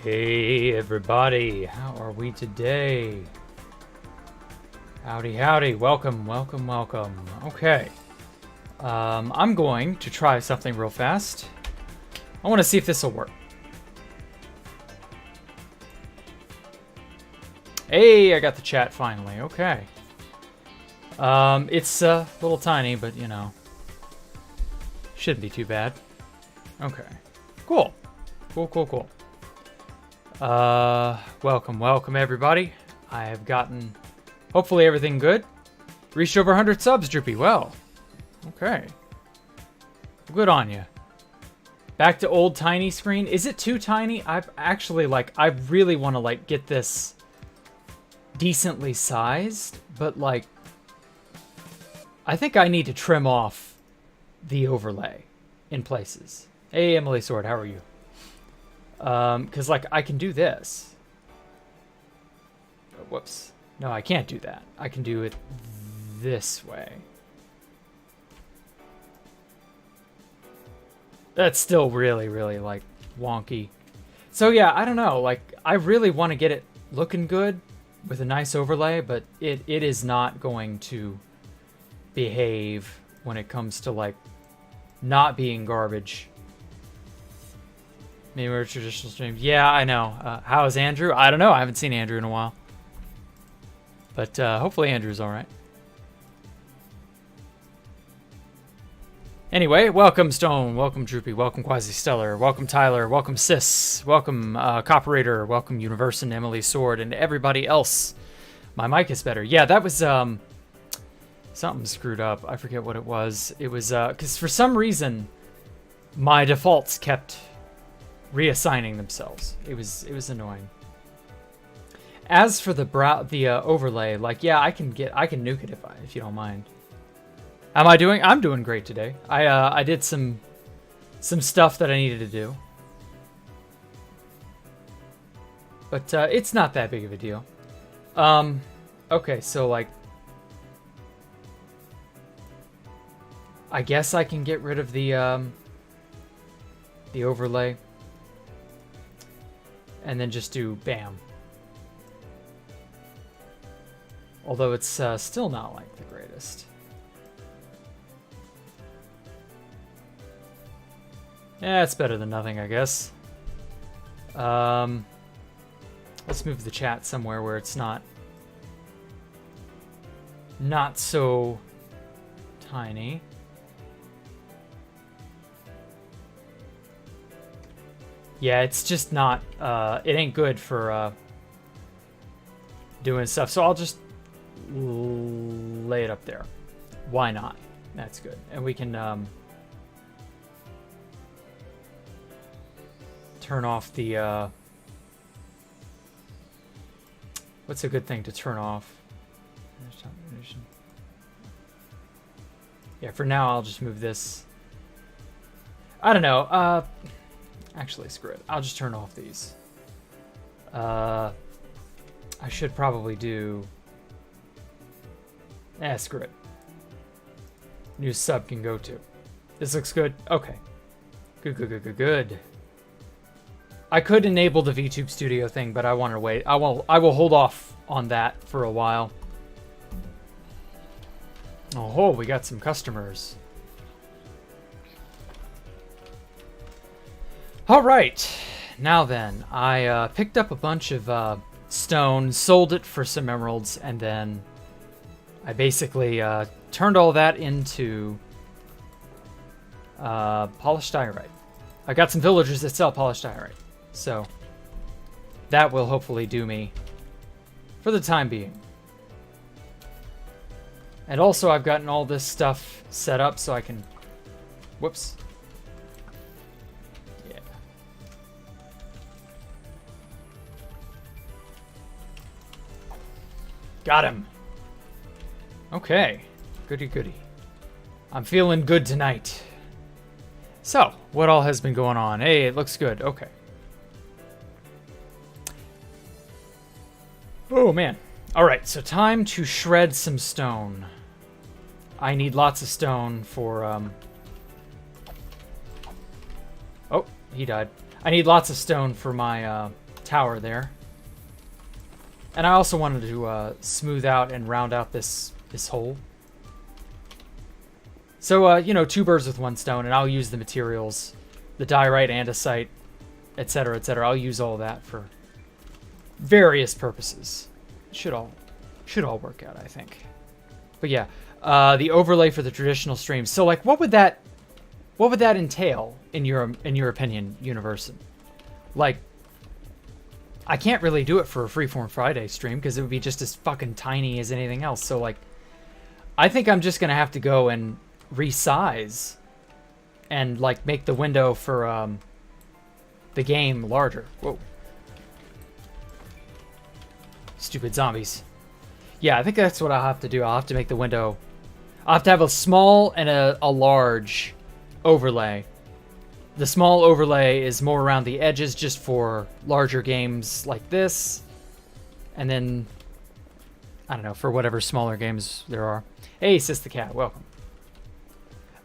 Hey everybody, how are we today? Howdy, howdy, welcome, welcome, welcome. Okay, I'm going to try something real fast. I want to see if this will work. Hey, I got the chat finally, okay. It's a little tiny, but you know, shouldn't be too bad. Okay, cool, cool, cool, cool. Welcome, welcome everybody. I have gotten, hopefully everything good. Reached over 100 subs, Droopy. Well, okay. Good on you. Back to old tiny screen. Is it too tiny? I've actually, I really want to, get this decently sized, but, I think I need to trim off the overlay in places. Hey, Emily Sword, how are you? Because, I can do this. Oh, whoops. No, I can't do that. I can do it this way. That's still really, really, wonky. So, yeah, I don't know. I really want to get it looking good with a nice overlay, but it is not going to behave when it comes to, not being garbage. Maybe we're traditional streams. Yeah, I know. How is Andrew? I don't know. I haven't seen Andrew in a while. But hopefully Andrew's all right. Anyway, welcome Stone. Welcome Droopy. Welcome Quasi-Stellar. Welcome Tyler. Welcome Sis. Welcome Copperator. Welcome Universe and Emily Sword and everybody else. My mic is better. Yeah, that was something screwed up. I forget what it was. It was because for some reason my defaults kept reassigning themselves. It was annoying. As for the overlay, yeah, I can nuke it if you don't mind. Am I doing? I'm doing great today. I did some stuff that I needed to do, but it's not that big of a deal. Okay, so I guess I can get rid of the overlay. And then just do bam. Although it's still not the greatest. Yeah, it's better than nothing, I guess. Let's move the chat somewhere where it's not so tiny. Yeah, it's just not, it ain't good for doing stuff. So I'll just lay it up there. Why not? That's good. And we can turn off the, what's a good thing to turn off? Yeah, for now I'll just move this. I don't know. Actually, screw it. I'll just turn off these. I should probably do... screw it. New sub can go to. This looks good? Okay. Good, good, good, good, good. I could enable the VTube Studio thing, but I want to wait. I will hold off on that for a while. Oh, we got some customers. All right, now then, I picked up a bunch of stone, sold it for some emeralds, and then I basically turned all that into polished diorite. I got some villagers that sell polished diorite, so that will hopefully do me for the time being. And also I've gotten all this stuff set up so I can... Whoops. Got him. Okay. Goody goody. I'm feeling good tonight. So, what all has been going on? Hey, it looks good. Okay. Oh, man. All right, so time to shred some stone. I need lots of stone for, Oh, he died. I need lots of stone for my, tower there. And I also wanted to smooth out and round out this hole. So, you know, 2 birds with 1 stone, and I'll use the materials, the diorite, andesite, etc., etc. I'll use all that for various purposes. Should all work out, I think. But yeah, the overlay for the traditional stream. So, like, what would that entail in your opinion, Universon? Like, I can't really do it for a Freeform Friday stream because it would be just as fucking tiny as anything else. So, like, I think I'm just gonna have to go and resize and, like, make the window for the game larger. Whoa. Stupid zombies. Yeah, I think that's what I'll have to do. I'll have to make the window... I'll have to have a small and a large overlay. The small overlay is more around the edges just for larger games like this. And then, I don't know, for whatever smaller games there are. Hey, Sis the Cat, welcome.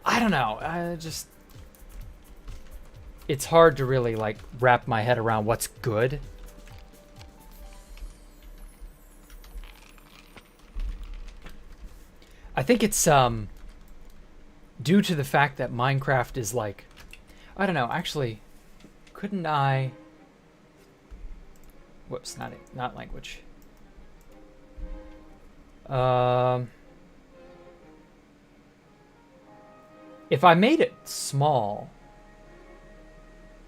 I don't know. It's hard to really, like, wrap my head around what's good. I think it's due to the fact that Minecraft is, like, I don't know, actually, couldn't I... Whoops, not language. If I made it small,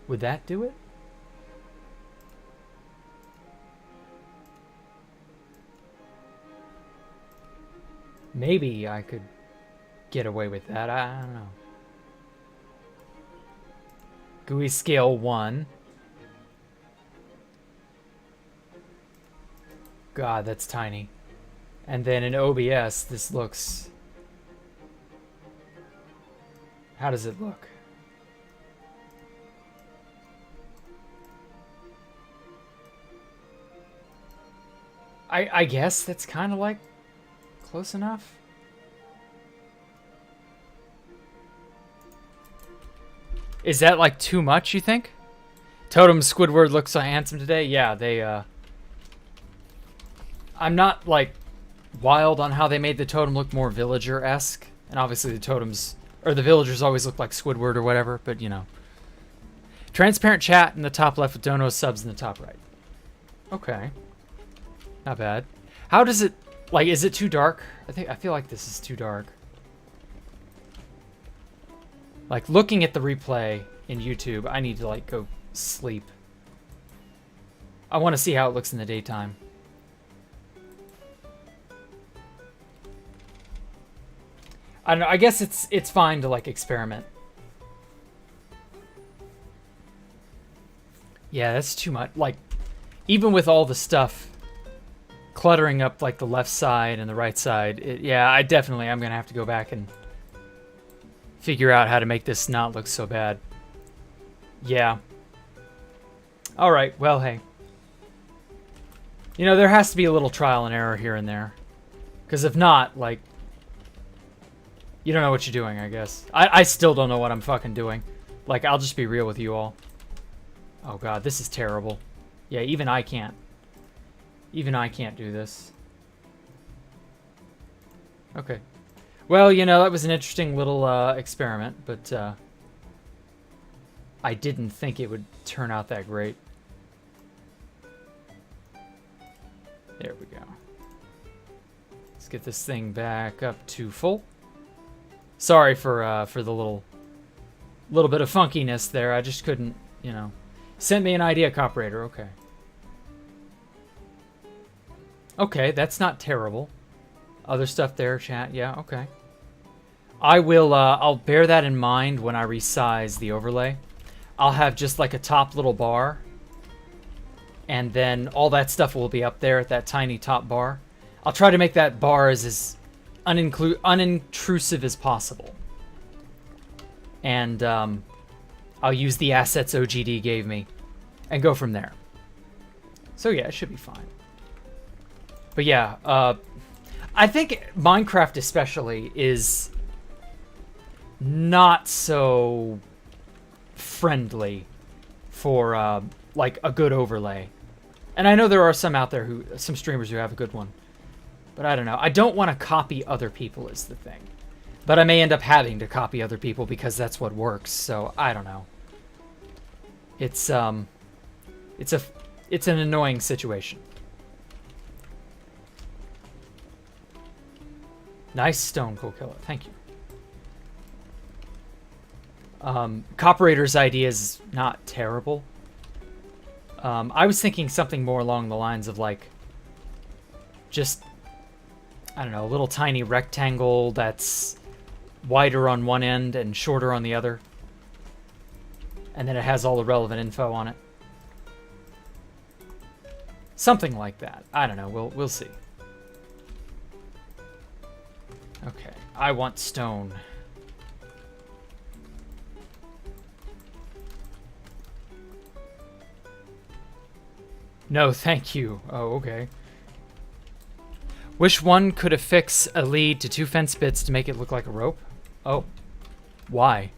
would that do it? Maybe I could get away with that. I don't know. GUI scale 1. God, that's tiny. And then in OBS, this looks... How does it look? I guess that's kind of like close enough. Is that like too much, you think? Totem Squidward looks so handsome today. Yeah, they I'm not like wild on how they made the totem look more villager-esque. And obviously the totems or the villagers always look like Squidward or whatever, but you know. Transparent chat in the top left with dono subs in the top right. Okay. Not bad. How does it... Like, is it too dark? I feel like this is too dark. Like, looking at the replay in YouTube, I need to, like, go sleep. I want to see how it looks in the daytime. I don't know, I guess it's fine to, like, experiment. Yeah, that's too much. Like, even with all the stuff cluttering up, like, the left side and the right side, yeah, I'm gonna have to go back and figure out how to make this not look so bad. Yeah. Alright, well, hey. You know, there has to be a little trial and error here and there. Because if not, like, you don't know what you're doing, I guess. I still don't know what I'm fucking doing. Like, I'll just be real with you all. Oh god, this is terrible. Yeah, even I can't. Even I can't do this. Okay. Well, you know, that was an interesting little experiment, but I didn't think it would turn out that great. There we go. Let's get this thing back up to full. Sorry for the little bit of funkiness there. I just couldn't, you know. Sent me an idea, Coperator. Okay. Okay, that's not terrible. Other stuff there, chat. Yeah, okay. I will, I'll bear that in mind when I resize the overlay. I'll have just like a top little bar. And then all that stuff will be up there at that tiny top bar. I'll try to make that bar as unintrusive as possible. And I'll use the assets OGD gave me and go from there. So yeah, it should be fine. But yeah, I think Minecraft especially is not so friendly for like a good overlay. And I know there are some out there some streamers who have a good one. But I don't know. I don't want to copy other people is the thing. But I may end up having to copy other people because that's what works. So I don't know. It's an annoying situation. Nice stone, cool killer. Thank you. Cooperator's idea is not terrible. I was thinking something more along the lines of like, just, I don't know, a little tiny rectangle that's wider on one end and shorter on the other. And then it has all the relevant info on it. Something like that. I don't know. We'll see. Okay. I want stone. No, thank you. Oh, okay. Wish one could affix a lead to 2 fence bits to make it look like a rope. Oh. Why?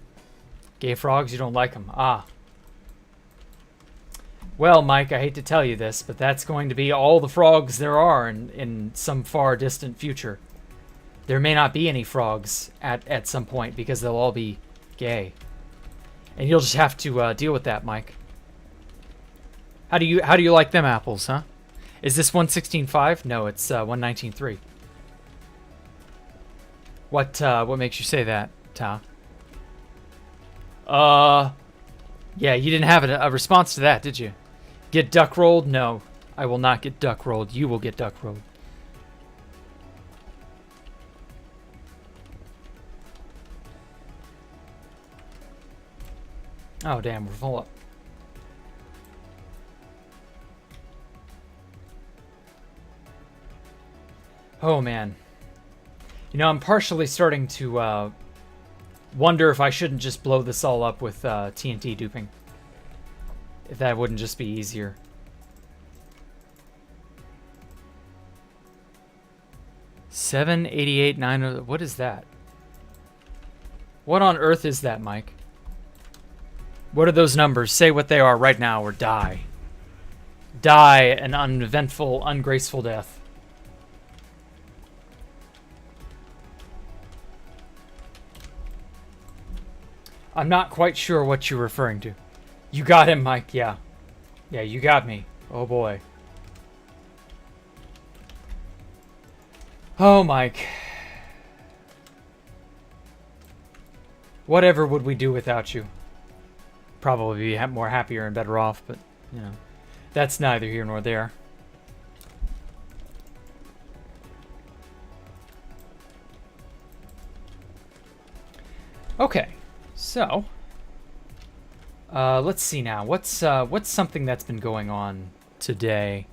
Gay frogs, you don't like them. Ah. Well, Mike, I hate to tell you this, but that's going to be all the frogs there are in some far distant future. There may not be any frogs at some point because they'll all be gay. And you'll just have to deal with that, Mike. How do you like them apples, huh? Is this 116.5? No, it's 119.3. What makes you say that, Ta? Yeah, you didn't have a response to that, did you? Get duck rolled? No, I will not get duck rolled. You will get duck rolled. Oh, damn, we're full up. Oh, man. You know, I'm partially starting to wonder if I shouldn't just blow this all up with TNT duping. If that wouldn't just be easier. 788.9. What is that? What on earth is that, Mike? What are those numbers? Say what they are right now or die. Die an uneventful, ungraceful death. I'm not quite sure what you're referring to. You got him, Mike. Yeah. Yeah, you got me. Oh, boy. Oh, Mike. Whatever would we do without you? Probably be more happier and better off, but, you know, that's neither here nor there. Okay, so let's see now. What's something that's been going on today?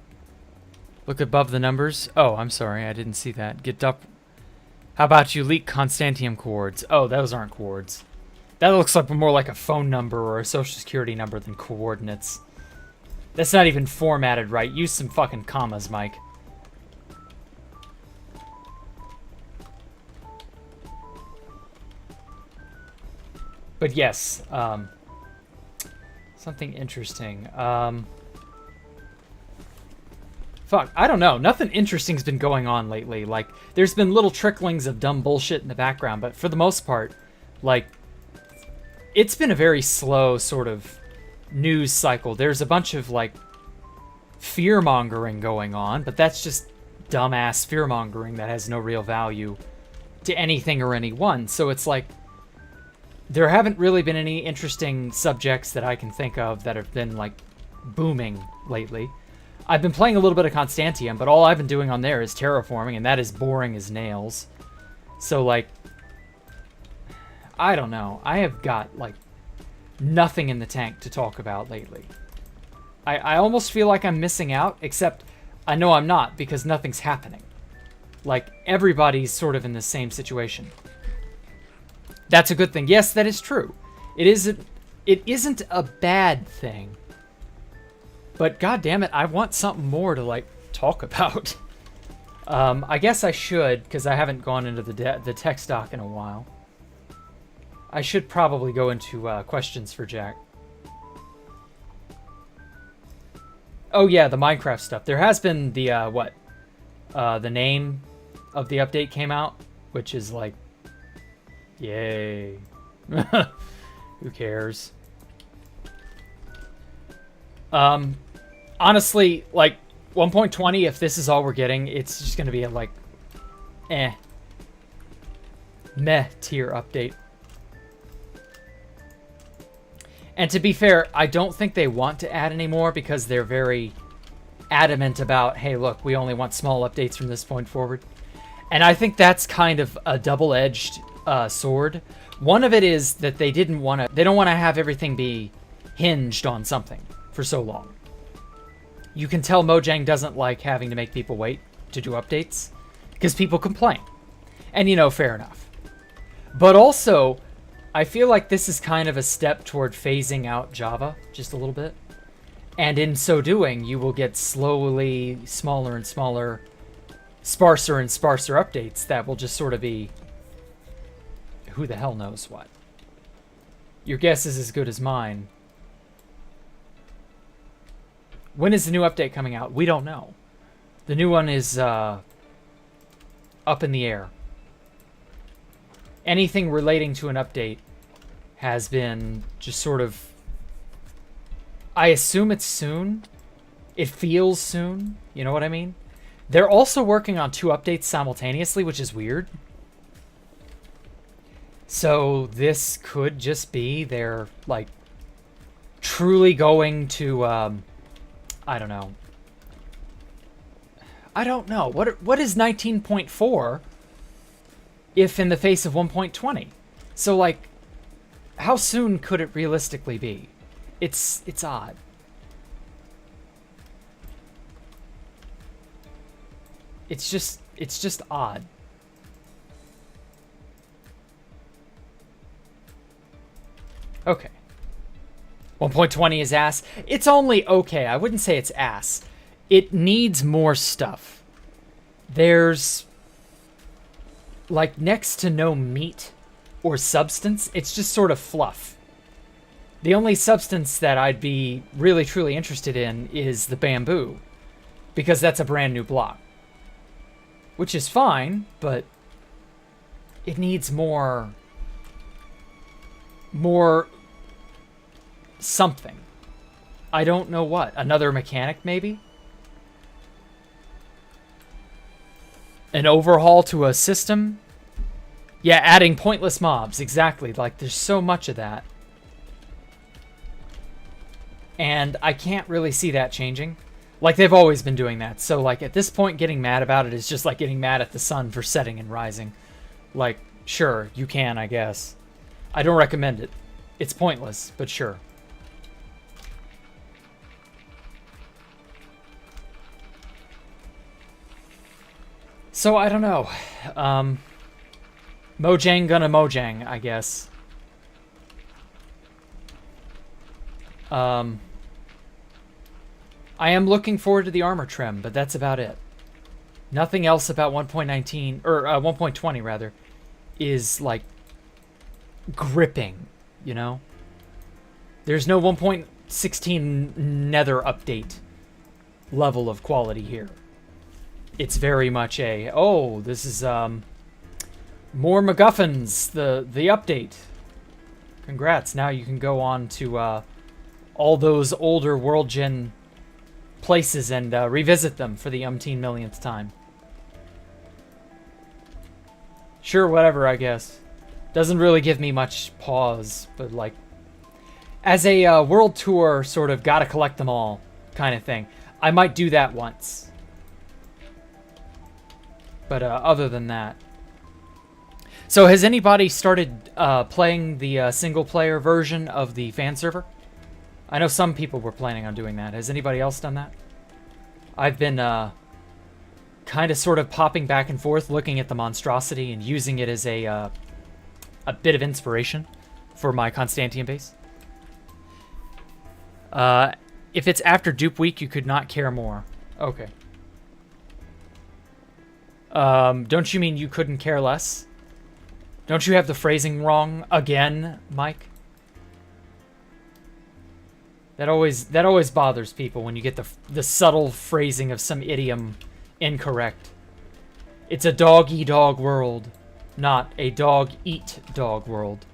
Look above the numbers. Oh, I'm sorry, I didn't see that. Get up. How about you leak Constantium cords? Oh, those aren't cords. That looks like more like a phone number or a social security number than coordinates. That's not even formatted right. Use some fucking commas, Mike. But yes, something interesting. Fuck, I don't know. Nothing interesting's been going on lately. Like, there's been little tricklings of dumb bullshit in the background, but for the most part, like, it's been a very slow sort of news cycle. There's a bunch of, like, fear-mongering going on, but that's just dumbass fear-mongering that has no real value to anything or anyone. So it's like, there haven't really been any interesting subjects that I can think of that have been, like, booming lately. I've been playing a little bit of Constantium, but all I've been doing on there is terraforming, and that is boring as nails. So, like, I don't know. I have got, like, nothing in the tank to talk about lately. I almost feel like I'm missing out, except I know I'm not, because nothing's happening. Like, everybody's sort of in the same situation. That's a good thing. Yes, that is true. It isn't a bad thing. But goddammit, I want something more to, like, talk about. I guess I should, because I haven't gone into the text doc in a while. I should probably go into questions for Jack. Oh yeah, the Minecraft stuff. There has been the the name of the update came out, which is like, yay. Who cares? Honestly, like 1.20, if this is all we're getting, it's just gonna be a like, meh tier update. And to be fair, I don't think they want to add any more because they're very adamant about, hey, look, we only want small updates from this point forward. And I think that's kind of a double-edged sword. One of it is that they don't want to have everything be hinged on something for so long. You can tell Mojang doesn't like having to make people wait to do updates because people complain. And, you know, fair enough. But also, I feel like this is kind of a step toward phasing out Java just a little bit. And in so doing, you will get slowly smaller and smaller, sparser and sparser updates that will just sort of be who the hell knows what. Your guess is as good as mine. When is the new update coming out? We don't know. The new one is up in the air. Anything relating to an update has been just sort of... I assume it's soon. It feels soon. You know what I mean? They're also working on 2 updates simultaneously, which is weird. So this could just be they're, like, truly going to, I don't know. I don't know. What is 19.4 if in the face of 1.20? So, like, how soon could it realistically be? It's odd. It's just odd. Okay. 1.20 is ass. It's only okay. I wouldn't say it's ass. It needs more stuff. There's like next to no meat or substance. It's just sort of fluff. The only substance that I'd be really truly interested in is the bamboo, because that's a brand new block. Which is fine, but it needs more something. I don't know what. Another mechanic, maybe? An overhaul to a system? Yeah, adding pointless mobs. Exactly. Like, there's so much of that. And I can't really see that changing. Like, they've always been doing that. So, like, at this point, getting mad about it is just like getting mad at the sun for setting and rising. Like, sure, you can, I guess. I don't recommend it. It's pointless, but sure. So, I don't know. Mojang gonna Mojang, I guess. I am looking forward to the armor trim, but that's about it. Nothing else about 1.19, or 1.20 rather, is like gripping, you know? There's no 1.16 Nether update level of quality here. It's very much a, oh, this is more MacGuffins, the update. Congrats, now you can go on to all those older world gen places and revisit them for the umpteen millionth time. Sure, whatever, I guess. Doesn't really give me much pause, but like, as a world tour sort of gotta collect them all kind of thing, I might do that once. But other than that. So has anybody started playing the single-player version of the fan server? I know some people were planning on doing that. Has anybody else done that? I've been kind of sort of popping back and forth, looking at the monstrosity and using it as a bit of inspiration for my Constantian base. If it's after dupe week, you could not care more. Okay. Don't you mean you couldn't care less? Don't you have the phrasing wrong again, Mike? That always bothers people when you get the subtle phrasing of some idiom incorrect. It's a dog-eat-dog world, not a dog-eat-dog world.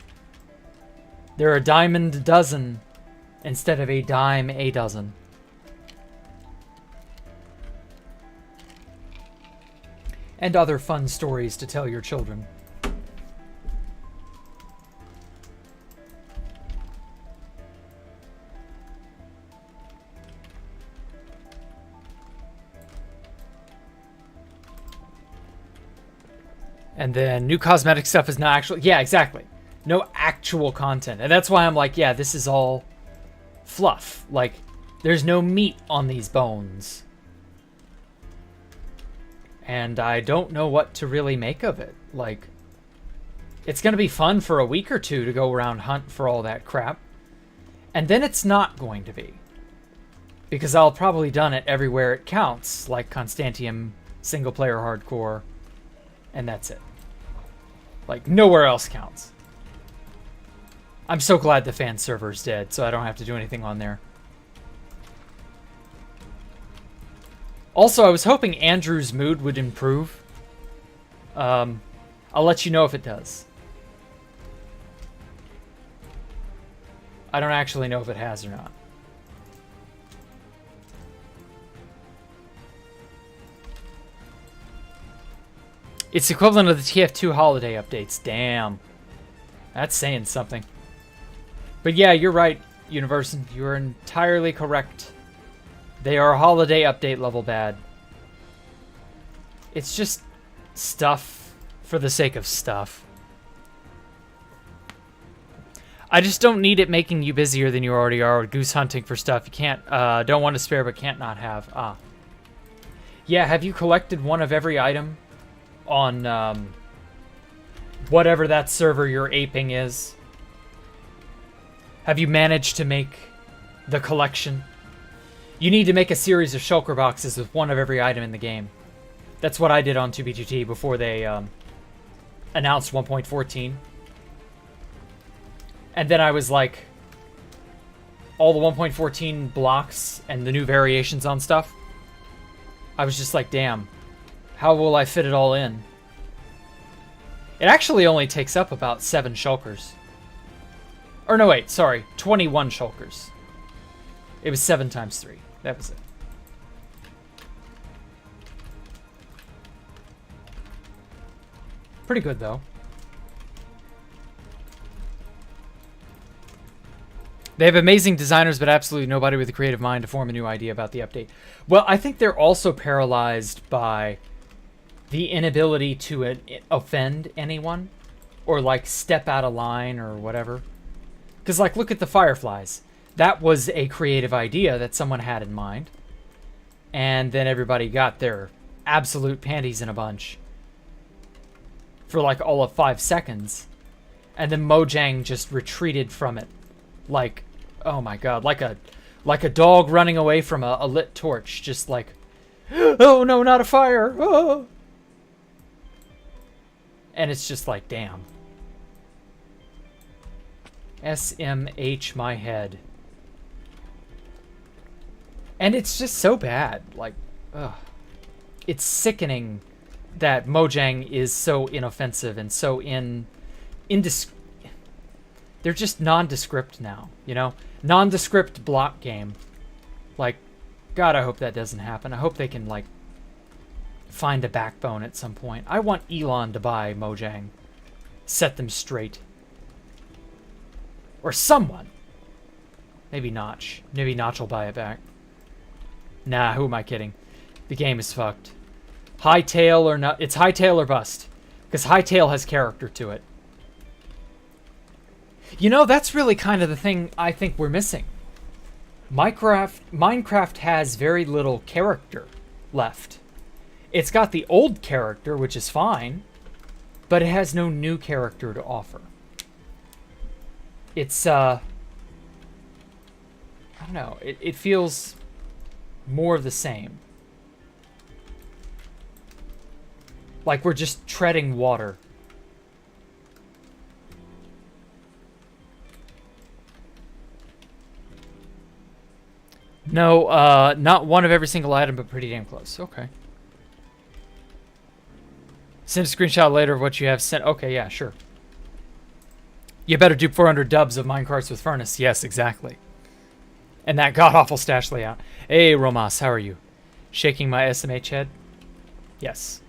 There are a diamond a dozen instead of a dime a dozen. And other fun stories to tell your children. And then new cosmetic stuff is not actually... Yeah, exactly. No actual content. And that's why I'm like, yeah, this is all fluff. Like, there's no meat on these bones. And I don't know what to really make of it. Like, it's going to be fun for a week or two to go around hunt for all that crap. And then it's not going to be. Because I'll probably done it everywhere it counts. Like Constantium, single player hardcore. And that's it. Like, nowhere else counts. I'm so glad the fan server's dead, so I don't have to do anything on there. Also, I was hoping Andrew's mood would improve. I'll let you know if it does. I don't actually know if it has or not. It's equivalent of the TF2 holiday updates. Damn. That's saying something. But yeah, you're right, Universon. You're entirely correct. They are holiday update level bad. It's just stuff for the sake of stuff. I just don't need it making you busier than you already are with goose hunting for stuff you can't, don't want to spare but can't not have. Ah. Yeah, have you collected one of every item on whatever that server you're aping is? Have you managed to make the collection? You need to make a series of shulker boxes with one of every item in the game. That's what I did on 2B2T before they announced 1.14. And then I was like, all the 1.14 blocks and the new variations on stuff, I was just like, damn, how will I fit it all in? It actually only takes up about 7 shulkers. Or no, wait, sorry, 21 shulkers. It was 7 times 3. That was it. Pretty good, though. They have amazing designers, but absolutely nobody with a creative mind to form a new idea about the update. Well, I think they're also paralyzed by the inability to offend anyone or, like, step out of line or whatever. Because, like, look at the Fireflies. That was a creative idea that someone had in mind. And then everybody got their absolute panties in a bunch for, like, all of 5 seconds. And then Mojang just retreated from it. Like, oh my god, like a dog running away from a lit torch, just like, oh no, not a fire. Oh. And it's just like, damn. SMH my head. And it's just so bad. Like, ugh. It's sickening that Mojang is so inoffensive and so they're just nondescript now, you know? Nondescript block game. Like, God, I hope that doesn't happen. I hope they can, like, find a backbone at some point. I want Elon to buy Mojang. Set them straight. Or someone. Maybe Notch. Maybe Notch will buy it back. Nah, who am I kidding? The game is fucked. Hightail or not. It's hightail or bust. Because hightail has character to it. You know, that's really kind of the thing I think we're missing. Minecraft has very little character left. It's got the old character, which is fine, but it has no new character to offer. It's, I don't know, it feels more of the same. Like we're just treading water. No, not one of every single item, but pretty damn close. Okay. Send a screenshot later of what you have sent. Okay, yeah, sure. You better do 400 dubs of minecarts with furnace. Yes, exactly. And that god-awful stash layout. Hey, Romas, how are you? Shaking my SMH head? Yes.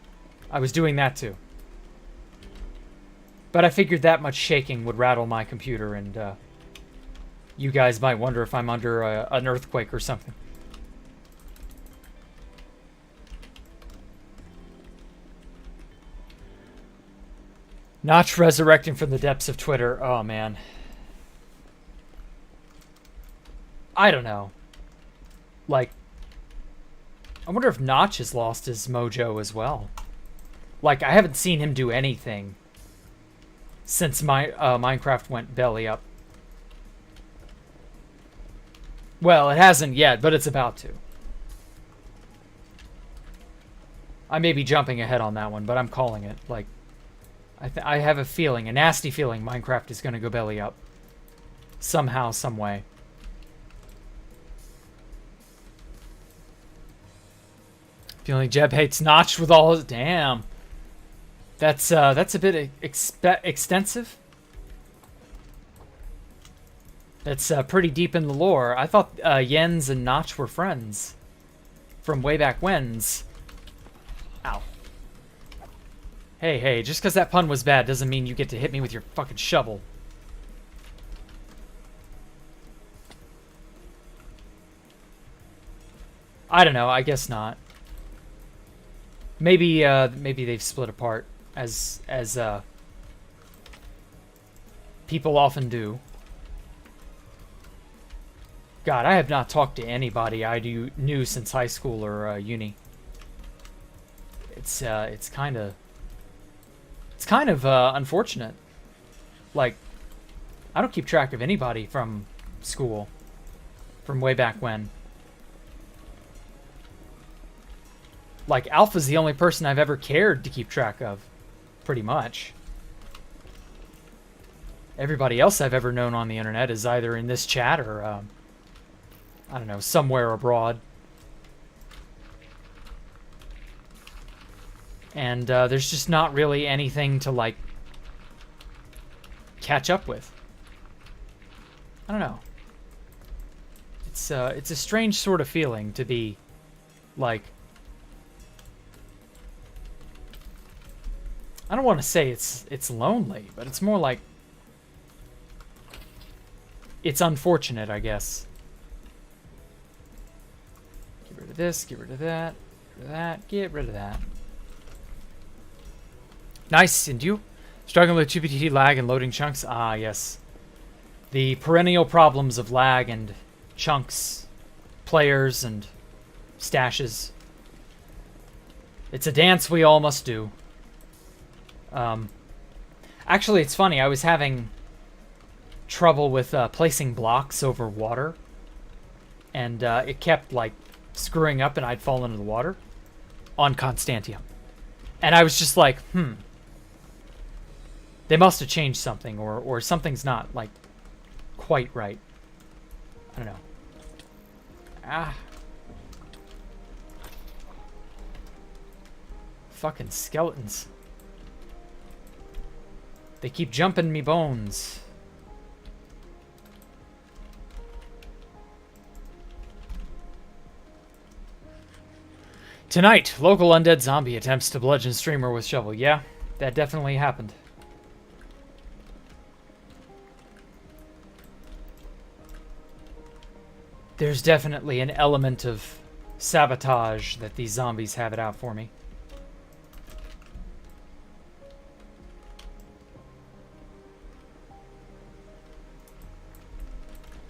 I was doing that too. But I figured that much shaking would rattle my computer, and you guys might wonder if I'm under an earthquake or something. Notch resurrecting from the depths of Twitter. Oh, man. I don't know. Like, I wonder if Notch has lost his mojo as well. Like, I haven't seen him do anything since my Minecraft went belly up. Well, it hasn't yet, but it's about to. I may be jumping ahead on that one, but I'm calling it. Like, I have a feeling, a nasty feeling, Minecraft is going to go belly up. Somehow, some way. Feeling Jeb hates Notch with all his... Damn. That's a bit extensive. That's pretty deep in the lore. I thought Jens and Notch were friends. From way back when's. Ow. Hey, hey, just because that pun was bad doesn't mean you get to hit me with your fucking shovel. I don't know, I guess not. Maybe maybe they've split apart, as people often do. God, I have not talked to anybody I knew since high school or uni. It's kind of unfortunate. Like, I don't keep track of anybody from school, from way back when. Like, Alpha's the only person I've ever cared to keep track of, pretty much. Everybody else I've ever known on the internet is either in this chat or, I don't know, somewhere abroad. And there's just not really anything to, like, catch up with. I don't know. It's a strange sort of feeling to be, like... I don't want to say it's lonely, but it's more like... It's unfortunate, I guess. Get rid of this, get rid of that, get rid of that, get rid of that. Nice, and you? Struggling with GPT lag and loading chunks? Ah, yes. The perennial problems of lag and chunks, players and stashes. It's a dance we all must do. Actually, it's funny. I was having trouble with placing blocks over water, and it kept, like, screwing up, and I'd fall into the water on Constantium. And I was just like, they must have changed something, or something's not, like, quite right. I don't know. Ah. Fucking skeletons. They keep jumping me bones. Tonight, local undead zombie attempts to bludgeon streamer with shovel. Yeah, that definitely happened. There's definitely an element of sabotage that these zombies have it out for me.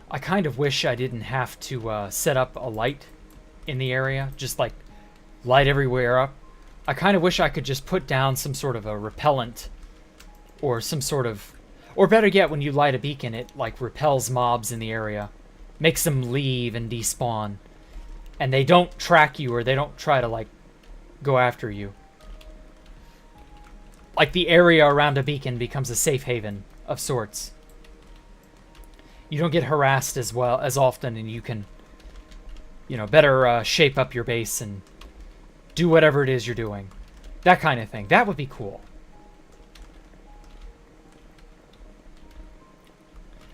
I kind of wish I didn't have to set up a light in the area, just like light everywhere up. I kind of wish I could just put down some sort of a repellent or some sort of, or better yet, when you light a beacon, it like repels mobs in the area, makes them leave and despawn, and they don't track you or they don't try to like go after you. Like the area around a beacon becomes a safe haven of sorts. You don't get harassed as well as often, and you can you know, better shape up your base and do whatever it is you're doing. That kind of thing. That would be cool.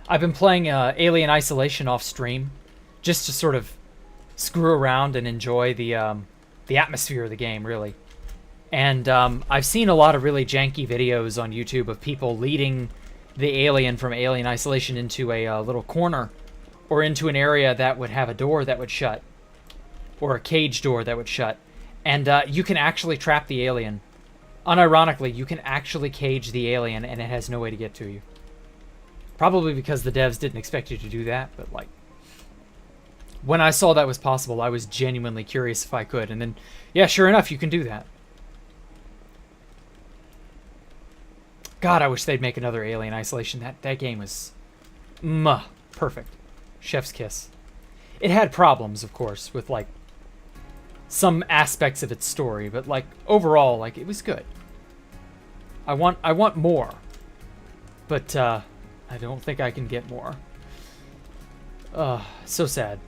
I've been playing Alien Isolation off stream just to sort of screw around and enjoy the atmosphere of the game, really. And I've seen a lot of really janky videos on YouTube of people leading the alien from Alien Isolation into a little corner or into an area that would have a door that would shut or a cage door that would shut. And you can actually trap the alien. Unironically, you can actually cage the alien and it has no way to get to you. Probably because the devs didn't expect you to do that, but like, when I saw that was possible, I was genuinely curious if I could. And then, yeah, sure enough, you can do that. God, I wish they'd make another Alien Isolation. That game was perfect. Chef's kiss. It had problems, of course, with like some aspects of its story, but like overall, like it was good. I want more, but I don't think I can get more. So sad.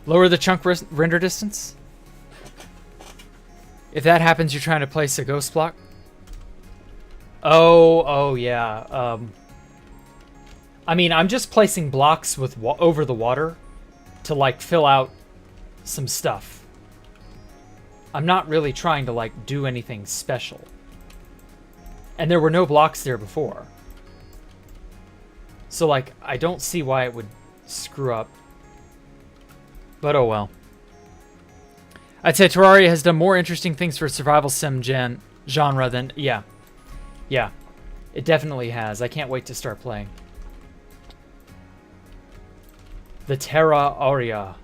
Lower the chunk render distance. If that happens, you're trying to place a ghost block. Oh yeah. I mean, I'm just placing blocks with over the water to like fill out some stuff. I'm not really trying to like do anything special. And there were no blocks there before. So like, I don't see why it would screw up. But oh well. I'd say Terraria has done more interesting things for survival sim genre than... Yeah. Yeah. It definitely has. I can't wait to start playing. The Terraria.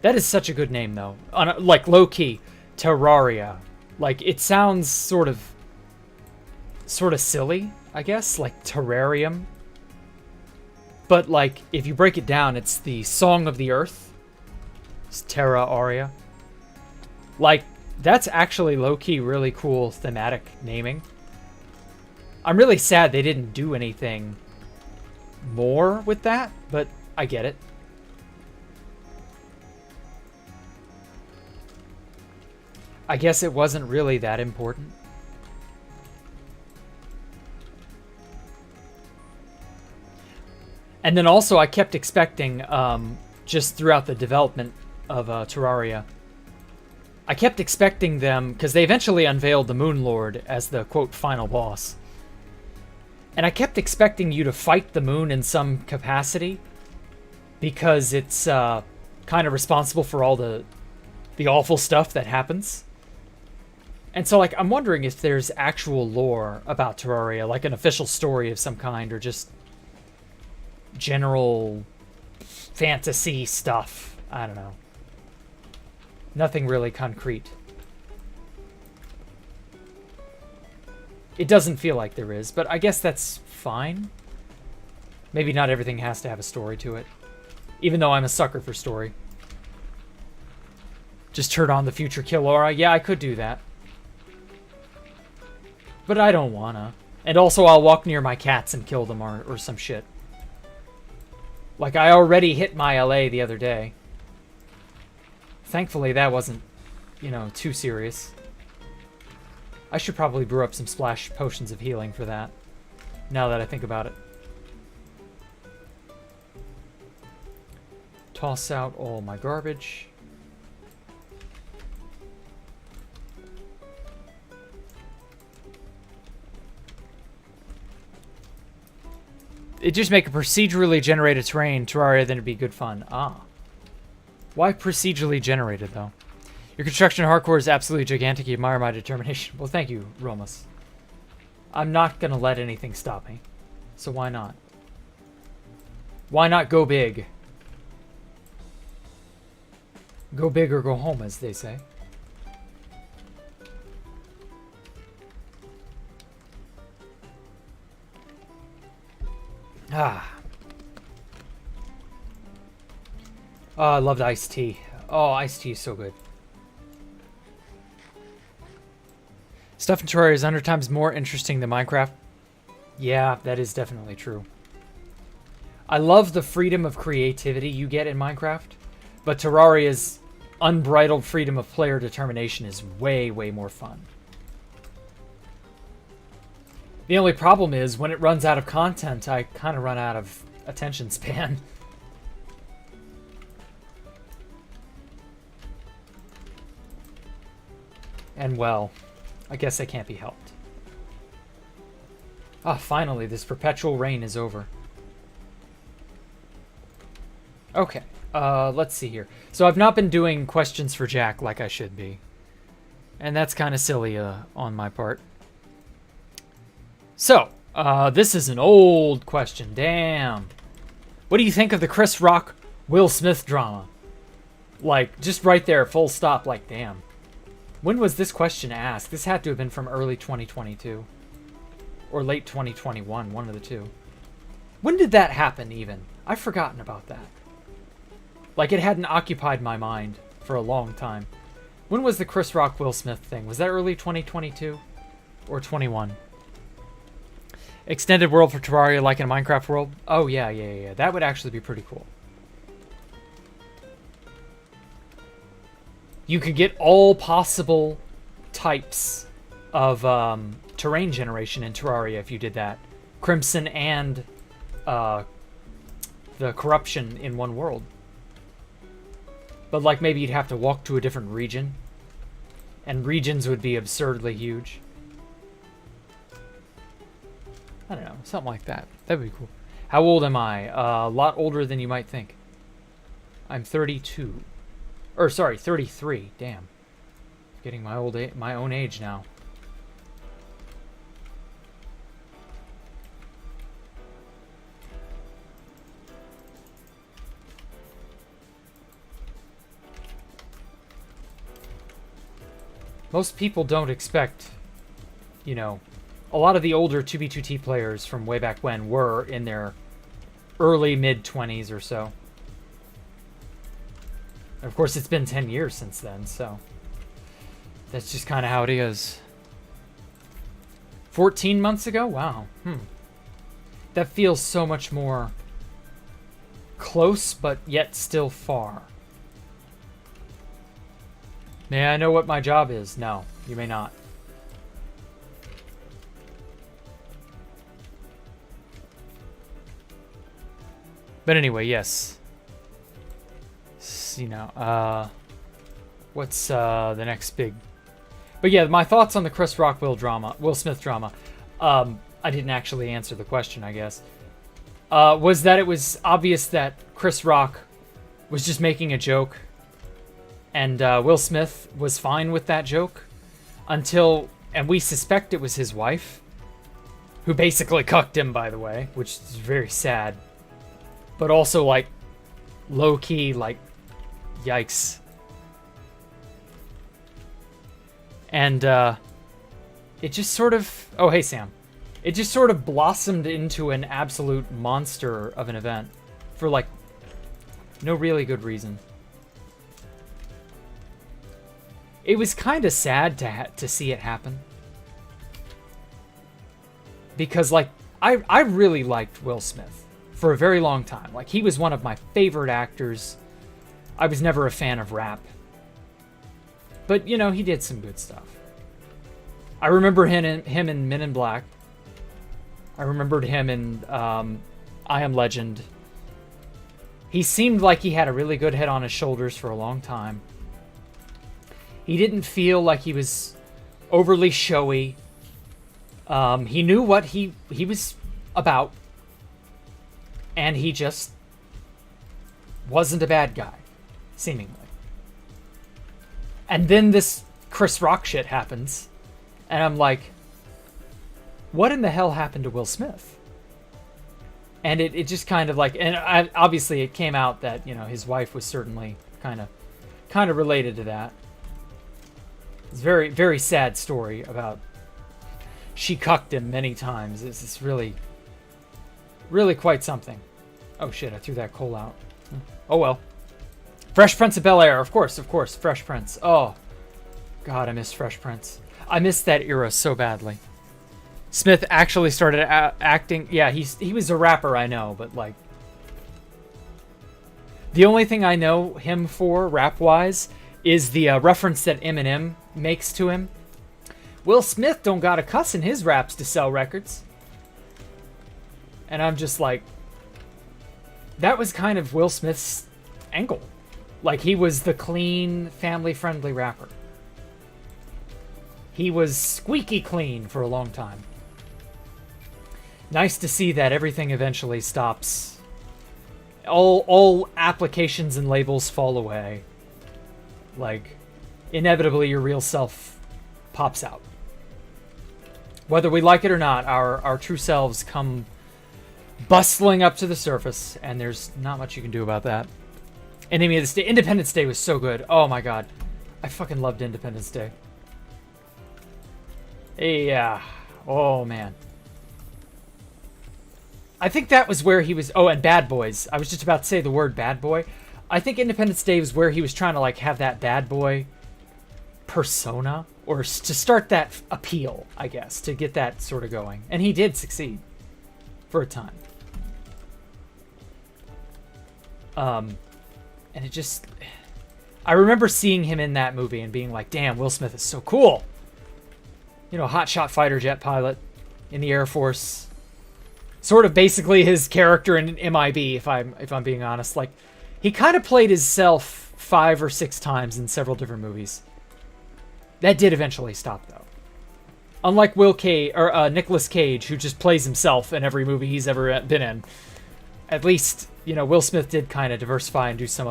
That is such a good name, though. Like, low-key. Terraria. Like, it sounds sort of silly, I guess. Like, terrarium. But, like, if you break it down, it's the Song of the Earth. It's Terraria. Like, that's actually low-key really cool thematic naming. I'm really sad they didn't do anything more with that, but I get it. I guess it wasn't really that important. And then also I kept expecting, just throughout the development of Terraria, I kept expecting them, because they eventually unveiled the Moon Lord as the, quote, final boss. And I kept expecting you to fight the moon in some capacity, because it's kind of responsible for all the awful stuff that happens. And so, like, I'm wondering if there's actual lore about Terraria, like an official story of some kind, or just general fantasy stuff. I don't know. Nothing really concrete. It doesn't feel like there is, but I guess that's fine. Maybe not everything has to have a story to it. Even though I'm a sucker for story. Just turn on the future kill aura. Yeah, I could do that. But I don't wanna. And also I'll walk near my cats and kill them or some shit. Like, I already hit my LA the other day. Thankfully, that wasn't, you know, too serious. I should probably brew up some splash potions of healing for that, now that I think about it. Toss out all my garbage. It just make a procedurally generated terrain Terraria, then it'd be good fun. Ah. Why procedurally generated, though? Your construction hardcore is absolutely gigantic. You admire my determination. Well, thank you, Romus. I'm not gonna let anything stop me. So why not? Why not go big? Go big or go home, as they say. Ah. Oh, I loved iced tea. Oh, iced tea is so good. Stuff in Terraria is 100 times more interesting than Minecraft. Yeah, that is definitely true. I love the freedom of creativity you get in Minecraft, but Terraria's unbridled freedom of player determination is way, way more fun. The only problem is, when it runs out of content, I kind of run out of attention span. And well, I guess I can't be helped. Ah, finally, this perpetual rain is over. Okay, let's see here. So I've not been doing questions for Jack like I should be. And that's kind of silly on my part. So, this is an old question. Damn. What do you think of the Chris Rock, Will Smith drama? Like, just right there, full stop, like, damn. When was this question asked? This had to have been from early 2022. Or late 2021, one of the two. When did that happen, even? I've forgotten about that. Like, it hadn't occupied my mind for a long time. When was the Chris Rock, Will Smith thing? Was that early 2022? Or 21? Extended world for Terraria like in a Minecraft world? Oh, yeah. That would actually be pretty cool. You could get all possible types of terrain generation in Terraria if you did that. Crimson and the corruption in one world. But like maybe you'd have to walk to a different region. And regions would be absurdly huge. I don't know, something like that. That would be cool. How old am I? A lot older than you might think. I'm 32. Or sorry, 33. Damn. Getting my own age now. Most people don't expect, you know, a lot of the older 2B2T players from way back when were in their early mid-20s or so. And of course, it's been 10 years since then, so that's just kind of how it is. 14 months ago? Wow. That feels so much more close, but yet still far. May I know what my job is? No, you may not. But anyway, yes. You know, what's the next big... But yeah, my thoughts on the Chris Rock Will Smith drama. I didn't actually answer the question, I guess. Was that it was obvious that Chris Rock was just making a joke. And Will Smith was fine with that joke. Until... And we suspect it was his wife. Who basically cucked him, by the way. Which is very sad. But also, like, low-key, like, yikes. And, it just sort of... Oh, hey, Sam. It just sort of blossomed into an absolute monster of an event. For, like, no really good reason. It was kind of sad to see it happen. Because, like, I really liked Will Smith. For a very long time. Like, he was one of my favorite actors. I was never a fan of rap. But, you know, he did some good stuff. I remember him in Men in Black. I remembered him in I Am Legend. He seemed like he had a really good head on his shoulders for a long time. He didn't feel like he was overly showy. He knew what he was about. And he just wasn't a bad guy, seemingly. And then this Chris Rock shit happens. And I'm like, what in the hell happened to Will Smith? And it just kind of like, and obviously it came out that, you know, his wife was certainly kind of related to that. It's a very, very sad story about she cucked him many times. It's really quite something. Oh shit, I threw that coal out. Oh well. Fresh Prince of Bel-Air, of course, Fresh Prince. Oh, God, I miss Fresh Prince. I miss that era so badly. Smith actually started acting. Yeah, he was a rapper, I know, but like the only thing I know him for rap-wise is the reference that Eminem makes to him. Will Smith don't gotta cuss in his raps to sell records. And I'm just like, that was kind of Will Smith's angle. Like, he was the clean, family-friendly rapper. He was squeaky clean for a long time. Nice to see that everything eventually stops. All applications and labels fall away. Like, inevitably your real self pops out. Whether we like it or not, our true selves come bustling up to the surface, and there's not much you can do about that. Enemy of the State. Independence Day was so good. Oh my god. I fucking loved Independence Day. Yeah. Oh man. I think that was where he was... Oh, and Bad Boys. I was just about to say the word bad boy. I think Independence Day was where he was trying to like have that bad boy persona, or to start that appeal, I guess, to get that sort of going. And he did succeed for a time. And it just... I remember seeing him in that movie and being like, damn, Will Smith is so cool. You know, hotshot fighter jet pilot in the Air Force. Sort of basically his character in MIB, if I'm being honest. Like, he kind of played himself 5 or 6 times in several different movies. That did eventually stop, though. Unlike Nicolas Cage, who just plays himself in every movie he's ever been in. At least, you know, Will Smith did kind of diversify and do some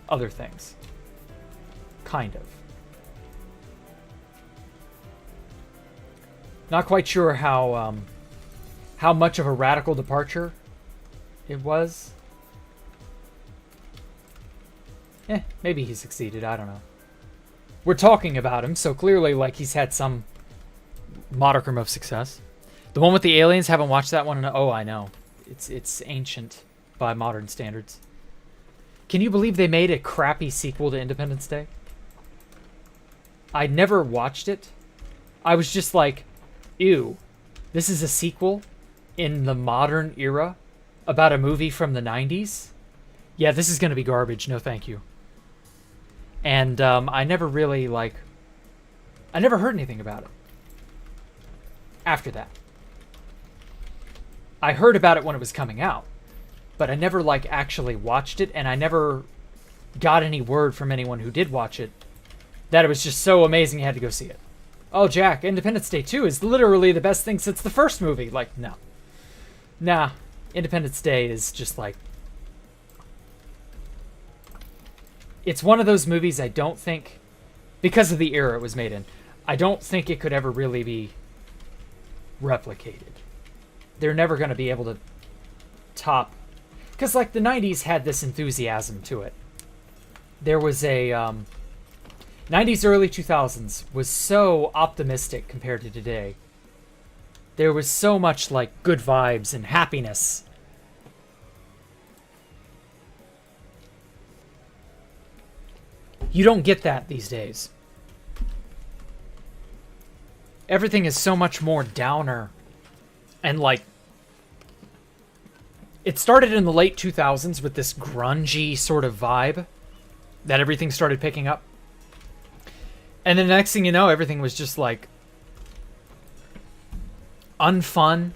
other things. Kind of. Not quite sure how much of a radical departure it was. Maybe he succeeded. I don't know. We're talking about him, so clearly, like, he's had some modicum of success. The one with the aliens, haven't watched that one. Oh, I know. It's ancient by modern standards. Can you believe they made a crappy sequel to Independence Day? I never watched it. I was just like, ew, this is a sequel in the modern era about a movie from the 90s? Yeah, this is going to be garbage. No, thank you. And I never really, like... I never heard anything about it after that. I heard about it when it was coming out, but I never, like, actually watched it, and I never got any word from anyone who did watch it that it was just so amazing you had to go see it. Oh, Jack, Independence Day 2 is literally the best thing since the first movie. Like, no. Nah, Independence Day is just like... It's one of those movies I don't think, because of the era it was made in, I don't think it could ever really be replicated. They're never going to be able to top... Because, like, the 90s had this enthusiasm to it. There was a... 90s, early 2000s was so optimistic compared to today. There was so much, like, good vibes and happiness. You don't get that these days. Everything is so much more downer. And, like, it started in the late 2000s with this grungy sort of vibe that everything started picking up. And then the next thing you know, everything was just, like, unfun.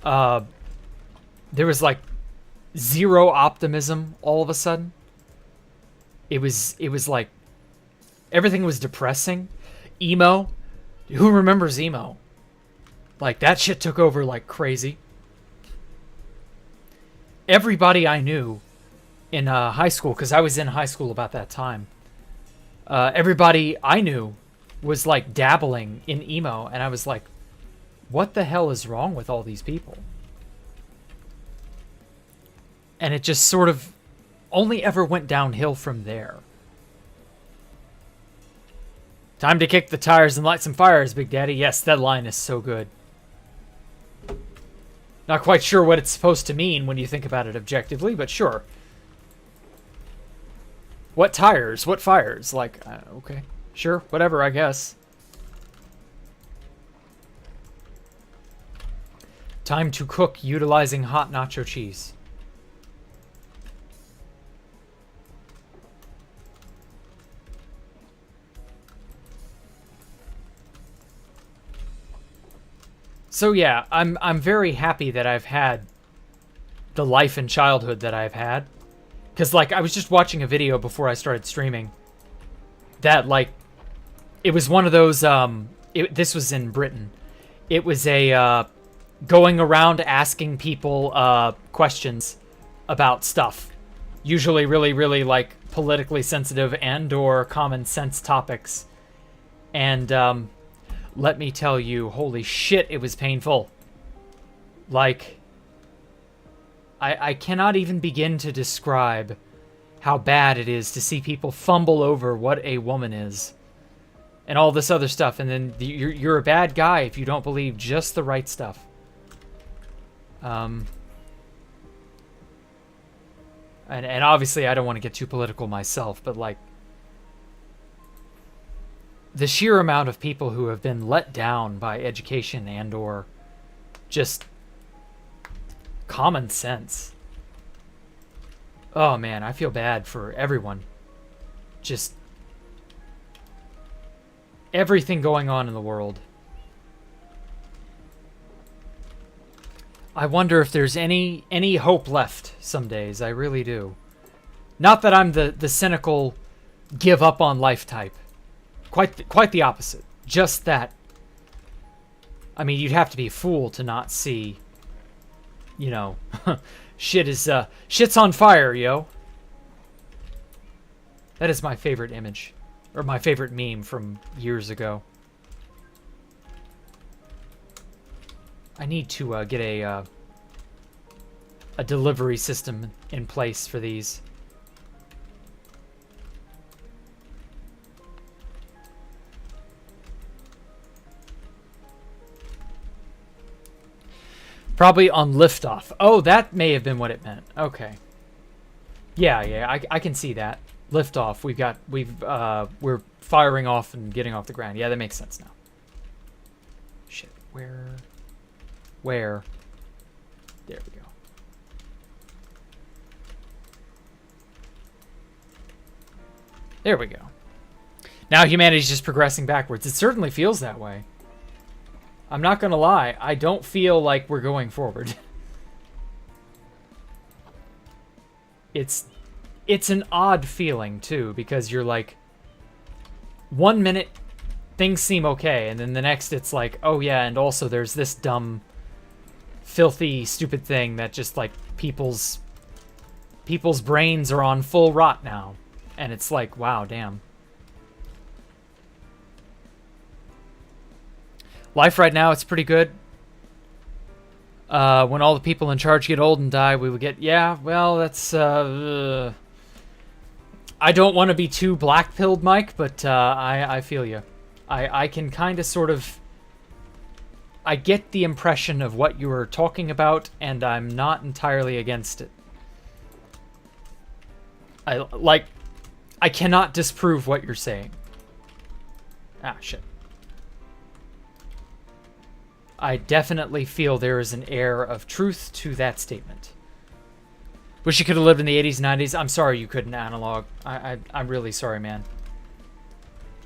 There was, like, zero optimism all of a sudden. It was like, everything was depressing. Emo. Who remembers emo? Like, that shit took over like crazy. Everybody I knew in high school, because I was in high school about that time, everybody I knew was, like, dabbling in emo, and I was like, what the hell is wrong with all these people? And it just sort of only ever went downhill from there. Time to kick the tires and light some fires, Big Daddy. Yes, that line is so good. Not quite sure what it's supposed to mean when you think about it objectively, but sure. What tires? What fires? Like, okay. Sure, whatever, I guess. Time to cook utilizing hot nacho cheese. So yeah, I'm very happy that I've had the life and childhood that I've had. Cause like I was just watching a video before I started streaming that like it was one of those this was in Britain. It was a going around asking people questions about stuff. Usually really like politically sensitive and or common sense topics. And let me tell you, holy shit, it was painful. Like, I cannot even begin to describe how bad it is to see people fumble over what a woman is. And all this other stuff, and then you're a bad guy if you don't believe just the right stuff. And obviously I don't want to get too political myself, but like, the sheer amount of people who have been let down by education and or just common sense. Oh man, I feel bad for everyone. Just everything going on in the world. I wonder if there's any hope left some days. I really do. Not that I'm the cynical give up on life type. Quite the opposite. Just that. I mean, you'd have to be a fool to not see, you know, shit's on fire, yo. That is my favorite image, or my favorite meme from years ago. I need to get a delivery system in place for these. Probably on liftoff. Oh, that may have been what it meant. Okay. Yeah, I can see that. Liftoff. We're firing off and getting off the ground. Yeah, that makes sense now. Shit. Where? There we go. There we go. Now humanity's just progressing backwards. It certainly feels that way. I'm not gonna lie, I don't feel like we're going forward. It's an odd feeling too, because you're like, 1 minute things seem okay, and then the next it's like, oh yeah, and also there's this dumb, filthy, stupid thing that just like people's brains are on full rot now, and it's like, wow, damn. Life right now, it's pretty good. When all the people in charge get old and die, we will get... Yeah, well, that's... I don't want to be too black-pilled, Mike, but I feel you. I can kind of sort of... I get the impression of what you were talking about, and I'm not entirely against it. I cannot disprove what you're saying. Ah, shit. I definitely feel there is an air of truth to that statement. Wish you could have lived in the 80s, 90s. I'm sorry you couldn't, Analog. I'm really sorry, man.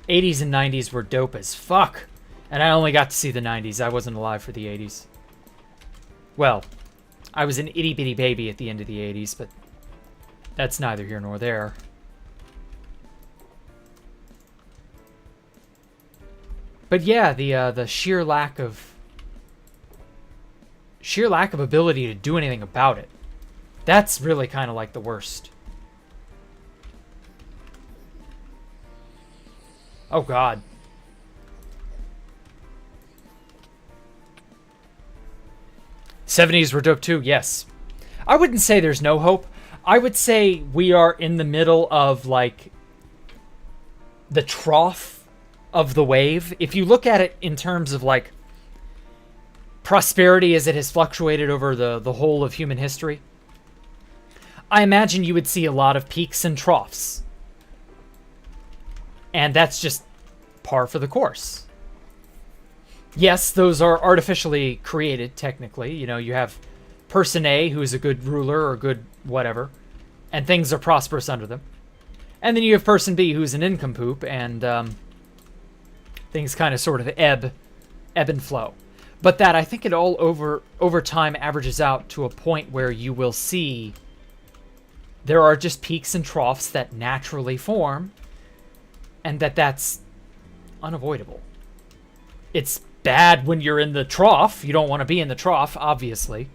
80s and 90s were dope as fuck. And I only got to see the 90s. I wasn't alive for the 80s. Well, I was an itty-bitty baby at the end of the 80s, but that's neither here nor there. But yeah, the sheer lack of ability to do anything about it. That's really kind of like the worst. Oh god. '70s were dope too, yes. I wouldn't say there's no hope. I would say we are in the middle of like the trough of the wave. If you look at it in terms of like prosperity as it has fluctuated over the whole of human history, I imagine you would see a lot of peaks and troughs. And that's just par for the course. Yes, those are artificially created, technically. You know, you have person A, who is a good ruler or good whatever, and things are prosperous under them. And then you have person B, who's an nincompoop, and things kind of sort of ebb and flow. But that, I think it all over time averages out to a point where you will see there are just peaks and troughs that naturally form, and that's unavoidable. It's bad when you're in the trough. You don't want to be in the trough, obviously.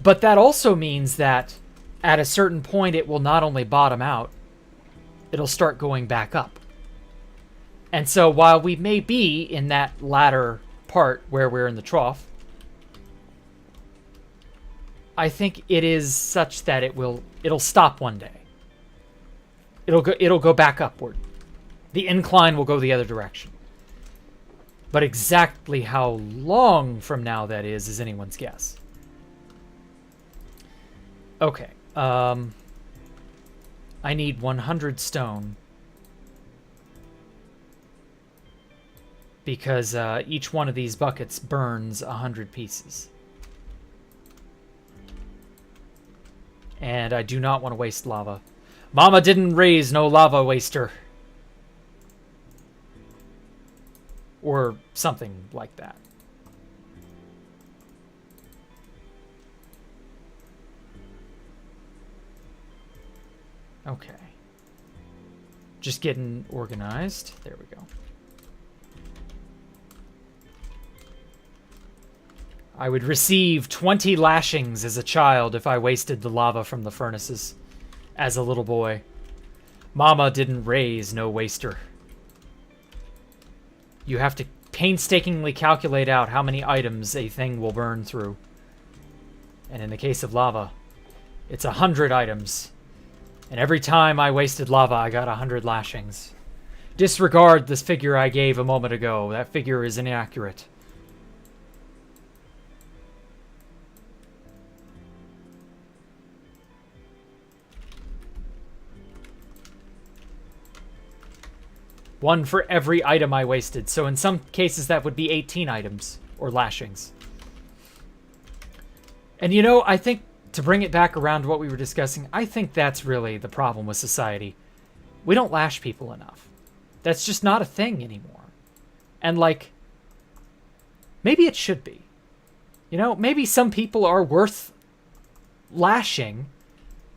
But that also means that at a certain point, it will not only bottom out, it'll start going back up. And so while we may be in that latter part where we're in the trough, I think it is such that it'll stop one day. It'll go back upward. The incline will go the other direction. But exactly how long from now that is anyone's guess. Okay. I need 100 stone. Because each one of these buckets burns 100 pieces. And I do not want to waste lava. Mama didn't raise no lava waster. Or something like that. Okay. Just getting organized. There we go. I would receive 20 lashings as a child if I wasted the lava from the furnaces as a little boy. Mama didn't raise no waster. You have to painstakingly calculate out how many items a thing will burn through. And in the case of lava, it's 100 items. And every time I wasted lava, I got 100 lashings. Disregard this figure I gave a moment ago. That figure is inaccurate. One for every item I wasted. So in some cases, that would be 18 items or lashings. And you know, I think to bring it back around to what we were discussing, I think that's really the problem with society. We don't lash people enough. That's just not a thing anymore. And like, maybe it should be. You know, maybe some people are worth lashing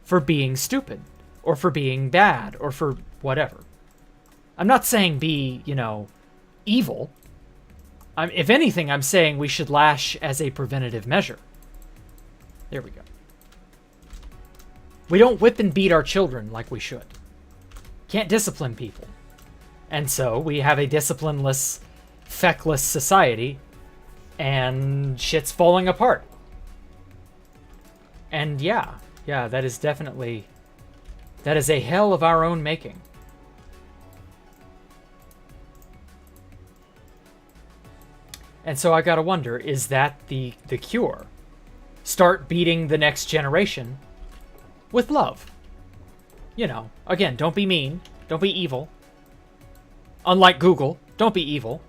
for being stupid or for being bad or for whatever. I'm not saying be, you know, evil. If anything, I'm saying we should lash as a preventative measure. There we go. We don't whip and beat our children like we should. Can't discipline people. And so we have a disciplineless, feckless society, and shit's falling apart. And yeah, that is definitely... that is a hell of our own making. And so I gotta wonder, is that the cure? Start beating the next generation with love. You know, again, don't be mean. Don't be evil. Unlike Google, don't be evil.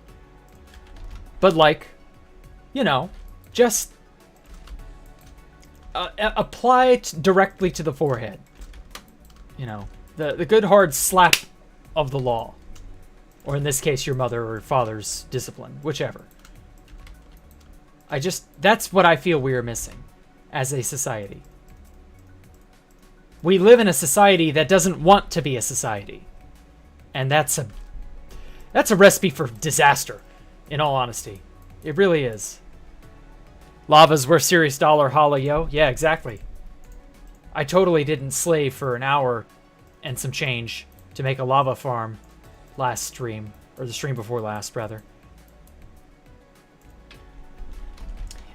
But like, you know, just apply it directly to the forehead. You know, the good hard slap of the law. Or in this case, your mother or father's discipline, whichever. That's what I feel we are missing as a society. We live in a society that doesn't want to be a society. And that's a recipe for disaster, in all honesty. It really is. Lava's worth serious dollar, holla, yo. Yeah, exactly. I totally didn't slave for an hour and some change to make a lava farm last stream, or the stream before last, rather.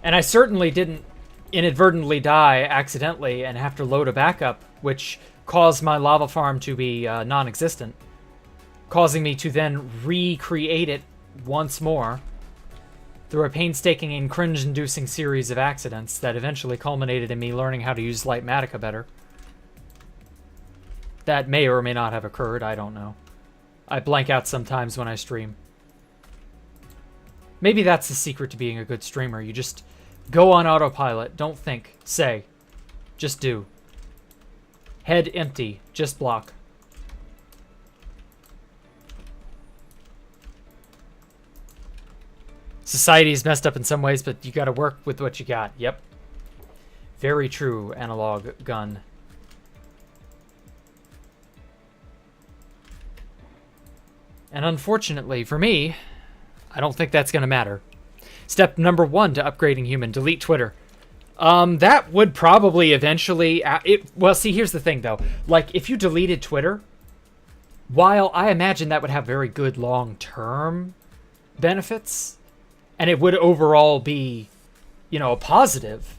And I certainly didn't inadvertently die accidentally and have to load a backup, which caused my lava farm to be non-existent, causing me to then recreate it once more through a painstaking and cringe-inducing series of accidents that eventually culminated in me learning how to use Lightmatica better. That may or may not have occurred, I don't know. I blank out sometimes when I stream. Maybe that's the secret to being a good streamer. You just go on autopilot. Don't think. Say. Just do. Head empty. Just block. Society is messed up in some ways, but you gotta work with what you got. Yep. Very true, analog gun. And unfortunately for me, I don't think that's gonna matter. Step number 1 to upgrading human, delete Twitter. That would probably eventually... well, see, here's the thing, though. Like, if you deleted Twitter, while I imagine that would have very good long-term benefits, and it would overall be, you know, a positive,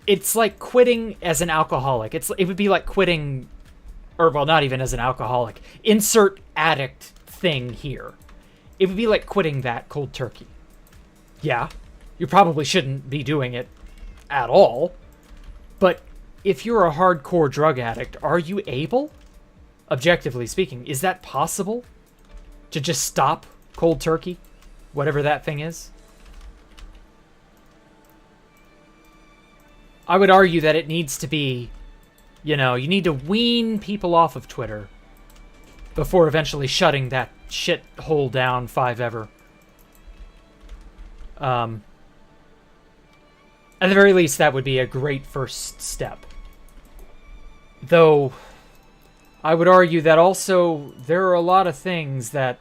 it's like quitting as an alcoholic. It would be like quitting, or, well, not even as an alcoholic. Insert addict thing here. It would be like quitting that cold turkey. Yeah. You probably shouldn't be doing it at all. But if you're a hardcore drug addict, are you able, objectively speaking, is that possible to just stop cold turkey, whatever that thing is? I would argue that it needs to be, you know, you need to wean people off of Twitter before eventually shutting that shit hole down 5-ever. At the very least, that would be a great first step. Though, I would argue that also there are a lot of things that,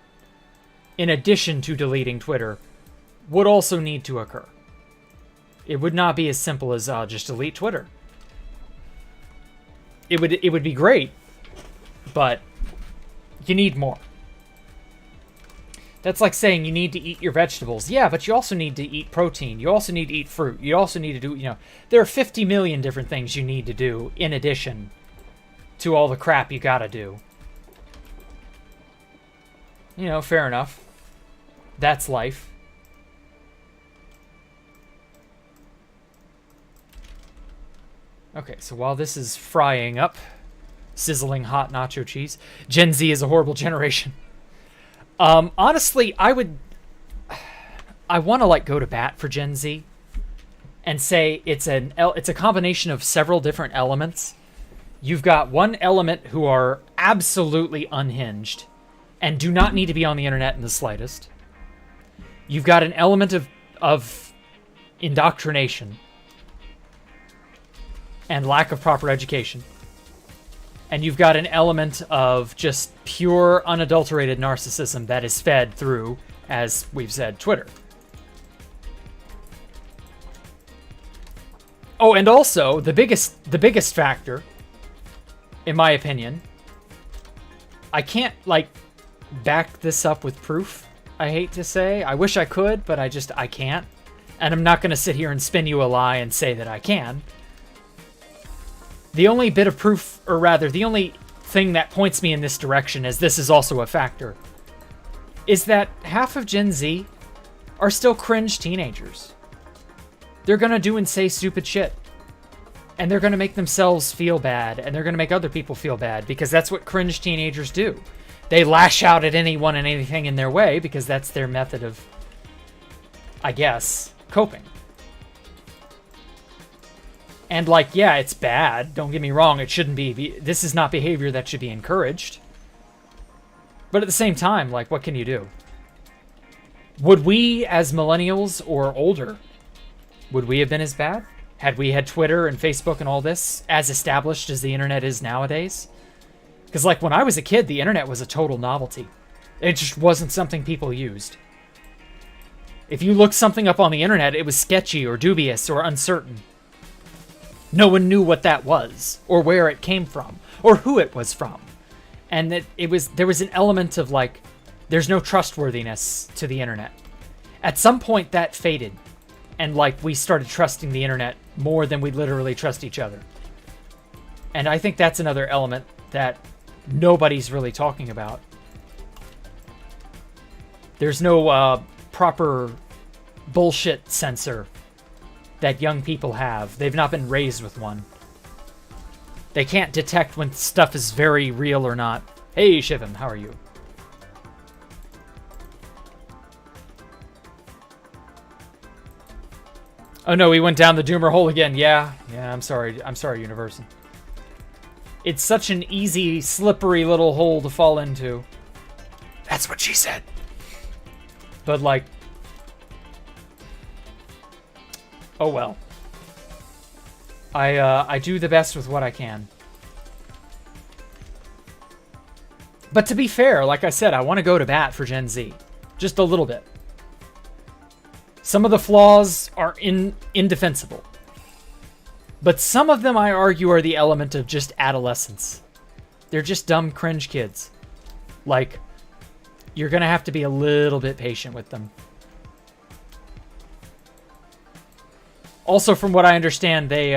in addition to deleting Twitter, would also need to occur. It would not be as simple as just delete Twitter. It would be great, but you need more. That's like saying you need to eat your vegetables. Yeah, but you also need to eat protein. You also need to eat fruit. You also need to do, you know, there are 50 million different things you need to do in addition to all the crap you gotta do. You know, fair enough. That's life. Okay, so while this is frying up, sizzling hot nacho cheese, Gen Z is a horrible generation. Honestly, I want to like go to bat for Gen Z and say it's a combination of several different elements. You've got one element who are absolutely unhinged and do not need to be on the internet in the slightest. You've got an element of indoctrination and lack of proper education. And you've got an element of just pure, unadulterated narcissism that is fed through, as we've said, Twitter. Oh, and also, the biggest factor, in my opinion, I can't, like, back this up with proof, I hate to say. I wish I could, but I can't. And I'm not going to sit here and spin you a lie and say that I can. The only bit of proof, or rather, the only thing that points me in this direction, as this is also a factor, is that half of Gen Z are still cringe teenagers. They're gonna do and say stupid shit. And they're gonna make themselves feel bad, and they're gonna make other people feel bad, because that's what cringe teenagers do. They lash out at anyone and anything in their way, because that's their method of, I guess, coping. And, like, yeah, it's bad. Don't get me wrong. It shouldn't be. This is not behavior that should be encouraged. But at the same time, like, what can you do? Would we, as millennials or older, would we have been as bad? Had we had Twitter and Facebook and all this as established as the internet is nowadays? Because, like, when I was a kid, the internet was a total novelty. It just wasn't something people used. If you looked something up on the internet, it was sketchy or dubious or uncertain. No one knew what that was, or where it came from, or who it was from. And that there was an element of, like, there's no trustworthiness to the internet. At some point that faded, and, like, we started trusting the internet more than we literally trust each other. And I think that's another element that nobody's really talking about. There's no proper bullshit censor that young people have. They've not been raised with one. They can't detect when stuff is very real or not. Hey, Shivam, how are you? Oh no, we went down the doomer hole again. Yeah, I'm sorry. I'm sorry, Universe. It's such an easy, slippery little hole to fall into. That's what she said. But like, oh well. I do the best with what I can. But to be fair, like I said, I want to go to bat for Gen Z. Just a little bit. Some of the flaws are indefensible. But some of them, I argue, are the element of just adolescence. They're just dumb, cringe kids. Like, you're going to have to be a little bit patient with them. Also, from what I understand, they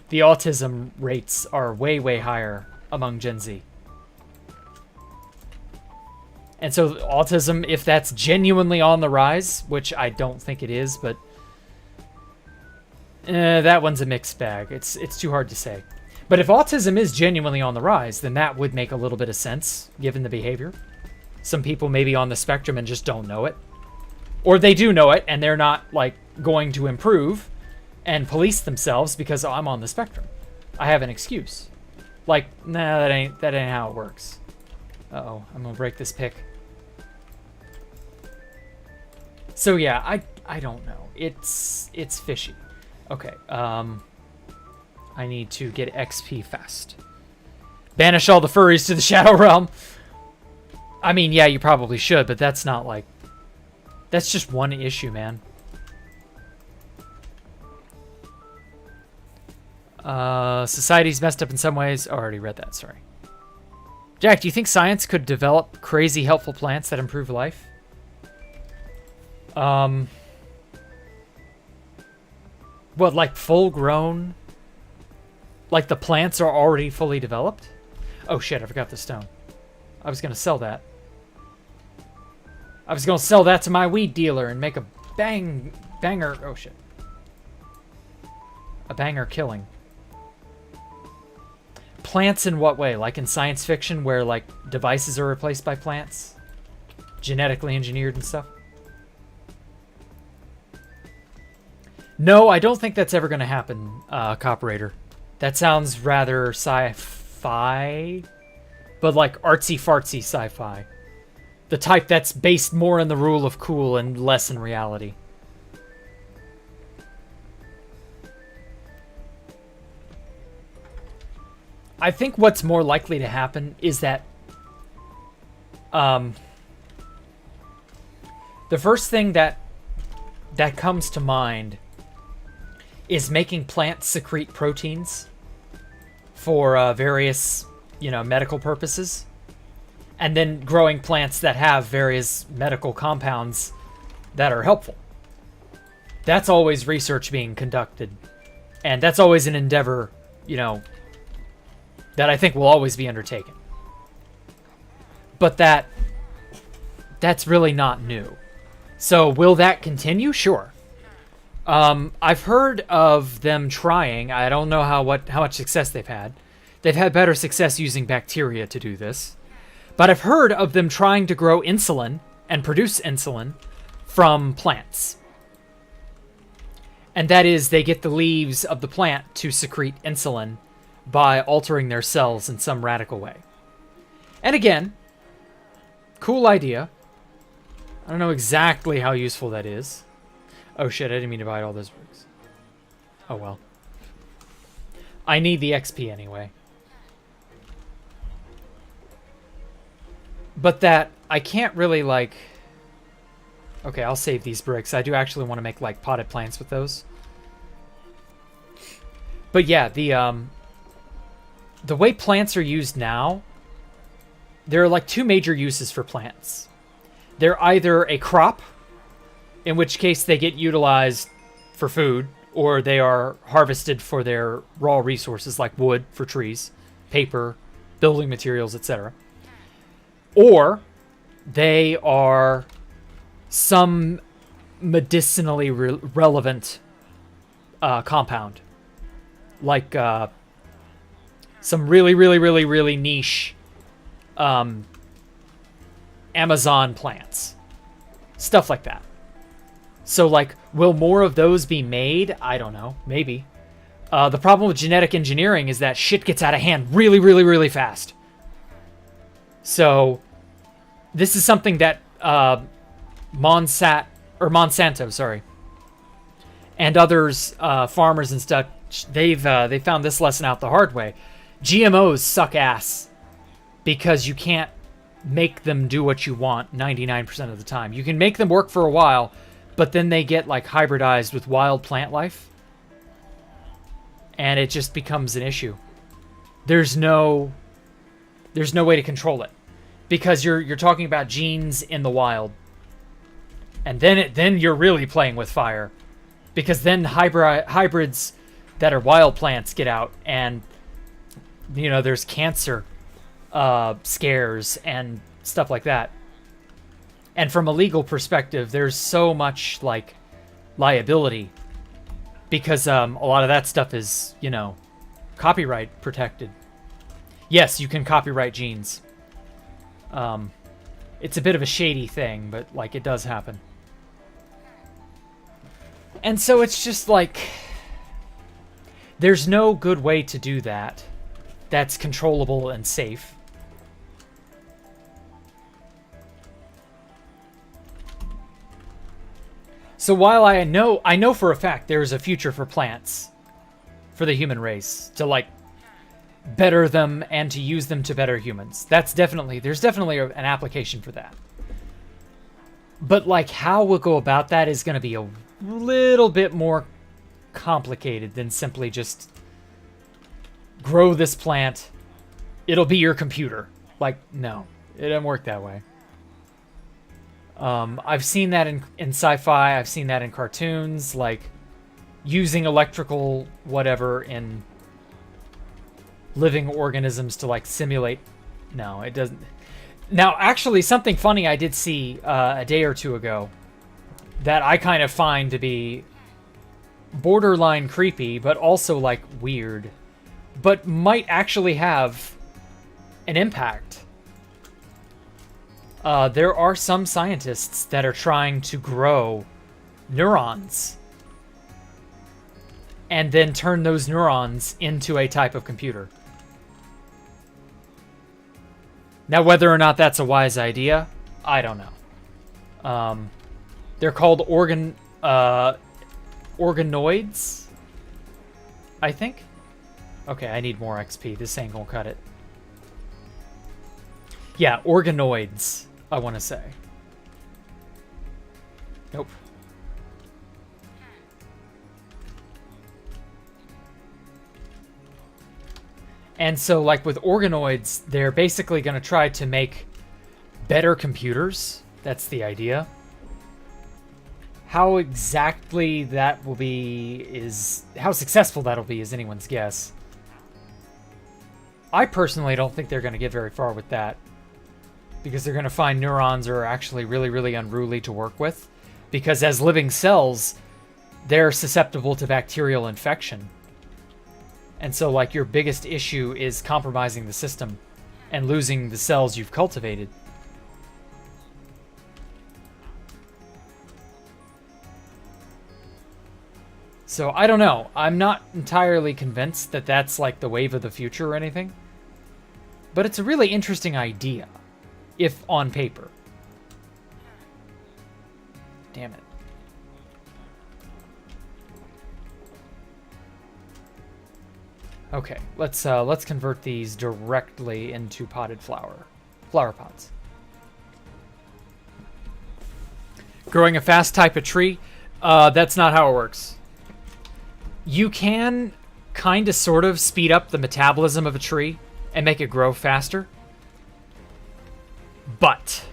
the autism rates are way, way higher among Gen Z. And so autism, if that's genuinely on the rise, which I don't think it is, but that one's a mixed bag. It's too hard to say. But if autism is genuinely on the rise, then that would make a little bit of sense, given the behavior. Some people may be on the spectrum and just don't know it. Or they do know it, and they're not, like, going to improve and police themselves because I'm on the spectrum. I have an excuse. Like, nah, that ain't how it works. Uh-oh, I'm gonna break this pick. So yeah, I don't know. It's fishy. Okay, I need to get XP fast. Banish all the furries to the Shadow Realm. I mean, yeah, you probably should, but that's not like... That's just one issue, man. Society's messed up in some ways. Oh, I already read that, sorry. Jack, do you think science could develop crazy helpful plants that improve life? What, like full grown? Like the plants are already fully developed? Oh shit, I forgot the stone. I was gonna sell that. I was gonna sell that to my weed dealer and make a banger, oh shit. A banger killing. Plants in what way? Like in science fiction where like devices are replaced by plants? Genetically engineered and stuff? No, I don't think that's ever going to happen, Cooperator. That sounds rather sci-fi, but like artsy-fartsy sci-fi. The type that's based more in the rule of cool and less in reality. I think what's more likely to happen is that the first thing that comes to mind is making plants secrete proteins for various, medical purposes. And then growing plants that have various medical compounds that are helpful. That's always research being conducted. And that's always an endeavor, that I think will always be undertaken. But that's really not new. So will that continue? Sure. I've heard of them trying. I don't know how much success they've had. They've had better success using bacteria to do this. But I've heard of them trying to grow insulin and produce insulin from plants. And that is, they get the leaves of the plant to secrete insulin by altering their cells in some radical way. And again, cool idea. I don't know exactly how useful that is. Oh shit, I didn't mean to buy all those bricks. Oh well. I need the XP anyway. But that, I can't really like... Okay, I'll save these bricks. I do actually want to make like potted plants with those. But yeah, the way plants are used now, there are like two major uses for plants. They're either a crop, in which case they get utilized for food, or they are harvested for their raw resources like wood for trees, paper, building materials, etc. Or they are some medicinally relevant compound, like some really niche Amazon plants, stuff like that. So like Will more of those be made? I don't know. Maybe. The problem with genetic engineering is that shit gets out of hand really, really, really fast. So this is something that Monsanto, sorry, and others, farmers and stuff, they found this lesson out the hard way. GMOs suck ass because you can't make them do what you want 99% of the time. You can make them work for a while, but then they get like hybridized with wild plant life, and it just becomes an issue. There's no way to control it because you're talking about genes in the wild, and then you're really playing with fire, because then hybrids that are wild plants get out, and there's cancer scares and stuff like that. And from a legal perspective, there's so much like liability because a lot of that stuff is, copyright protected. Yes, you can copyright genes. It's a bit of a shady thing, but like it does happen. And so it's just like there's no good way to do that that's controllable and safe. So while I know for a fact there is a future for plants, for the human race, to like better them and to use them to better humans. There's definitely an application for that. But like how we'll go about that is going to be a little bit more complicated than simply just grow this plant, it'll be your computer. Like, no, it doesn't work that way. I've seen that in sci-fi, I've seen that in cartoons, like using electrical whatever in living organisms to like simulate. No, it doesn't. Now, actually, something funny I did see a day or two ago that I kind of find to be borderline creepy, but also like weird, but might actually have an impact. There are some scientists that are trying to grow neurons and then turn those neurons into a type of computer. Now, whether or not that's a wise idea, I don't know. They're called organoids, I think. Okay, I need more XP. This ain't gonna cut it. Yeah, organoids, I want to say. Nope. And so, like, with organoids, they're basically going to try to make better computers. That's the idea. How exactly that will be how successful that'll be is anyone's guess. I personally don't think they're going to get very far with that, because they're going to find neurons are actually really, really unruly to work with, because as living cells, they're susceptible to bacterial infection. And so, like, your biggest issue is compromising the system and losing the cells you've cultivated. So, I don't know. I'm not entirely convinced that that's, like, the wave of the future or anything. But it's a really interesting idea, if on paper. Damn it. Okay, let's convert these directly into potted flower pots. Growing a fast type of tree, that's not how it works. You can kind of sort of speed up the metabolism of a tree and make it grow faster. But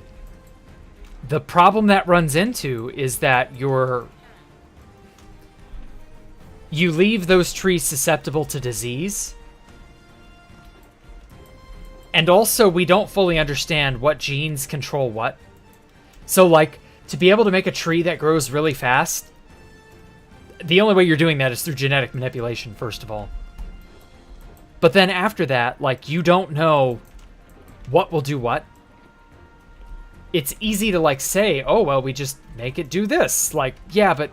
the problem that runs into is that you leave those trees susceptible to disease. And also, we don't fully understand what genes control what. So, like, to be able to make a tree that grows really fast, the only way you're doing that is through genetic manipulation, first of all. But then after that, like, you don't know what will do what. It's easy to, like, say, oh, well, we just make it do this. Like, yeah, but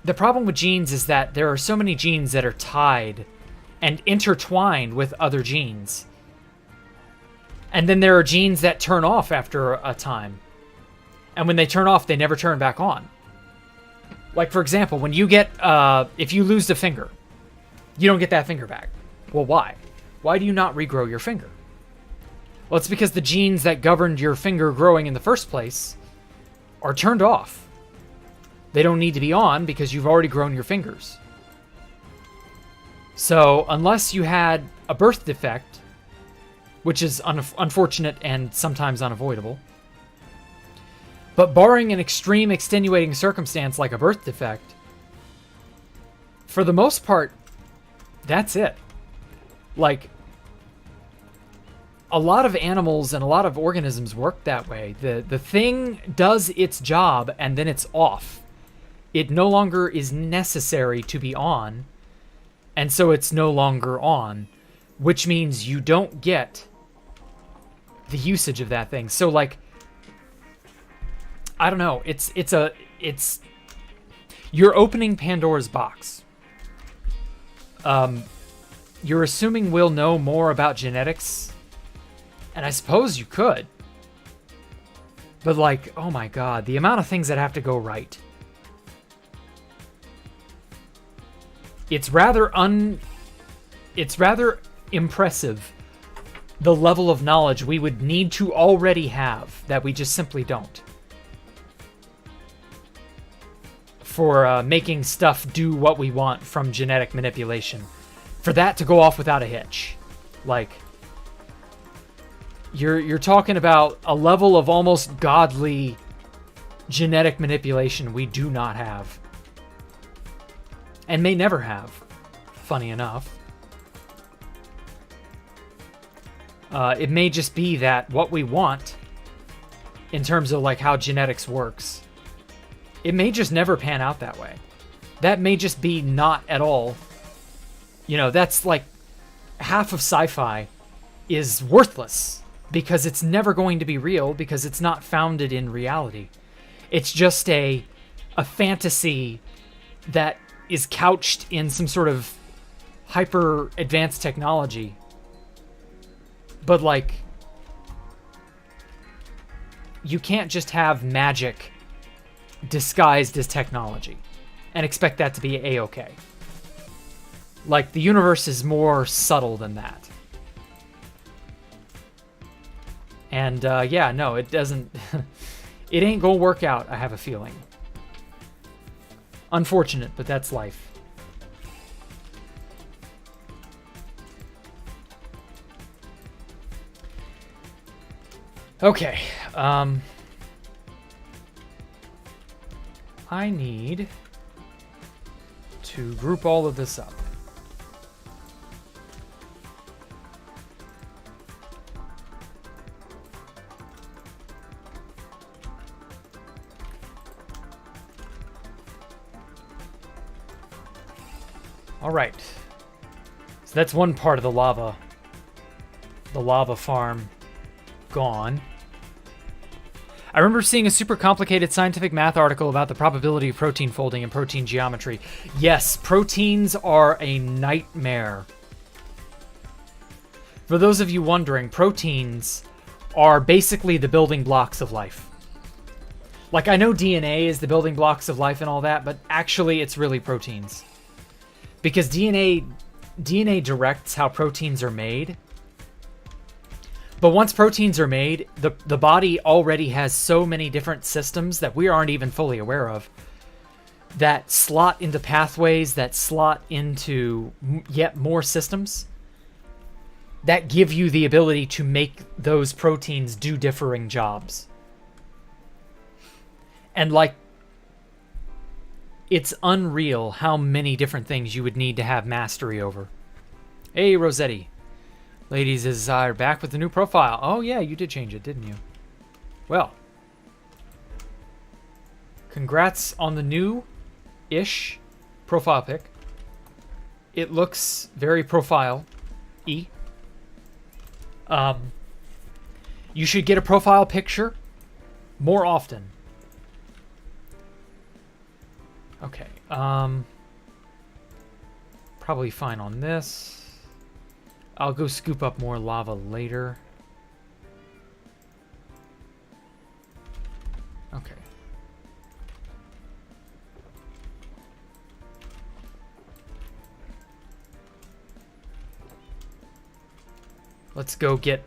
the problem with genes is that there are so many genes that are tied and intertwined with other genes. And then there are genes that turn off after a time. And when they turn off, they never turn back on. Like, for example, when you get, if you lose a finger, you don't get that finger back. Well, why? Why do you not regrow your finger? Well, it's because the genes that governed your finger growing in the first place are turned off. They don't need to be on because you've already grown your fingers. So, unless you had a birth defect, which is unfortunate and sometimes unavoidable, but barring an extreme extenuating circumstance like a birth defect, for the most part, that's it. Like, a lot of animals and a lot of organisms work that way. The thing does its job and then it's off. It no longer is necessary to be on, and so it's no longer on, which means you don't get the usage of that thing. So, like, I don't know. It's you're opening Pandora's box. You're assuming we'll know more about genetics, and I suppose you could. But, like, oh my god, the amount of things that have to go right. It's rather impressive, the level of knowledge we would need to already have that we just simply don't. For making stuff do what we want from genetic manipulation. For that to go off without a hitch. Like, you're talking about a level of almost godly genetic manipulation we do not have. And may never have, funny enough. It may just be that what we want, in terms of like how genetics works, it may just never pan out that way. That may just be not at all. You know, that's like half of sci-fi is worthless because it's never going to be real because it's not founded in reality. It's just a fantasy that is couched in some sort of hyper advanced technology. But like, you can't just have magic disguised as technology and expect that to be a-okay. Like, the universe is more subtle than that. And yeah, no, it doesn't. It ain't gonna work out, I have a feeling. Unfortunate, but that's life. Okay, I need to group all of this up. All right, so that's one part of the lava farm gone. I remember seeing a super complicated scientific math article about the probability of protein folding and protein geometry. Yes, proteins are a nightmare. For those of you wondering, proteins are basically the building blocks of life. Like, I know DNA is the building blocks of life and all that, but actually it's really proteins. Because DNA directs how proteins are made. But once proteins are made, the body already has so many different systems that we aren't even fully aware of that slot into pathways, that slot into yet more systems that give you the ability to make those proteins do differing jobs. And like, it's unreal how many different things you would need to have mastery over. Hey, Rossetti. Ladies is back with the new profile. Oh, yeah, you did change it, didn't you? Well, congrats on the new-ish profile pic. It looks very profile-y. You should get a profile picture more often. Okay. Probably fine on this. I'll go scoop up more lava later. Okay. Let's go get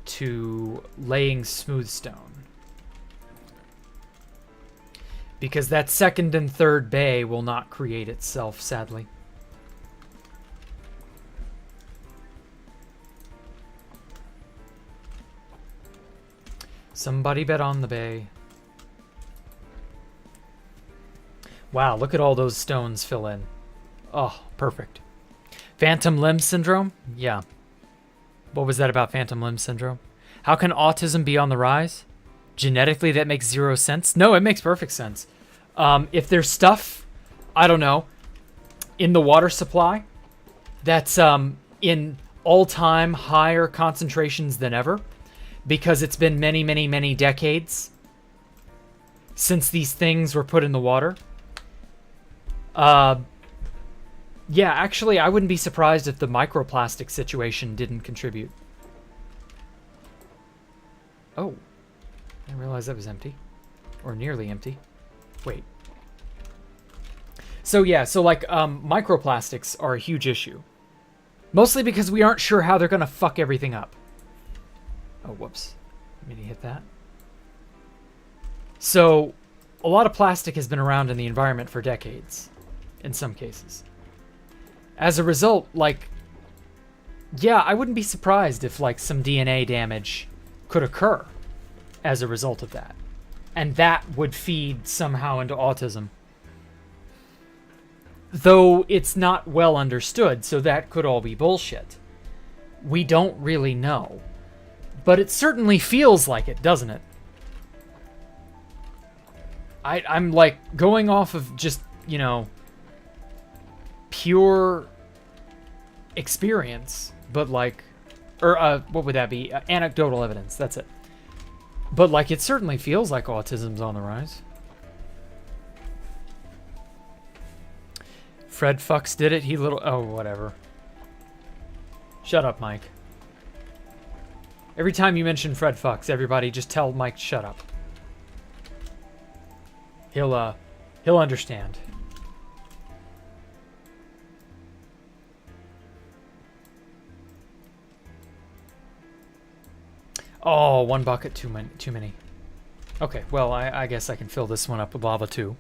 to laying smooth stone. Because that second and third bay will not create itself, sadly. Somebody bet on the bay. Wow, look at all those stones fill in. Oh, perfect. Phantom limb syndrome? Yeah. What was that about phantom limb syndrome? How can autism be on the rise? Genetically, that makes 0 sense. No, it makes perfect sense. If there's stuff, I don't know, in the water supply that's in all-time higher concentrations than ever, because it's been many, many, many decades since these things were put in the water. Yeah, actually, I wouldn't be surprised if the microplastic situation didn't contribute. Oh, I didn't realize that was empty. Or nearly empty. Wait. So yeah, so like microplastics are a huge issue. Mostly because we aren't sure how they're going to fuck everything up. Oh, whoops. Didn't mean to hit that. So, a lot of plastic has been around in the environment for decades, in some cases. As a result, like, yeah, I wouldn't be surprised if, like, some DNA damage could occur as a result of that. And that would feed somehow into autism. Though it's not well understood, so that could all be bullshit. We don't really know. But it certainly feels like it, doesn't it? I'm like going off of just, you know, pure experience, but like, or what would that be? Anecdotal evidence, that's it. But like, it certainly feels like autism's on the rise. Fred Fucks did it, oh, whatever. Shut up, Mike. Every time you mention Fred Fucks, everybody just tell Mike shut up. He'll understand. Oh, 1 bucket too many. Okay, well, I guess I can fill this one up with lava too.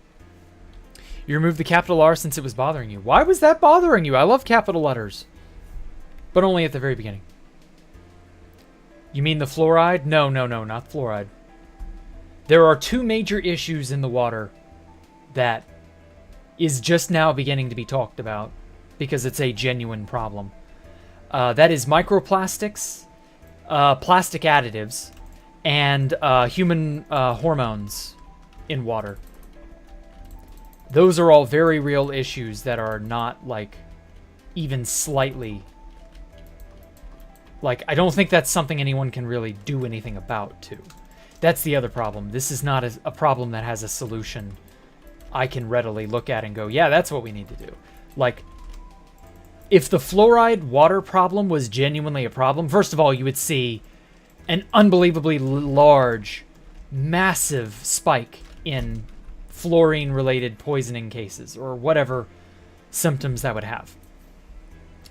You removed the capital R since it was bothering you. Why was that bothering you? I love capital letters. But only at the very beginning. You mean the fluoride? No, not fluoride. There are 2 major issues in the water that is just now beginning to be talked about because it's a genuine problem. That is microplastics, plastic additives, and human hormones in water. Those are all very real issues that are not, like, even slightly... Like, I don't think that's something anyone can really do anything about, too. That's the other problem. This is not a problem that has a solution I can readily look at and go, yeah, that's what we need to do. Like, if the fluoride water problem was genuinely a problem, first of all, you would see an unbelievably large, massive spike in fluorine-related poisoning cases, or whatever symptoms that would have.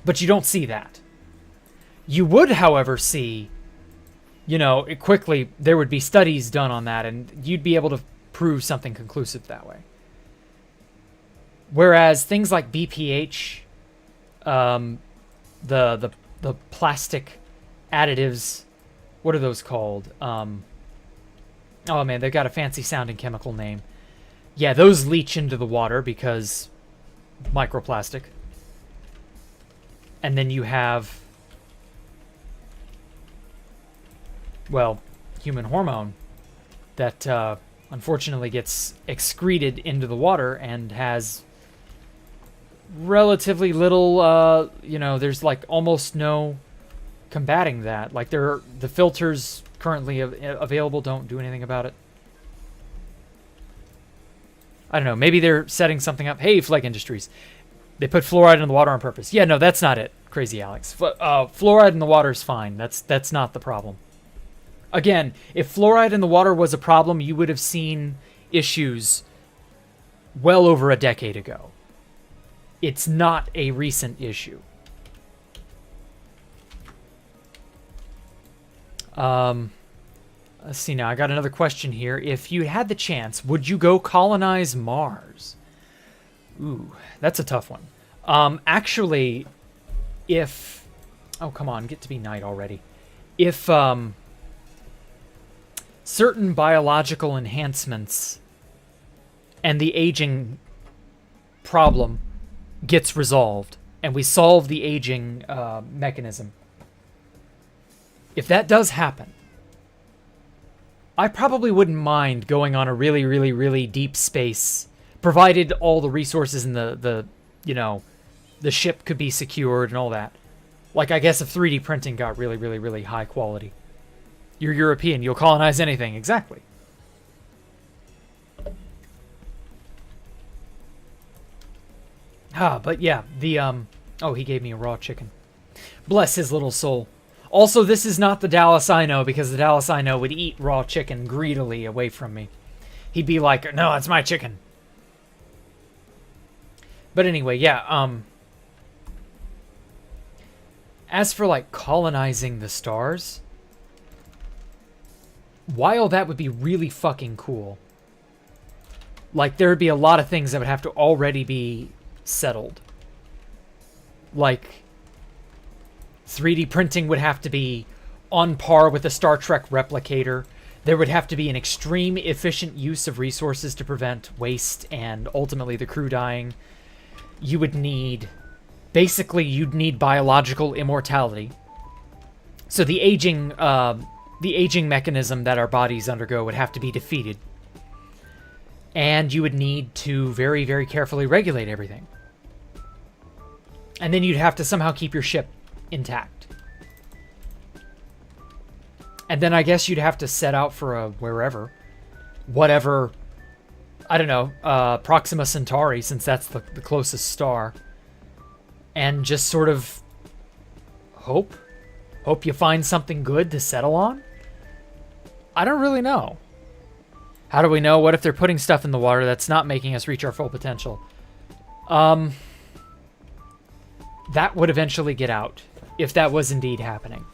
But you don't see that. You would, however, see, you know, quickly, there would be studies done on that, and you'd be able to prove something conclusive that way. Whereas things like BPH, the plastic additives, what are those called? Oh man, they've got a fancy sounding chemical name. Yeah, those leach into the water because microplastic. And then you have, well, human hormone that unfortunately gets excreted into the water and has relatively little, you know, there's like almost no combating that. Like the filters currently available don't do anything about it. I don't know. Maybe they're setting something up. Hey, Flag Industries. They put fluoride in the water on purpose. Yeah, no, that's not it. Crazy Alex. Fluoride in the water is fine. That's not the problem. Again, if fluoride in the water was a problem, you would have seen issues well over a decade ago. It's not a recent issue. Let's see now. I got another question here. If you had the chance, would you go colonize Mars? Ooh, that's a tough one. Actually, if... Oh, come on. Get to be night already. If, certain biological enhancements and the aging problem gets resolved, and we solve the aging mechanism. If that does happen, I probably wouldn't mind going on a really, really, really deep space, provided all the resources in the ship could be secured and all that. Like, I guess if 3D printing got really, really, really high quality. You're European, you'll colonize anything. Exactly. But yeah, oh, he gave me a raw chicken. Bless his little soul. Also, this is not the Dallas I know, because the Dallas I know would eat raw chicken greedily away from me. He'd be like, no, it's my chicken. But anyway, yeah, as for, like, colonizing the stars, while that would be really fucking cool, like, there would be a lot of things that would have to already be settled. Like, 3D printing would have to be on par with a Star Trek replicator. There would have to be an extreme efficient use of resources to prevent waste and ultimately the crew dying. You would need... Basically, you'd need biological immortality. So the aging mechanism that our bodies undergo would have to be defeated. And you would need to very, very carefully regulate everything. And then you'd have to somehow keep your ship intact. And then I guess you'd have to set out for a whatever, I don't know, Proxima Centauri, since that's the closest star. And just sort of hope you find something good to settle on? I don't really know. How do we know? What if they're putting stuff in the water that's not making us reach our full potential? That would eventually get out, if that was indeed happening.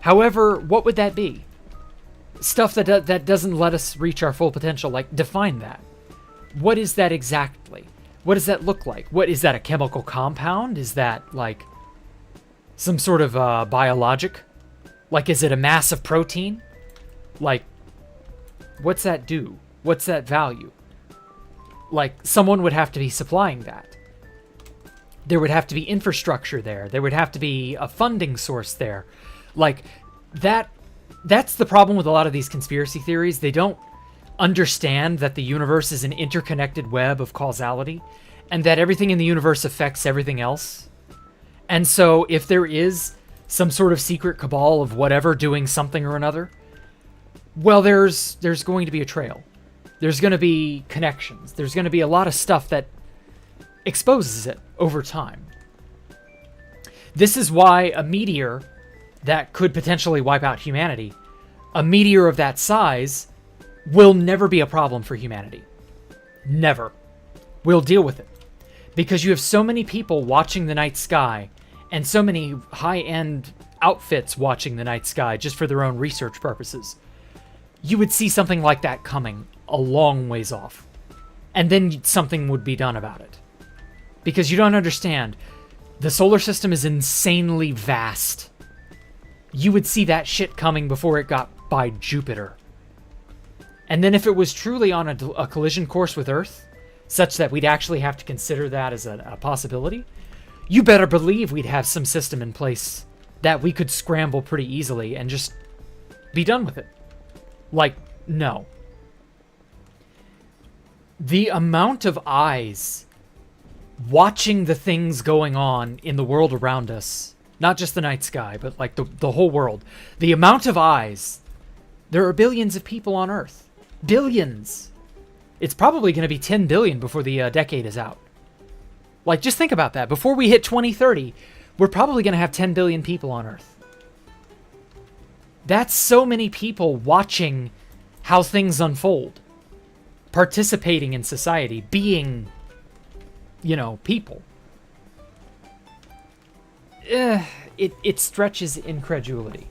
However, what would that be? Stuff that doesn't let us reach our full potential, like, define that. What is that exactly? What does that look like? What is that, a chemical compound? Is that, like, some sort of biologic? Like, is it a mass of protein? Like, what's that do? What's that value? Like, someone would have to be supplying that. There would have to be infrastructure there. There would have to be a funding source there. Like, that's the problem with a lot of these conspiracy theories. They don't understand that the universe is an interconnected web of causality and that everything in the universe affects everything else. And so if there is some sort of secret cabal of whatever doing something or another, well, there's going to be a trail. There's going to be connections. There's going to be a lot of stuff that exposes it over time. This is why a meteor that could potentially wipe out humanity, a meteor of that size, will never be a problem for humanity. Never. We'll deal with it. Because you have so many people watching the night sky and so many high-end outfits watching the night sky just for their own research purposes. You would see something like that coming a long ways off. And then something would be done about it. Because you don't understand. The solar system is insanely vast. You would see that shit coming before it got by Jupiter. And then if it was truly on a collision course with Earth, such that we'd actually have to consider that as a possibility, you better believe we'd have some system in place that we could scramble pretty easily and just be done with it. Like, no. The amount of eyes watching the things going on in the world around us, not just the night sky, but like the whole world, the amount of eyes, there are billions of people on Earth. Billions. It's probably going to be 10 billion before the decade is out. Like, just think about that. Before we hit 2030, we're probably going to have 10 billion people on Earth. That's so many people watching how things unfold, participating in society, being, people. It stretches incredulity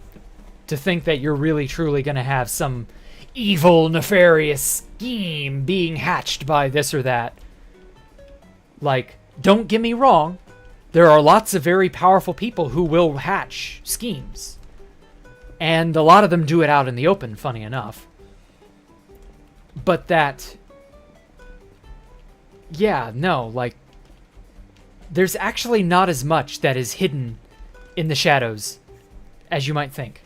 to think that you're really truly going to have some evil, nefarious scheme being hatched by this or that. Like, don't get me wrong, there are lots of very powerful people who will hatch schemes. And a lot of them do it out in the open, funny enough. But that... Yeah, no, like... There's actually not as much that is hidden in the shadows as you might think.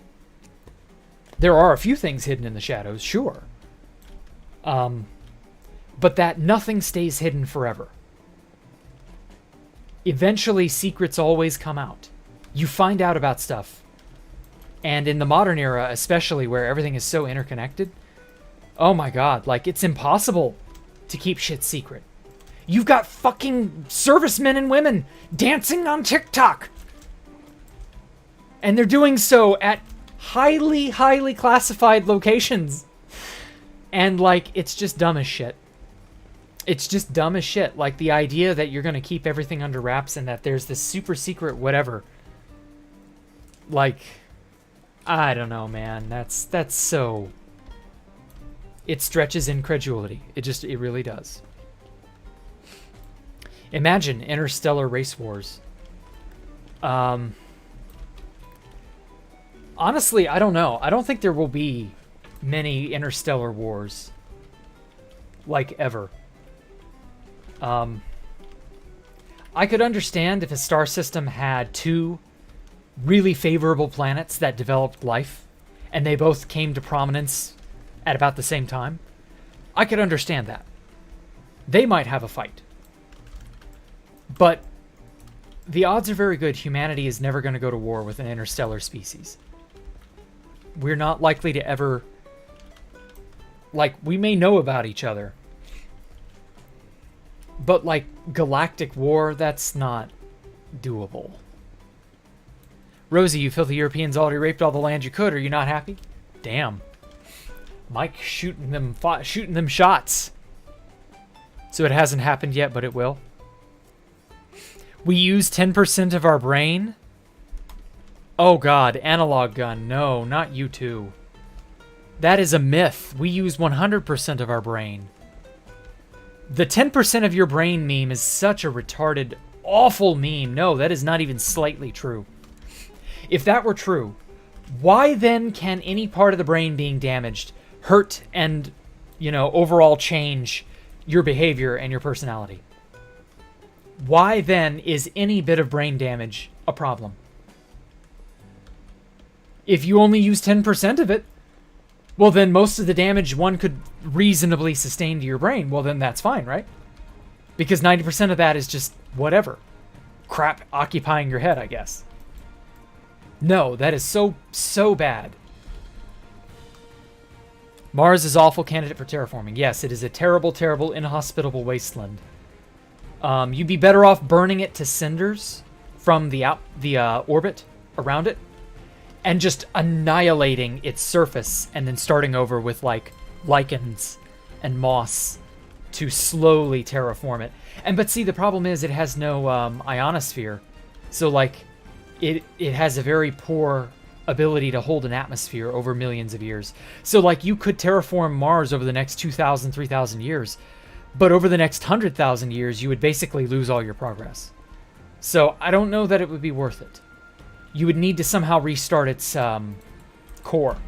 There are a few things hidden in the shadows, sure. But that nothing stays hidden forever. Eventually, secrets always come out. You find out about stuff. And in the modern era, especially where everything is so interconnected, oh my god, like, it's impossible to keep shit secret. You've got fucking servicemen and women dancing on TikTok. And they're doing so at highly, highly classified locations. And, like, it's just dumb as shit. It's just dumb as shit. Like, the idea that you're going to keep everything under wraps and that there's this super secret whatever. Like, I don't know, man. That's so... It stretches incredulity. It really does. Imagine interstellar race wars. Honestly, I don't know. I don't think there will be many interstellar wars. Like, ever. I could understand if a star system had two really favorable planets that developed life, and they both came to prominence at about the same time. I could understand that. They might have a fight. But the odds are very good humanity is never going to go to war with an interstellar species. We're not likely to ever... Like, we may know about each other. But, like, galactic war, that's not doable. Rosie, you feel the Europeans already raped all the land you could. Are you not happy? Damn. Mike shooting them shots. So it hasn't happened yet, but it will. We use 10% of our brain? Oh god, analog gun. No, not you two. That is a myth. We use 100% of our brain. The 10% of your brain meme is such a retarded, awful meme. No, that is not even slightly true. If that were true, why then can any part of the brain being damaged hurt and, overall change your behavior and your personality? Why then is any bit of brain damage a problem? If you only use 10% of it, well then most of the damage one could reasonably sustain to your brain, well then that's fine, right? Because 90% of that is just whatever. Crap occupying your head, I guess. No, that is so bad. Mars is awful candidate for terraforming. Yes, it is a terrible, terrible, inhospitable wasteland. You'd be better off burning it to cinders from the orbit around it and just annihilating its surface and then starting over with, like, lichens and moss to slowly terraform it. But see, the problem is it has no ionosphere. So, like, it has a very poor ability to hold an atmosphere over millions of years. So, like, you could terraform Mars over the next 2,000, 3,000 years, but over the next 100,000 years, you would basically lose all your progress. So, I don't know that it would be worth it. You would need to somehow restart its core.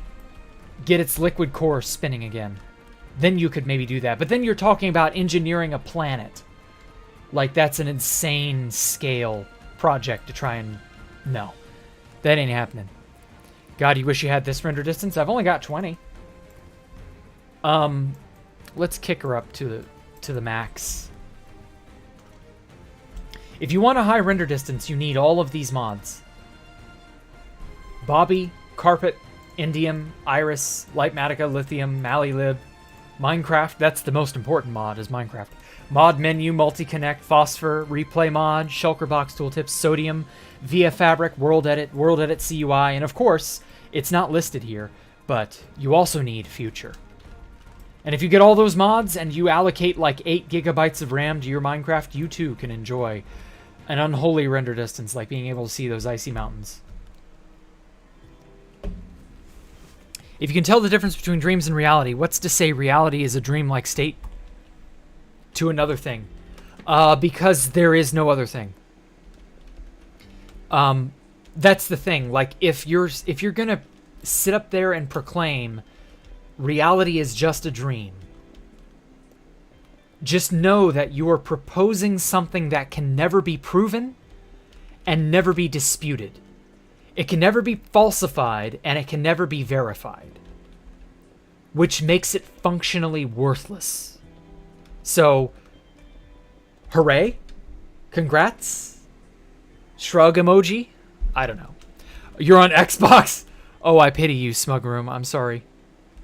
Get its liquid core spinning again. Then you could maybe do that. But then you're talking about engineering a planet. Like, that's an insane scale project to try and... No. That ain't happening. God, you wish you had this render distance? I've only got 20. Let's kick her up to the max. If you want a high render distance, you need all of these mods. Bobby, Carpet, Indium, Iris, Lightmatica, Lithium, Malilib, Minecraft, that's the most important mod, is Minecraft. Mod menu, multi-connect, phosphor, replay mod, shulker box tooltips, sodium, via fabric, world edit CUI, and of course, it's not listed here, but you also need future. And if you get all those mods and you allocate like 8 gigabytes of RAM to your Minecraft, you too can enjoy an unholy render distance, like being able to see those icy mountains. If you can tell the difference between dreams and reality, what's to say reality is a dream-like state to another thing? Because there is no other thing. That's the thing. Like, if you're gonna sit up there and proclaim reality is just a dream, just know that you are proposing something that can never be proven and never be disputed. It can never be falsified, and it can never be verified, which makes it functionally worthless. So, hooray, congrats, shrug emoji, I don't know. You're on Xbox? Oh, I pity you, Smugroom, I'm sorry.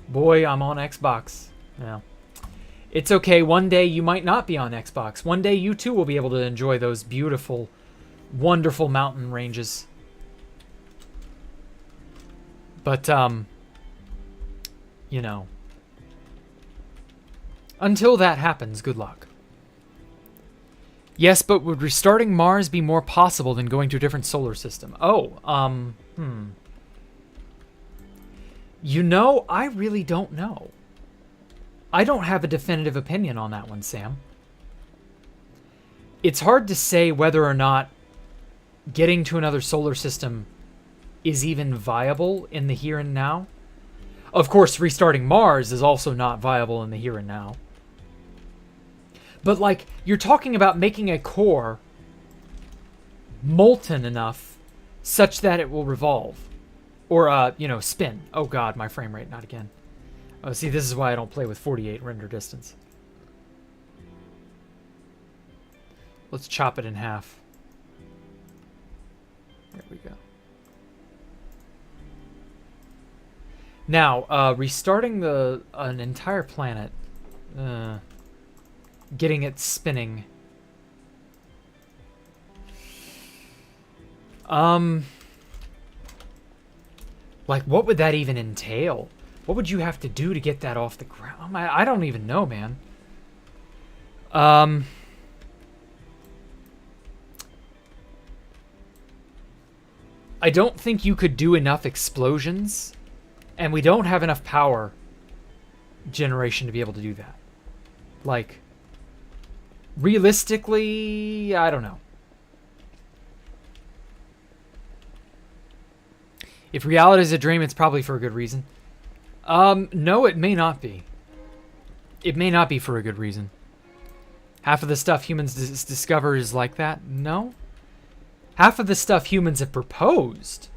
Boy, I'm on Xbox. Yeah. It's okay, one day you might not be on Xbox. One day you too will be able to enjoy those beautiful, wonderful mountain ranges. But, you know, until that happens, good luck. Yes, but would restarting Mars be more possible than going to a different solar system? Oh, You know, I really don't know. I don't have a definitive opinion on that one, Sam. It's hard to say whether or not getting to another solar system is even viable in the here and now. Of course, restarting Mars is also not viable in the here and now. But, like, you're talking about making a core molten enough such that it will revolve. Or, you know, spin. Oh god, my frame rate, not again. Oh, see, this is why I don't play with 48 render distance. Let's chop it in half. There we go. Now, restarting an entire planet, getting it spinning. Like, what would that even entail? What would you have to do to get that off the ground? I don't even know, man. I don't think you could do enough explosions, and we don't have enough power generation to be able to do that. Like, realistically, I don't know. If reality is a dream, it's probably for a good reason. No, it may not be. It may not be for a good reason. Half of the stuff humans discover is like that? No. Half of the stuff humans have proposed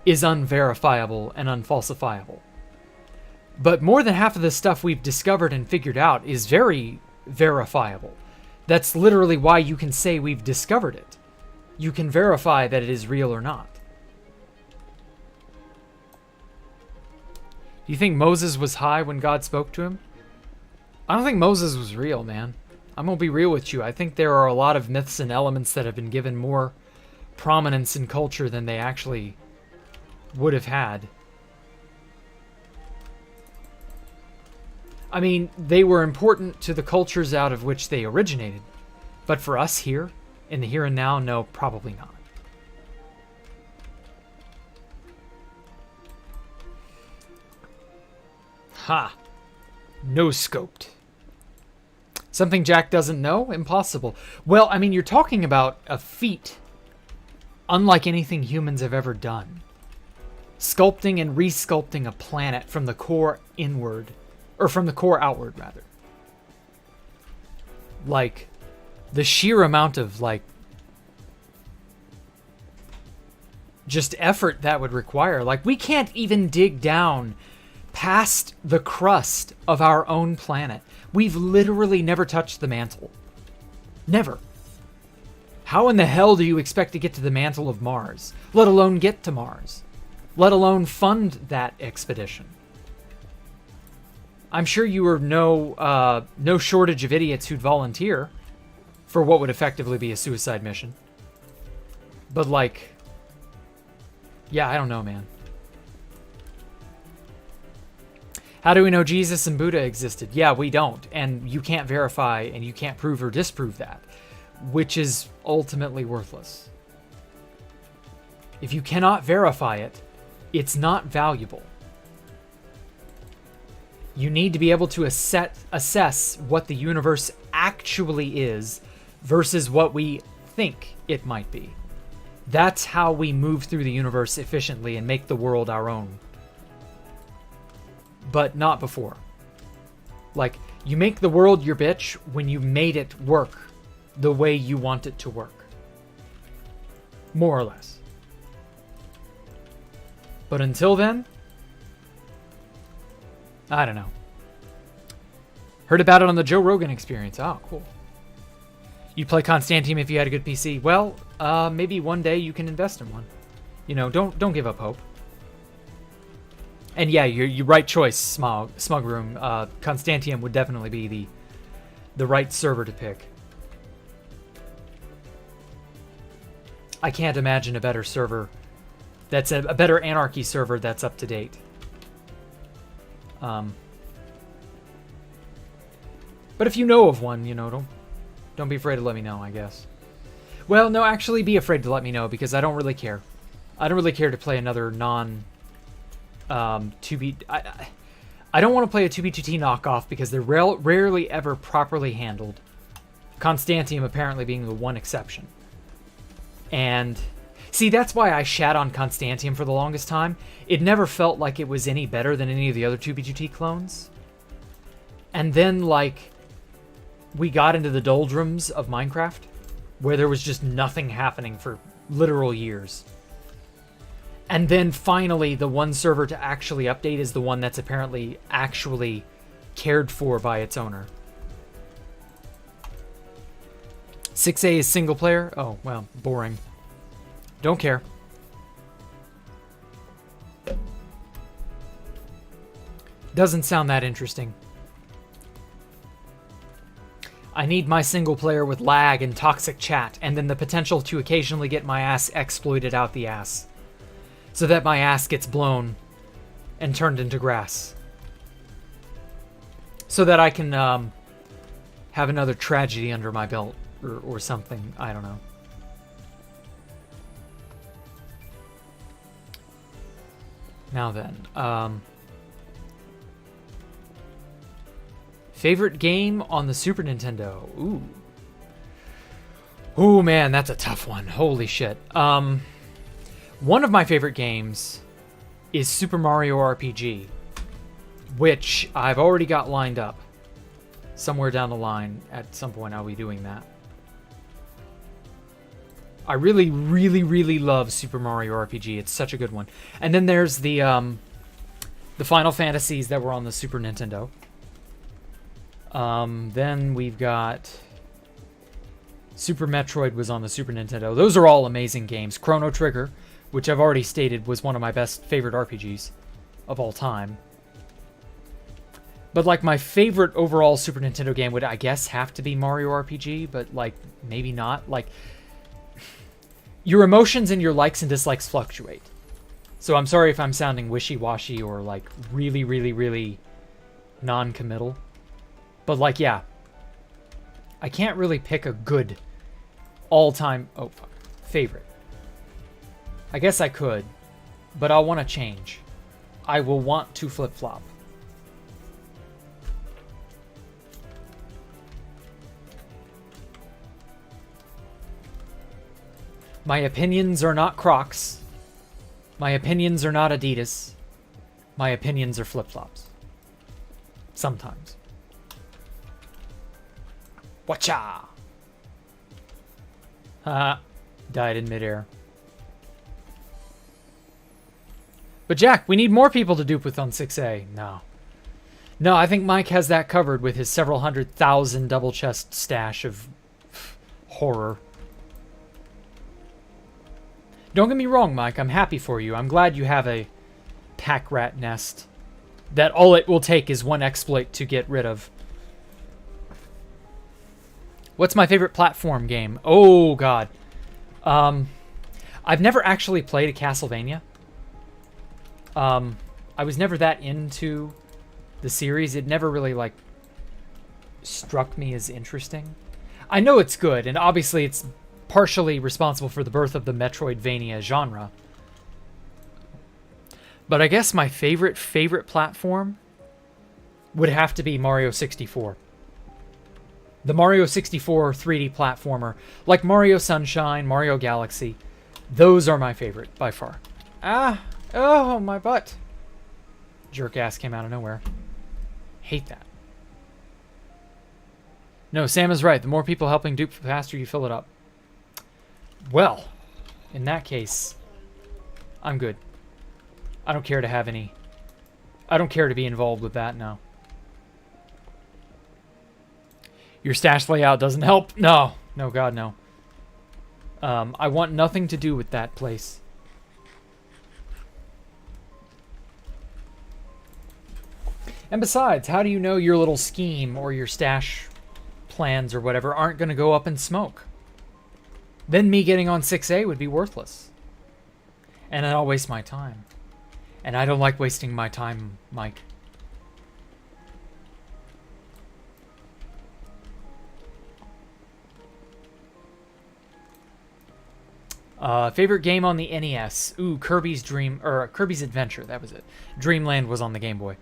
is unverifiable and unfalsifiable. But more than half of the stuff we've discovered and figured out is very verifiable. That's literally why you can say we've discovered it. You can verify that it is real or not. Do you think Moses was high when God spoke to him? I don't think Moses was real, man. I'm gonna be real with you. I think there are a lot of myths and elements that have been given more prominence in culture than they actually would have had. I mean, they were important to the cultures out of which they originated. But for us here, in the here and now, no, probably not. Ha! No scoped. Something Jack doesn't know? Impossible. Well, I mean, you're talking about a feat unlike anything humans have ever done. Sculpting and resculpting a planet from the core inward. Or from the core outward, rather. Like, the sheer amount of, like, just effort that would require. Like, we can't even dig down past the crust of our own planet. We've literally never touched the mantle. Never. How in the hell do you expect to get to the mantle of Mars? Let alone get to Mars. Let alone fund that expedition. I'm sure you were no shortage of idiots who'd volunteer for what would effectively be a suicide mission. But like, yeah, I don't know, man. How do we know Jesus and Buddha existed? Yeah, we don't. And you can't verify and you can't prove or disprove that, which is ultimately worthless. If you cannot verify it, it's not valuable. You need to be able to assess what the universe actually is versus what we think it might be. That's how we move through the universe efficiently and make the world our own. But not before. Like, you make the world your bitch when you made it work the way you want it to work. More or less. But until then, I don't know. Heard about it on the Joe Rogan Experience. Oh, cool. You'd play Constantine if you had a good PC. Well, maybe one day you can invest in one. You know, don't give up hope. And yeah, you're right choice, Smug Room. Constantium would definitely be the right server to pick. I can't imagine a better server. That's a better Anarchy server that's up to date. But if you know of one, you know, don't be afraid to let me know, I guess. Well, no, actually be afraid to let me know because I don't really care. I don't really care to play another non 2B. I don't want to play a 2B2T knockoff because they're rarely ever properly handled. Constantium apparently being the one exception. And see, that's why I shat on Constantium for the longest time. It never felt like it was any better than any of the other 2B2T clones. And then, like, we got into the doldrums of Minecraft, where there was just nothing happening for literal years. And then finally, the one server to actually update is the one that's apparently actually cared for by its owner. 6A is single player? Oh, well, boring. Don't care. Doesn't sound that interesting. I need my single player with lag and toxic chat, and then the potential to occasionally get my ass exploited out the ass. So that my ass gets blown and turned into grass. So that I can have another tragedy under my belt or something. I don't know. Now then, favorite game on the Super Nintendo? Ooh, man, that's a tough one. Holy shit. One of my favorite games is Super Mario RPG, which I've already got lined up. Somewhere down the line, at some point, I'll be doing that. I really, really, really love Super Mario RPG. It's such a good one. And then there's the Final Fantasies that were on the Super Nintendo. Then we've got Super Metroid was on the Super Nintendo. Those are all amazing games. Chrono Trigger, which I've already stated was one of my best favorite RPGs of all time. But like my favorite overall Super Nintendo game would, I guess, have to be Mario RPG, but like maybe not. Like, your emotions and your likes and dislikes fluctuate. So I'm sorry if I'm sounding wishy-washy or like really, really, really non-committal. But like, yeah, I can't really pick a good all-time favorite. I guess I could, but I'll want to change. I will want to flip-flop. My opinions are not Crocs. My opinions are not Adidas. My opinions are flip-flops. Sometimes. Watcha! Haha. Died in midair. But Jack, we need more people to dupe with on 6A. No. No, I think Mike has that covered with his several 100,000 double chest stash of horror. Don't get me wrong, Mike. I'm happy for you. I'm glad you have a pack rat nest that all it will take is one exploit to get rid of. What's my favorite platform game? Oh, God. I've never actually played a Castlevania. I was never that into the series. It never really, like, struck me as interesting. I know it's good, and obviously it's partially responsible for the birth of the Metroidvania genre. But I guess my favorite platform would have to be Mario 64. The Mario 64 3D platformer, like Mario Sunshine, Mario Galaxy, those are my favorite by far. Ah, oh, my butt. Jerk ass came out of nowhere. Hate that. No, Sam is right. The more people helping dupe, the faster you fill it up. Well, in that case, I'm good. I don't care to have any. I don't care to be involved with that, no. Your stash layout doesn't help? No. No, God, no. I want nothing to do with that place. And besides, how do you know your little scheme or your stash plans or whatever aren't going to go up in smoke? Then me getting on 6A would be worthless. And then I'll waste my time. And I don't like wasting my time, Mike. Favorite game on the NES? Ooh, Kirby's Adventure. That was it. Dreamland was on the Game Boy.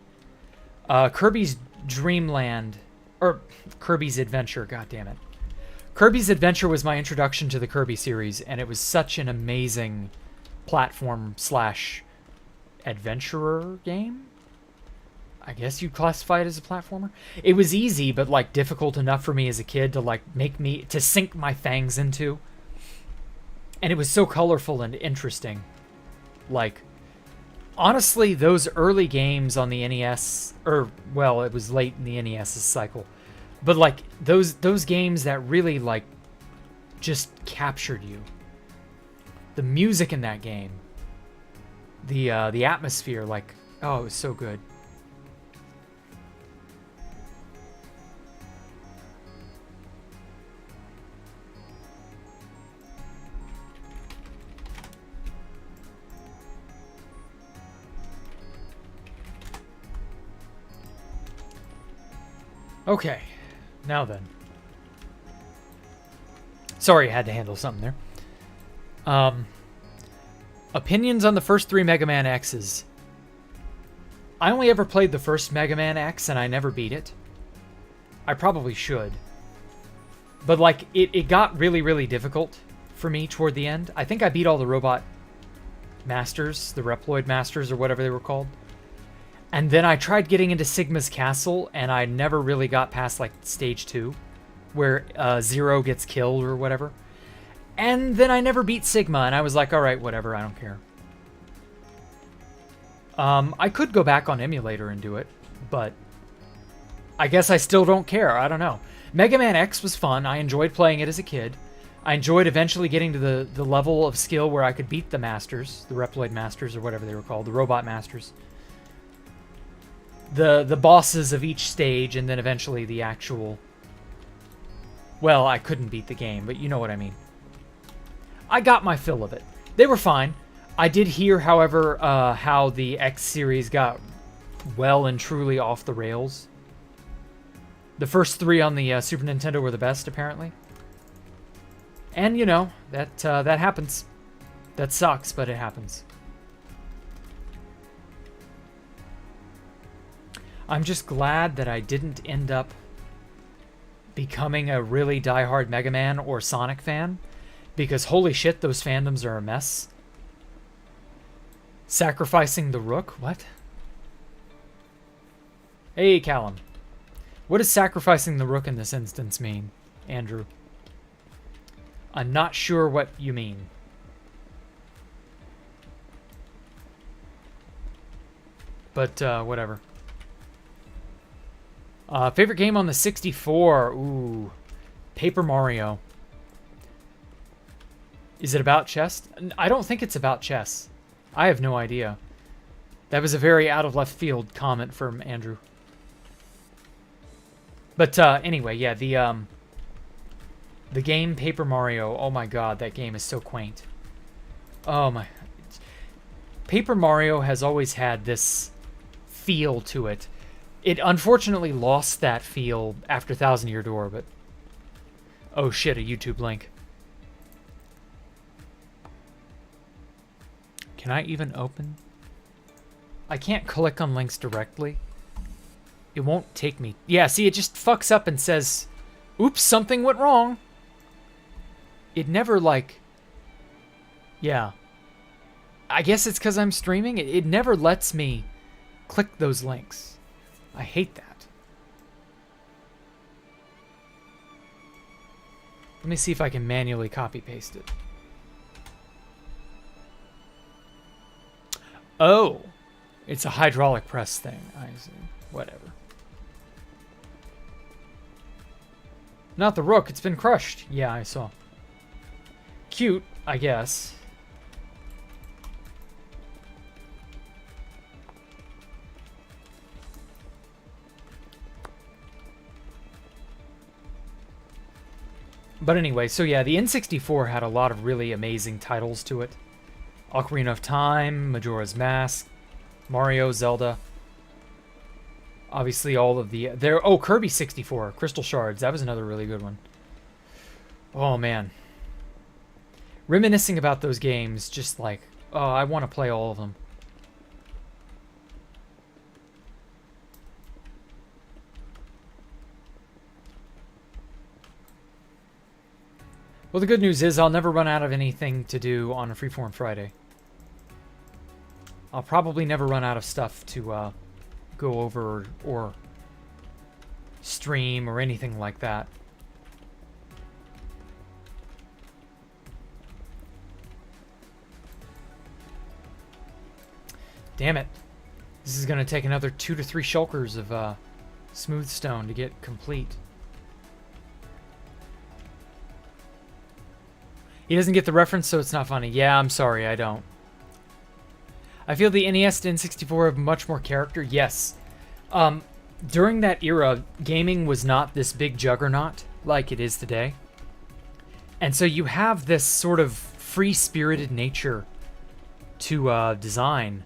Kirby's Dreamland, or Kirby's Adventure. God damn it. Kirby's Adventure was my introduction to the Kirby series, and it was such an amazing platform slash adventurer game. I guess you'd classify it as a platformer. It was easy, but like difficult enough for me as a kid to like to sink my fangs into. And it was so colorful and interesting. Like, honestly, those early games on the NES, or, well, it was late in the NES's cycle, but, like, those games that really, like, just captured you. The music in that game. The atmosphere, like, oh, it was so good. Okay, now then. Sorry, I had to handle something there. Opinions on the first 3 Mega Man X's. I only ever played the first Mega Man X, and I never beat it. I probably should. But, like, it got really, really difficult for me toward the end. I think I beat all the Robot Masters, the Reploid Masters, or whatever they were called. And then I tried getting into Sigma's Castle, and I never really got past, like, Stage 2, where Zero gets killed or whatever. And then I never beat Sigma, and I was like, alright, whatever, I don't care. I could go back on emulator and do it, but I guess I still don't care, I don't know. Mega Man X was fun, I enjoyed playing it as a kid. I enjoyed eventually getting to the level of skill where I could beat the Masters, the Reploid Masters, or whatever they were called, the Robot Masters. The bosses of each stage, and then eventually the actual... Well, I couldn't beat the game, but you know what I mean. I got my fill of it. They were fine. I did hear, however, how the X series got well and truly off the rails. The first 3 on the Super Nintendo were the best, apparently. And, you know, that happens. That sucks, but it happens. I'm just glad that I didn't end up becoming a really diehard Mega Man or Sonic fan, because holy shit, those fandoms are a mess. Sacrificing the Rook? What? Hey, Callum. What does sacrificing the Rook in this instance mean, Andrew? I'm not sure what you mean. But, whatever. Favorite game on the 64? Ooh. Paper Mario. Is it about chess? I don't think it's about chess. I have no idea. That was a very out of left field comment from Andrew. But anyway, yeah, the game Paper Mario, oh my god, that game is so quaint. Oh my. Paper Mario has always had this feel to it. It unfortunately lost that feel after Thousand Year Door, but... Oh shit, a YouTube link. Can I even open? I can't click on links directly. It won't take me. Yeah, see, it just fucks up and says, oops, something went wrong. It never, like... Yeah. I guess it's because I'm streaming. It never lets me click those links. I hate that. Let me see if I can manually copy-paste it. Oh! It's a hydraulic press thing. I see. Whatever. Not the rook. It's been crushed. Yeah, I saw. Cute, I guess. But anyway, so yeah, the N64 had a lot of really amazing titles to it. Ocarina of Time, Majora's Mask, Mario, Zelda. Obviously all of the... Oh, Kirby 64, Crystal Shards. That was another really good one. Oh, man. Reminiscing about those games, just like, oh, I want to play all of them. Well, the good news is I'll never run out of anything to do on a Freeform Friday. I'll probably never run out of stuff to go over or stream or anything like that. Damn it. This is going to take another 2 to 3 shulkers of smooth stone to get complete. He doesn't get the reference, so it's not funny. Yeah, I'm sorry, I don't. I feel the NES to N64 have much more character. Yes. During that era, gaming was not this big juggernaut like it is today. And so you have this sort of free-spirited nature to design.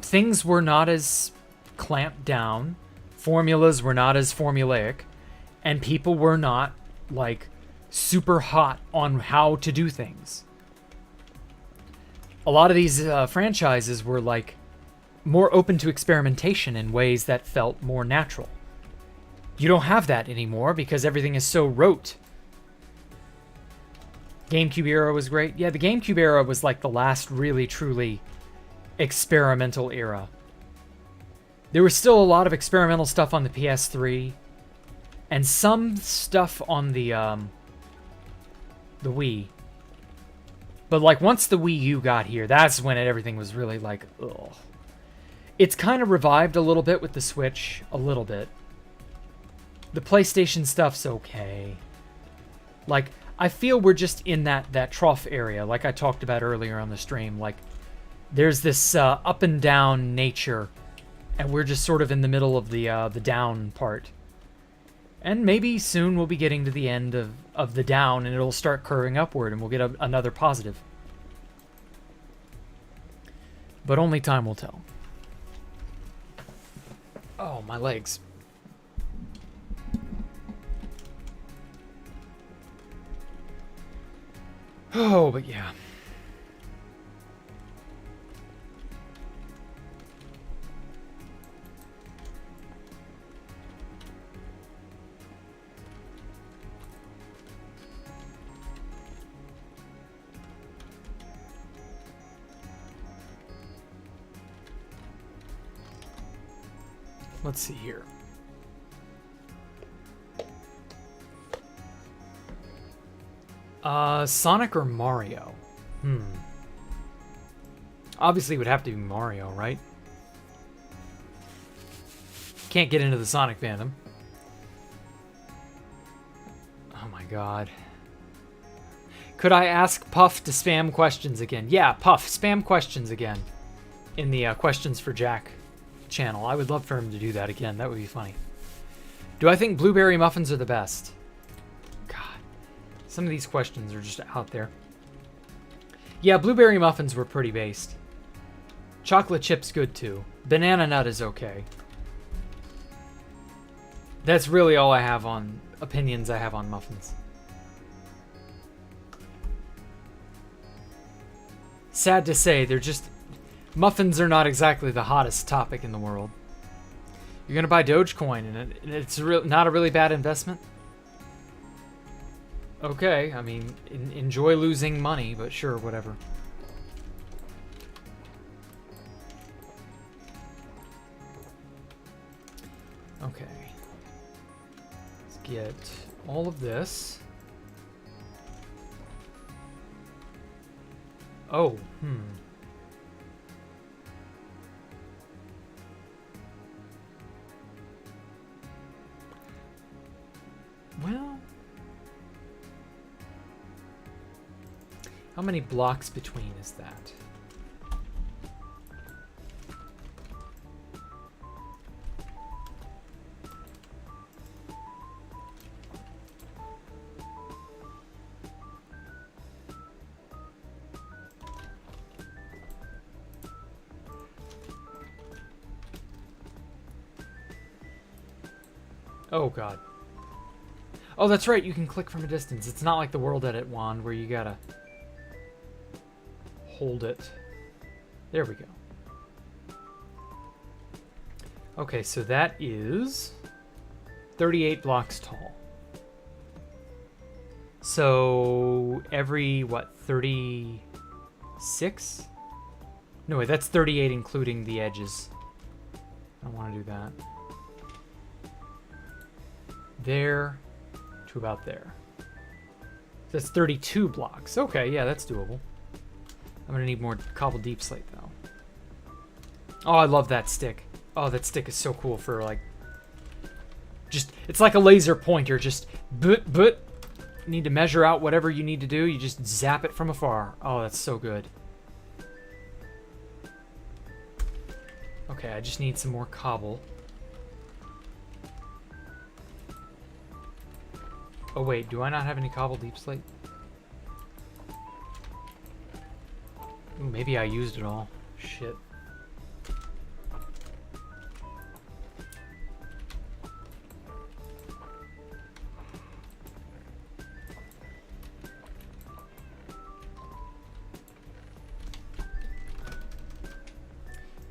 Things were not as clamped down. Formulas were not as formulaic. And people were not, like, super hot on how to do things. A lot of these franchises were like more open to experimentation in ways that felt more natural. You don't have that anymore because everything is so rote. GameCube era was great. Yeah, the GameCube era was like the last really truly experimental era. There was still a lot of experimental stuff on the PS3 and some stuff on the Wii. But like once the Wii U got here, that's when everything was really like, ugh. It's kind of revived a little bit with the Switch, a little bit. The PlayStation stuff's okay. Like, I feel we're just in that trough area, like I talked about earlier on the stream. Like, there's this up and down nature, and we're just sort of in the middle of the down part. And maybe soon we'll be getting to the end of the down, and it'll start curving upward, and we'll get another positive. But only time will tell. Oh, my legs. Oh, but yeah. Let's see here. Sonic or Mario? Obviously it would have to be Mario, right? Can't get into the Sonic fandom. Oh my god. Could I ask Puff to spam questions again? Yeah, Puff, spam questions again. in the Questions for Jack channel. I would love for him to do that again. That would be funny. Do I think blueberry muffins are the best? God, some of these questions are just out there. Yeah, blueberry muffins were pretty based. Chocolate chip's good too. Banana nut is okay. That's really all I have on opinions I have on muffins. Sad to say, they're just... Muffins are not exactly the hottest topic in the world. You're gonna buy Dogecoin and it's not a really bad investment? Okay, I mean, enjoy losing money, but sure, whatever. Okay. Let's get all of this. Oh, Well... How many blocks between is that? Oh god. Oh, that's right, you can click from a distance. It's not like the World Edit wand where you gotta hold it. There we go. Okay, so that is 38 blocks tall. So every, what, 36? No, wait, that's 38 including the edges. I don't want to do that. There to about there. That's 32 blocks. Okay, yeah, that's doable. I'm gonna need more cobbled deep slate though. Oh, I love that stick. Oh, that stick is so cool for like... Just, it's like a laser pointer, just but need to measure out whatever you need to do, you just zap it from afar. Oh, that's so good. Okay, I just need some more cobble. Oh wait, do I not have any cobble deep slate? Ooh, maybe I used it all. Shit.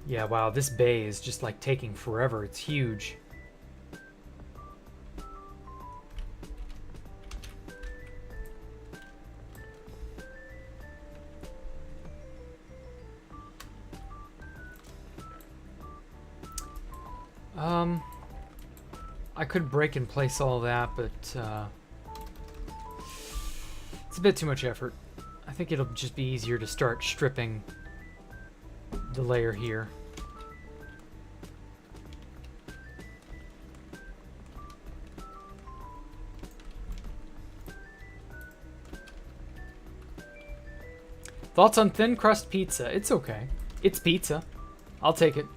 Yeah, wow, this bay is just like taking forever. It's huge. I could break and place all that, but it's a bit too much effort. I think it'll just be easier to start stripping the layer here. Thoughts on thin crust pizza? It's okay. It's pizza. I'll take it.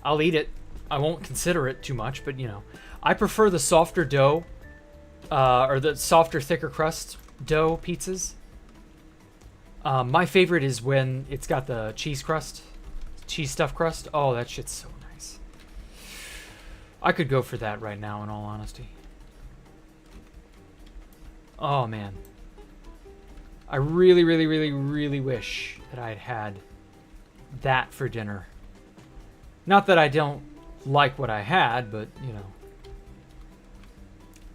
I'll eat it. I won't consider it too much, but you know. I prefer the softer dough, or the softer, thicker crust dough pizzas. My favorite is when it's got the cheese crust, cheese stuffed crust. Oh, that shit's so nice. I could go for that right now, in all honesty. Oh, man. I really, really, really, really wish that I'd had that for dinner. Not that I don't like what I had, but, you know.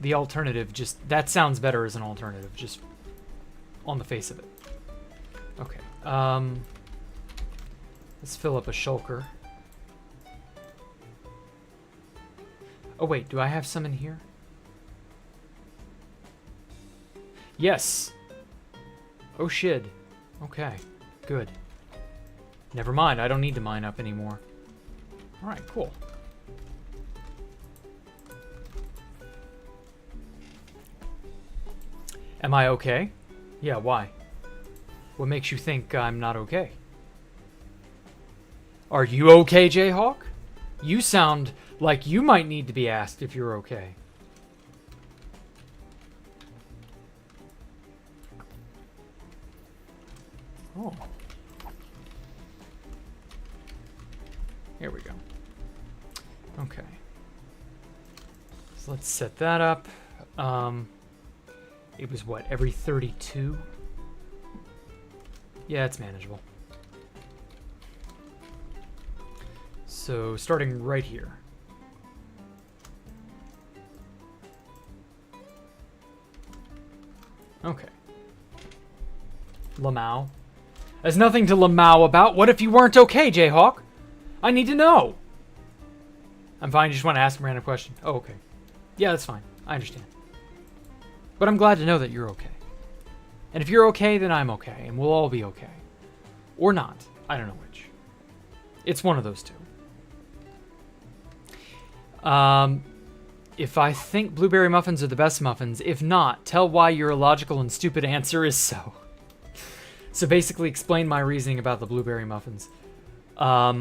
The alternative just... That sounds better as an alternative, just on the face of it. Okay. Let's fill up a shulker. Oh, wait. Do I have some in here? Yes. Oh, shit. Okay. Good. Never mind. I don't need to mine up anymore. All right, cool. Am I okay? Yeah, why? What makes you think I'm not okay? Are you okay, Jayhawk? You sound like you might need to be asked if you're okay. Oh. Here we go. Okay. So let's set that up. It was what, every 32? Yeah, it's manageable. So starting right here. Okay. Lamau. There's nothing to Lamau about. What if you weren't okay, Jayhawk? I need to know. I'm fine. You just want to ask a random question. Oh, okay. Yeah, that's fine. I understand. But I'm glad to know that you're okay. And if you're okay, then I'm okay. And we'll all be okay. Or not. I don't know which. It's one of those two. If I think blueberry muffins are the best muffins, if not, tell why your illogical and stupid answer is so. So basically explain my reasoning about the blueberry muffins. I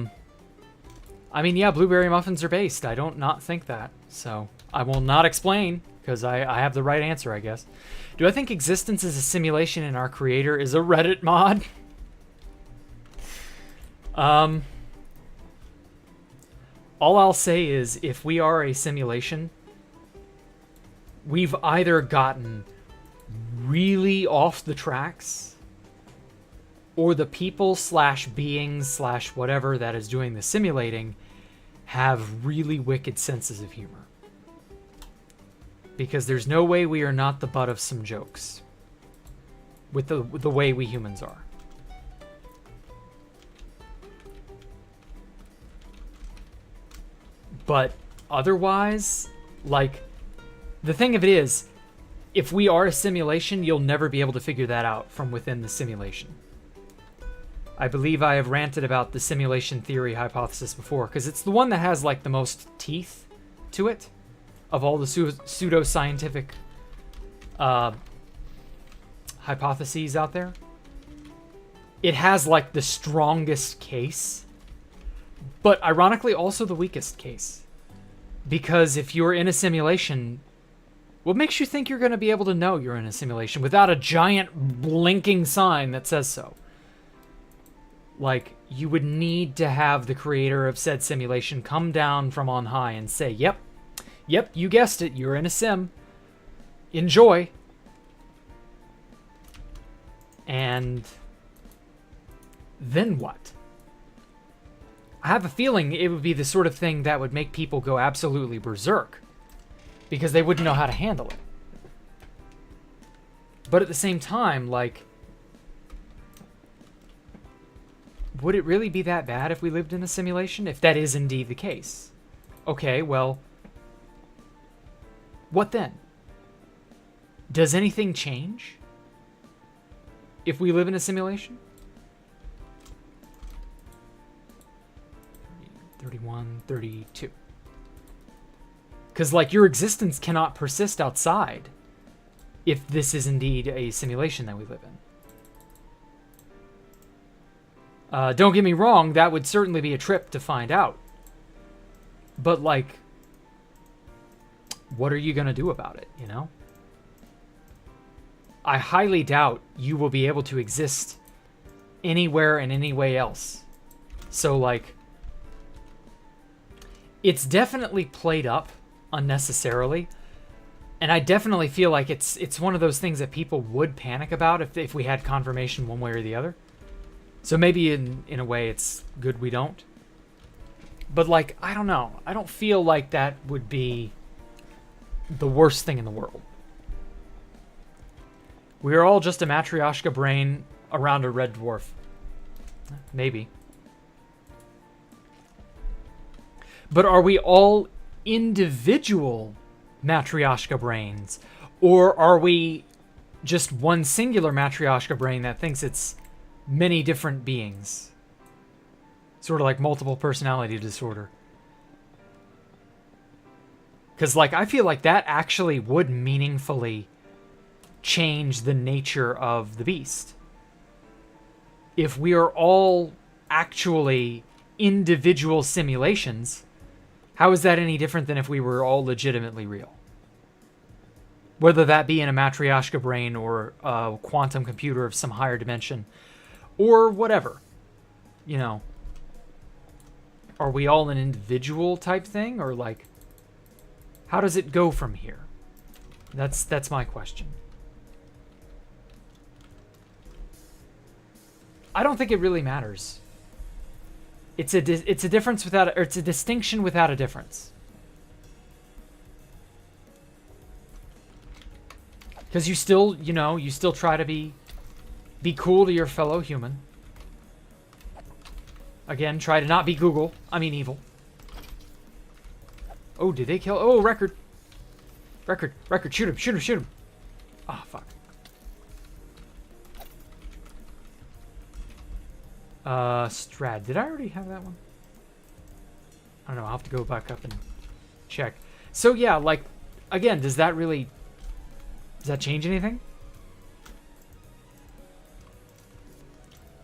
mean, yeah, blueberry muffins are based. I don't not think that. So I will not explain because I have the right answer, I guess. Do I think existence is a simulation and our creator is a Reddit mod? All I'll say is if we are a simulation, we've either gotten really off the tracks or the people slash beings slash whatever that is doing the simulating have really wicked senses of humor. Because there's no way we are not the butt of some jokes with the way we humans are. But otherwise, like, the thing of it is, if we are a simulation, you'll never be able to figure that out from within the simulation. I believe I have ranted about the simulation theory hypothesis before, because it's the one that has, like, the most teeth to it of all the pseudo-scientific hypotheses out there. It has, like, the strongest case, but ironically also the weakest case. Because if you're in a simulation, what makes you think you're going to be able to know you're in a simulation without a giant blinking sign that says so? Like, you would need to have the creator of said simulation come down from on high and say, yep, you guessed it, you're in a sim. Enjoy. And then what? I have a feeling it would be the sort of thing that would make people go absolutely berserk because they wouldn't know how to handle it. But at the same time, like, would it really be that bad if we lived in a simulation? If that is indeed the case. Okay, well, what then? Does anything change if we live in a simulation? 31, 32. Because, like, your existence cannot persist outside if this is indeed a simulation that we live in. Don't get me wrong, that would certainly be a trip to find out. But, like, what are you going to do about it, you know? I highly doubt you will be able to exist anywhere and any way else. So, like, it's definitely played up unnecessarily, and I definitely feel like it's one of those things that people would panic about if we had confirmation one way or the other. So maybe in a way it's good we don't. But, like, I don't know. I don't feel like that would be the worst thing in the world. We are all just a matryoshka brain around a red dwarf. Maybe. But are we all individual matryoshka brains? Or are we just one singular matryoshka brain that thinks it's many different beings? Sort of like multiple personality disorder. Because, like, I feel like that actually would meaningfully change the nature of the beast. If we are all actually individual simulations, how is that any different than if we were all legitimately real? Whether that be in a Matryoshka brain or a quantum computer of some higher dimension or whatever, you know. Are we all an individual type thing, or like, how does it go from here? That's my question. I don't think it really matters. It's a difference without, or it's a distinction without a difference. Because you still, you know, you still try to be cool to your fellow human. Again, try to not be Google. I mean evil. Oh, did they kill? Oh, record. Record. Shoot him, shoot him, shoot him. Ah, fuck. Strad. Did I already have that one? I don't know. I'll have to go back up and check. So, yeah, like, again, does that change anything?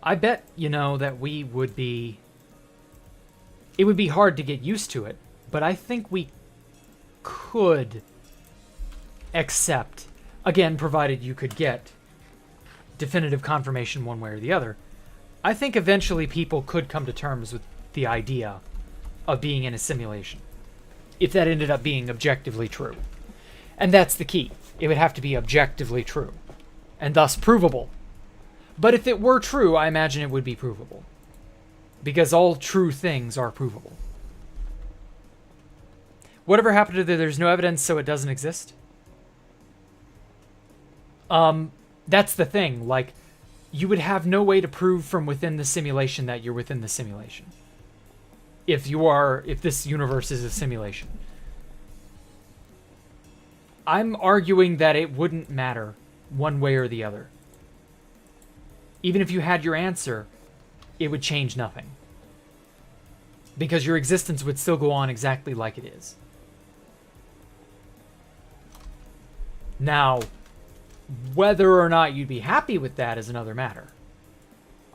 I bet, you know, that it would be hard to get used to it, but I think we could accept, again, provided you could get definitive confirmation one way or the other. I think eventually people could come to terms with the idea of being in a simulation, if that ended up being objectively true. And that's the key. It would have to be objectively true, and thus provable. But if it were true, I imagine it would be provable. Because all true things are provable. Whatever happened to there's no evidence, so it doesn't exist? That's the thing. Like, you would have no way to prove from within the simulation that you're within the simulation. If this universe is a simulation. I'm arguing that it wouldn't matter one way or the other. Even if you had your answer, it would change nothing. Because your existence would still go on exactly like it is. Now, whether or not you'd be happy with that is another matter.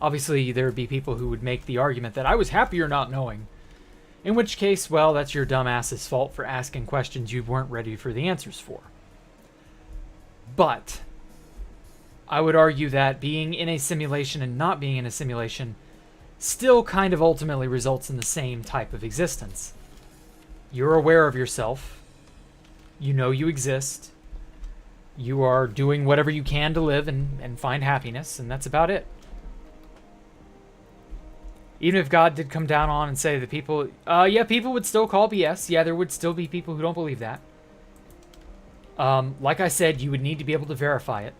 Obviously, there would be people who would make the argument that I was happier not knowing. In which case, well, that's your dumbass's fault for asking questions you weren't ready for the answers for. But I would argue that being in a simulation and not being in a simulation still kind of ultimately results in the same type of existence. You're aware of yourself. You know you exist. You are doing whatever you can to live and find happiness, and that's about it. Even if God did come down on and say that people... yeah, people would still call BS. Yeah, there would still be people who don't believe that. Like I said, you would need to be able to verify it.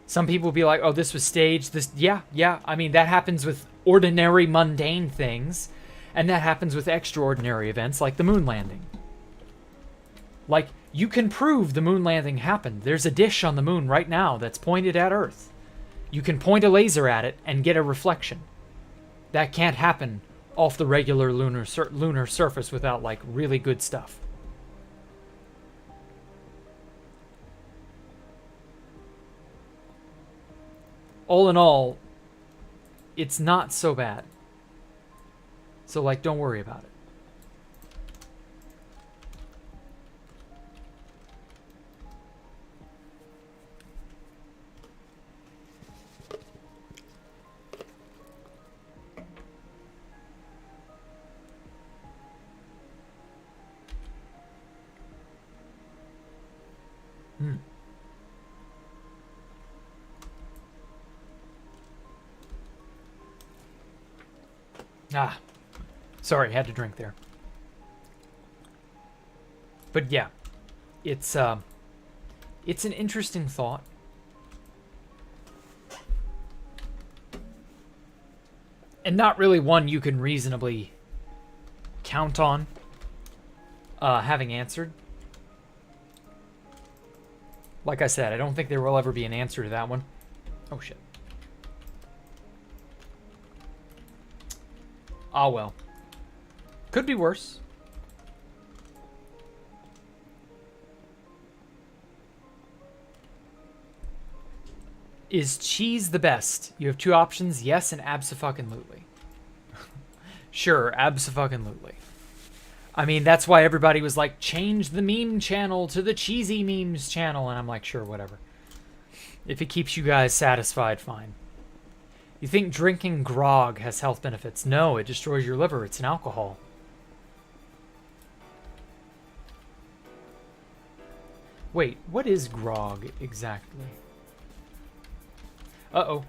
Some people would be like, oh, this was staged. Yeah. I mean, that happens with ordinary, mundane things. And that happens with extraordinary events like the moon landing. Like, you can prove the moon landing happened. There's a dish on the moon right now that's pointed at Earth. You can point a laser at it and get a reflection. That can't happen off the regular lunar surface without, like, really good stuff. All in all, it's not so bad. So, like, don't worry about it. Ah, sorry, had to drink there. But yeah, it's an interesting thought. And not really one you can reasonably count on having answered. Like I said, I don't think there will ever be an answer to that one. Oh, shit. Ah, well. Could be worse. Is cheese the best? You have two options, yes and abso-fucking-lutely. Sure, abso-fucking-lutely. I mean, that's why everybody was like, change the meme channel to the cheesy memes channel. And I'm like, sure, whatever. If it keeps you guys satisfied, fine. You think drinking grog has health benefits? No, it destroys your liver. It's an alcohol. Wait, what is grog exactly? Uh-oh.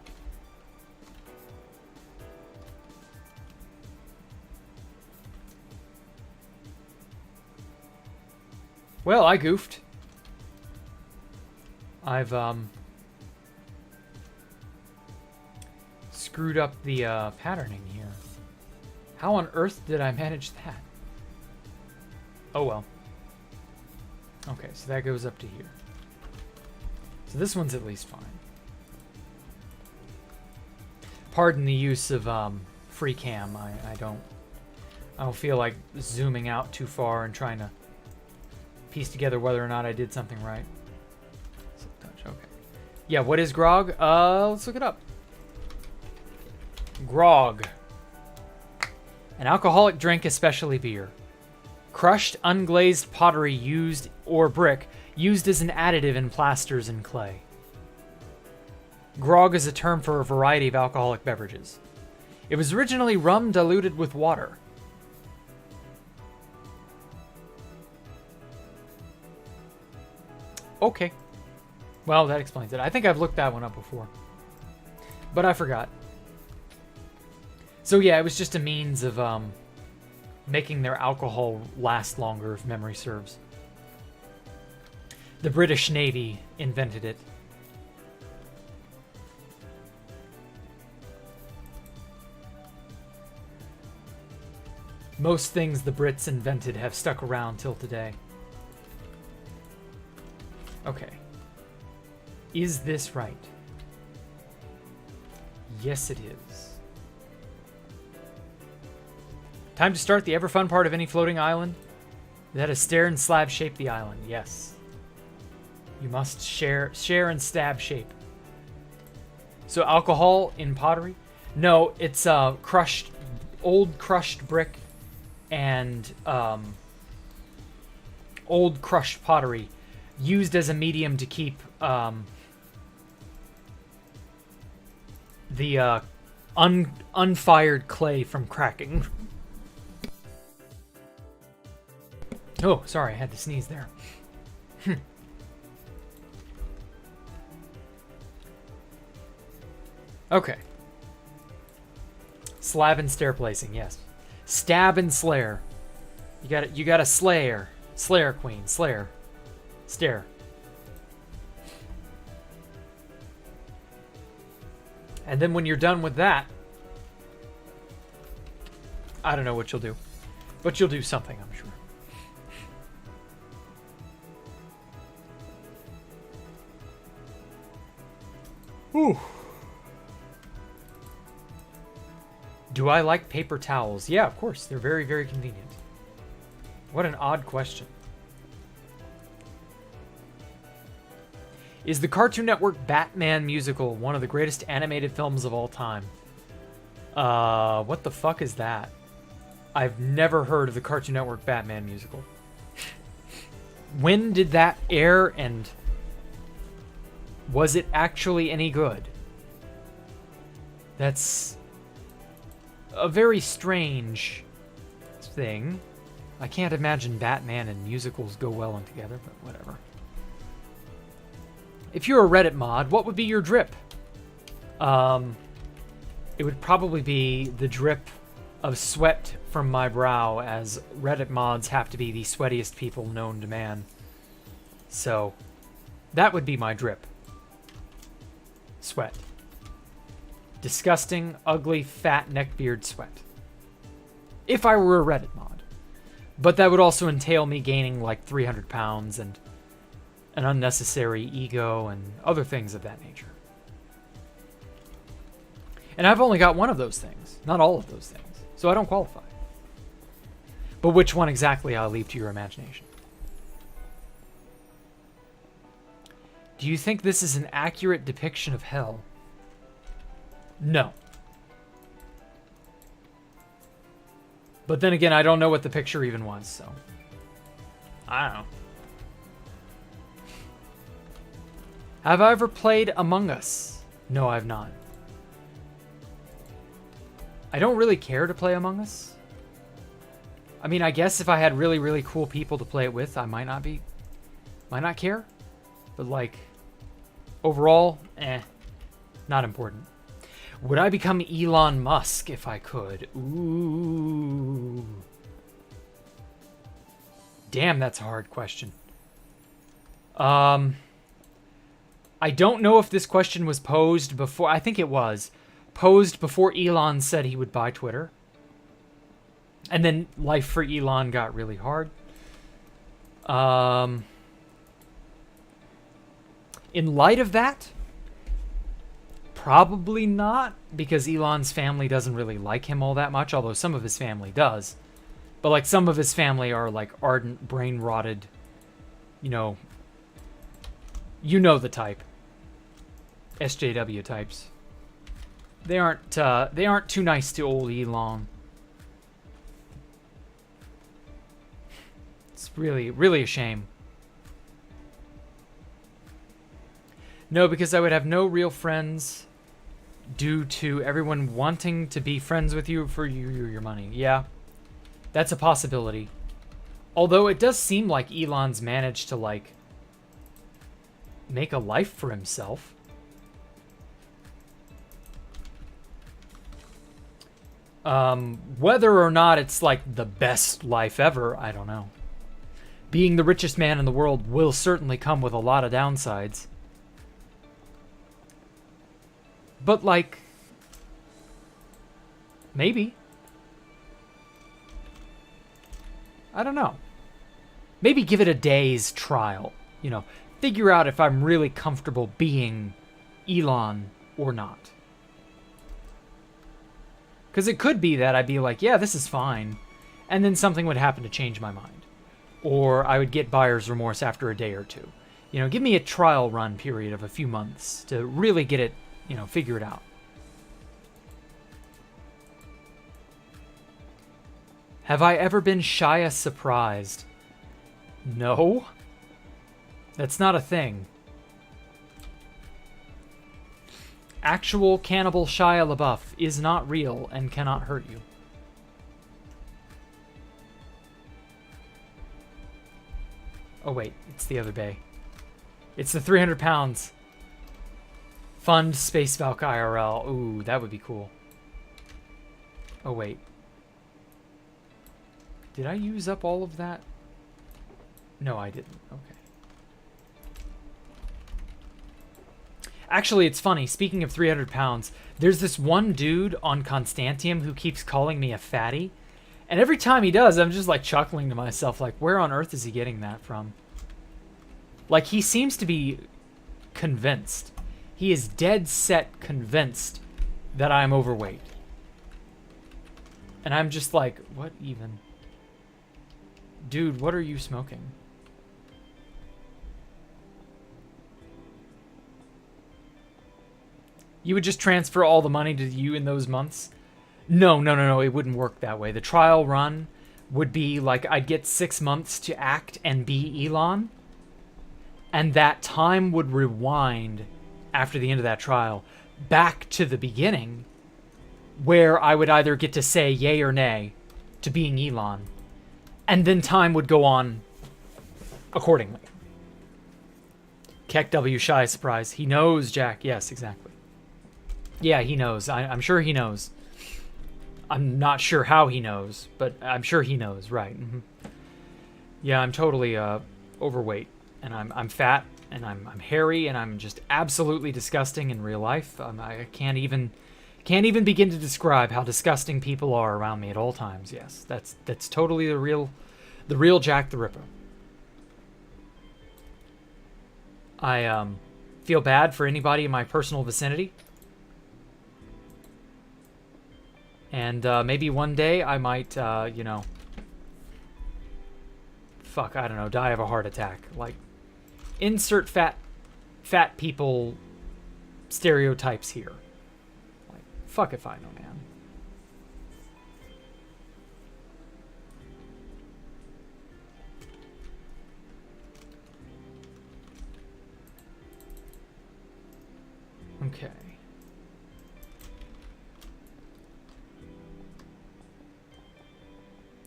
Well, I goofed. I've, screwed up the, patterning here. How on earth did I manage that? Oh, well. Okay, so that goes up to here. So this one's at least fine. Pardon the use of, free cam. I don't feel like zooming out too far and trying to piece together whether or not I did something right. Okay. Yeah, what is grog? Let's look it up. Grog. An alcoholic drink, especially beer. Crushed, unglazed pottery used, or brick, used as an additive in plasters and clay. Grog is a term for a variety of alcoholic beverages. It was originally rum diluted with water. Okay. Well, that explains it. I think I've looked that one up before. But I forgot. So yeah, it was just a means of making their alcohol last longer, if memory serves. The British Navy invented it. Most things the Brits invented have stuck around till today. Okay. Is this right? Yes, it is. Time to start the ever fun part of any floating island. That is stair and slab shape the island. Yes. You must share and stab shape. So alcohol in pottery? No, it's crushed, old crushed brick and old crushed pottery used as a medium to keep the unfired clay from cracking. Oh, sorry, I had to sneeze there. Okay. Slab and stair placing, yes. Stab and slayer. You got a slayer. Slayer queen. Slayer. Stair. And then when you're done with that, I don't know what you'll do. But you'll do something, I'm sure. Ooh. Do I like paper towels? Yeah, of course. They're very, very convenient. What an odd question. Is the Cartoon Network Batman musical one of the greatest animated films of all time? What the fuck is that? I've never heard of the Cartoon Network Batman musical. When did that air, and was it actually any good? That's a very strange thing. I can't imagine Batman and musicals go well together, but whatever. If you're a Reddit mod, what would be your drip? It would probably be the drip of sweat from my brow, as Reddit mods have to be the sweatiest people known to man. So, that would be my drip. Sweat. Disgusting, ugly, fat neckbeard sweat. If I were a Reddit mod. But that would also entail me gaining like 300 pounds and an unnecessary ego and other things of that nature. And I've only got one of those things, not all of those things, so I don't qualify. But which one exactly, I'll leave to your imagination. Do you think this is an accurate depiction of hell? No. But then again, I don't know what the picture even was, so I don't know. Have I ever played Among Us? No, I've not. I don't really care to play Among Us. I mean, I guess if I had really, really cool people to play it with, I might not care. But like, overall, not important. Would I become Elon Musk if I could? Ooh. Damn, that's a hard question. I don't know if this question was posed before. I think it was posed before Elon said he would buy Twitter. And then life for Elon got really hard. In light of that, probably not, because Elon's family doesn't really like him all that much, although some of his family does. But like some of his family are like ardent, brain-rotted, you know the type. SJW types. They aren't too nice to old Elon. It's really, really a shame. No, because I would have no real friends due to everyone wanting to be friends with you for your money. Yeah, that's a possibility. Although it does seem like Elon's managed to like make a life for himself. Whether or not it's like the best life ever, I don't know. Being the richest man in the world will certainly come with a lot of downsides. But like, maybe. I don't know. Maybe give it a day's trial. You know, figure out if I'm really comfortable being Elon or not. Because it could be that I'd be like, yeah, this is fine. And then something would happen to change my mind. Or I would get buyer's remorse after a day or two. You know, give me a trial run period of a few months to really get it, you know, figure it out. Have I ever been Shia surprised? No. That's not a thing. Actual cannibal Shia LaBeouf is not real and cannot hurt you. Oh wait, it's the other bay. It's the 300 pounds. Fund Space Valk IRL. Ooh, that would be cool. Oh wait. Did I use up all of that? No, I didn't. Okay. Actually, it's funny. Speaking of 300 pounds, there's this one dude on Constantium who keeps calling me a fatty. And every time he does, I'm just like chuckling to myself, like, where on earth is he getting that from? Like, he seems to be convinced. He is dead set convinced that I'm overweight. And I'm just like, what even? Dude, what are you smoking? You would just transfer all the money to you in those months? No, it wouldn't work that way. The trial run would be like I'd get 6 months to act and be Elon, and that time would rewind after the end of that trial back to the beginning, where I would either get to say yay or nay to being Elon, and then time would go on accordingly. Keck W. Shy surprise. He knows, Jack. Yes, exactly. Yeah, he knows. I'm sure he knows. I'm not sure how he knows, but I'm sure he knows, right? Mm-hmm. Yeah, I'm totally overweight, and I'm fat, and I'm hairy, and I'm just absolutely disgusting in real life. I can't even begin to describe how disgusting people are around me at all times. Yes, that's totally the real Jacktherippa. I feel bad for anybody in my personal vicinity. And maybe one day I might, you know, I don't know, die of a heart attack. Like, insert fat people stereotypes here. Like, fuck if I know, man.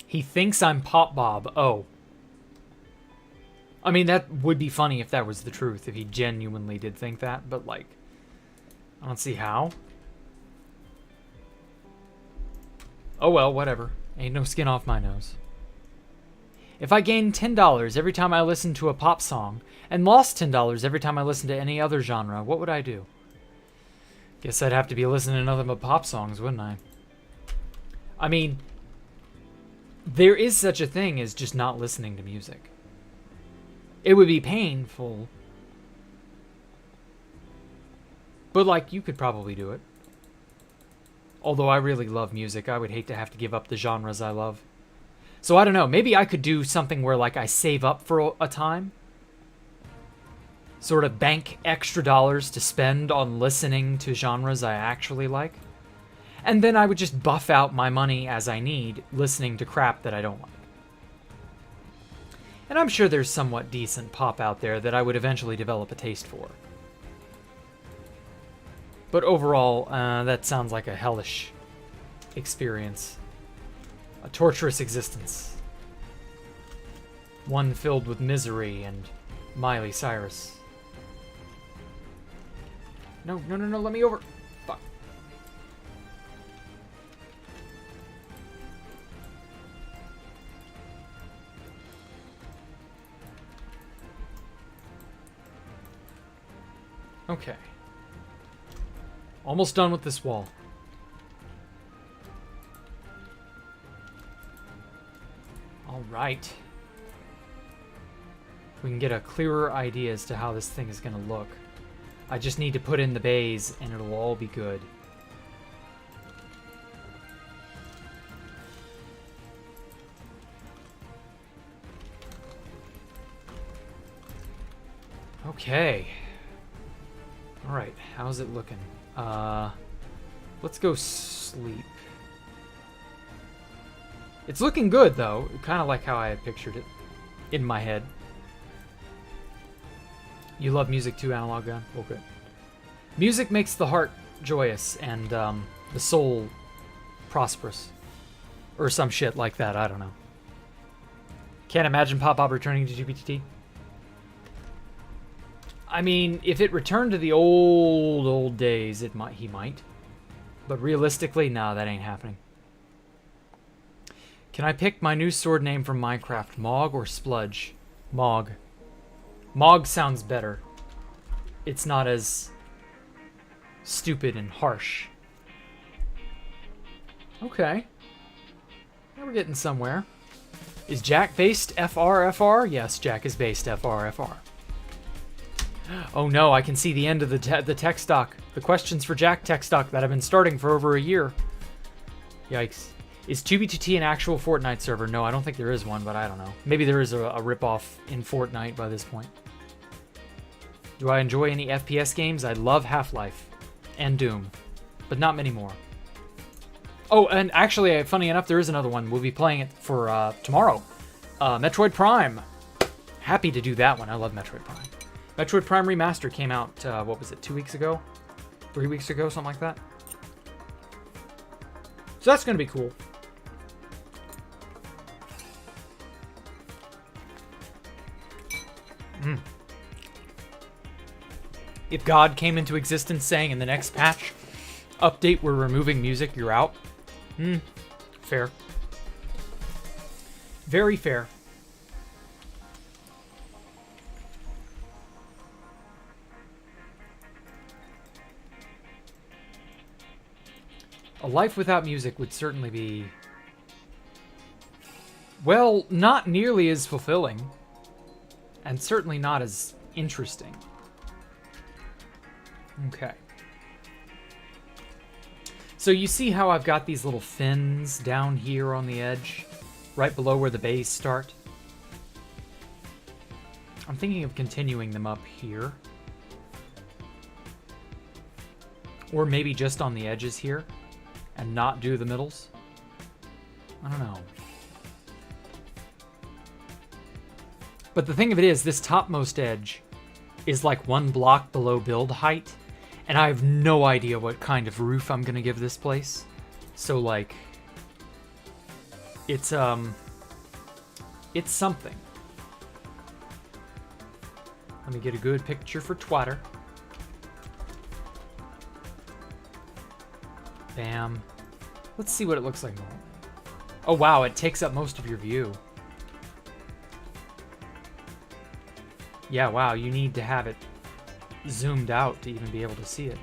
He thinks I'm Pop Bob. Oh. I mean, that would be funny if that was the truth, if he genuinely did think that, but, like, I don't see how. Oh well, whatever. Ain't no skin off my nose. If I gained $10 every time I listened to a pop song, and lost $10 every time I listened to any other genre, what would I do? Guess I'd have to be listening to nothing but pop songs, wouldn't I? I mean, there is such a thing as just not listening to music. It would be painful. But, like, you could probably do it. Although I really love music, I would hate to have to give up the genres I love. So I don't know, maybe I could do something where, like, I save up for a time. Sort of bank extra dollars to spend on listening to genres I actually like. And then I would just buff out my money as I need, listening to crap that I don't like. And I'm sure there's somewhat decent pop out there that I would eventually develop a taste for. But overall, that sounds like a hellish experience. A torturous existence. One filled with misery and Miley Cyrus. No, no, no, no, let me over. Fuck. Okay. Almost done with this wall. All right. We can get a clearer idea as to how this thing is going to look. I just need to put in the bays and it'll all be good. Okay. All right, how's it looking? Let's go sleep. It's looking good, though. Kind of like how I had pictured it in my head. You love music too, Analog Gun? Well, good. Music makes the heart joyous and the soul prosperous. Or some shit like that, I don't know. Can't imagine Pop Bob returning to GBTT. I mean, if it returned to the old days, he might. But realistically, nah, that ain't happening. Can I pick my new sword name from Minecraft? Mog or Spludge? Mog. Mog sounds better. It's not as stupid and harsh. Okay. Now we're getting somewhere. Is Jack based FRFR? Yes, Jack is based FRFR. Oh no, I can see the end of the text doc. The questions for Jack text doc that have been starting for over a year. Yikes. Is 2BTT an actual Fortnite server? No, I don't think there is one, but I don't know. Maybe there is a ripoff in Fortnite by this point. Do I enjoy any FPS games? I love Half-Life and Doom, but not many more. Oh, and actually, funny enough, there is another one. We'll be playing it for tomorrow. Metroid Prime. Happy to do that one. I love Metroid Prime. Metroid Prime Remaster came out, what was it, 2 weeks ago? 3 weeks ago, something like that. So that's going to be cool. If God came into existence saying in the next patch, update, we're removing music, you're out. Fair. Very fair. A life without music would certainly be, well, not nearly as fulfilling, and certainly not as interesting. Okay. So you see how I've got these little fins down here on the edge, right below where the bays start? I'm thinking of continuing them up here. Or maybe just on the edges here. And not do the middles? I don't know. But the thing of it is, this topmost edge is like 1 block below build height, and I have no idea what kind of roof I'm gonna give this place. So, like, It's something. Let me get a good picture for Twitter. Bam. Let's see what it looks like normally. Oh wow, it takes up most of your view. Yeah, wow, you need to have it zoomed out to even be able to see it.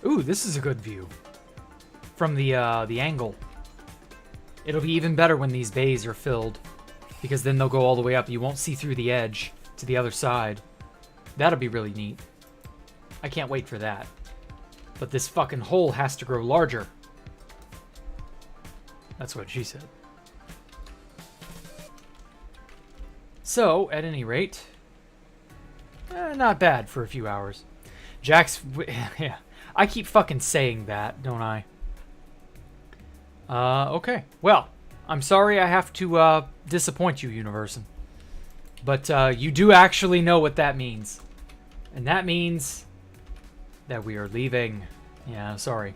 Ooh, this is a good view from the angle. It'll be even better when these bays are filled, because then they'll go all the way up. You won't see through the edge to the other side. That'll be really neat. I can't wait for that. But this fucking hole has to grow larger. That's what she said. So, at any rate, not bad for a few hours. Jack's... yeah. I keep fucking saying that, don't I? Okay. Well, I'm sorry I have to disappoint you, Universon. But you do actually know what that means. And that means that we are leaving. Yeah, sorry.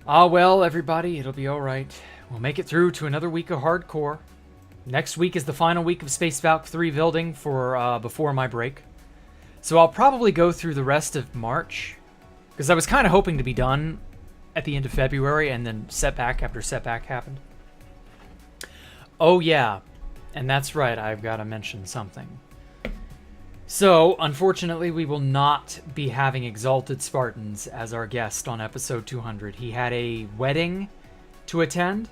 Ah, well, everybody, it'll be alright. We'll make it through to another week of hardcore. Next week is the final week of Space Valk 3 building for before my break. So I'll probably go through the rest of March, because I was kind of hoping to be done at the end of February, and then setback after setback happened. Oh yeah, and that's right, I've got to mention something. So, unfortunately, we will not be having Exalted Spartans as our guest on episode 200. He had a wedding to attend.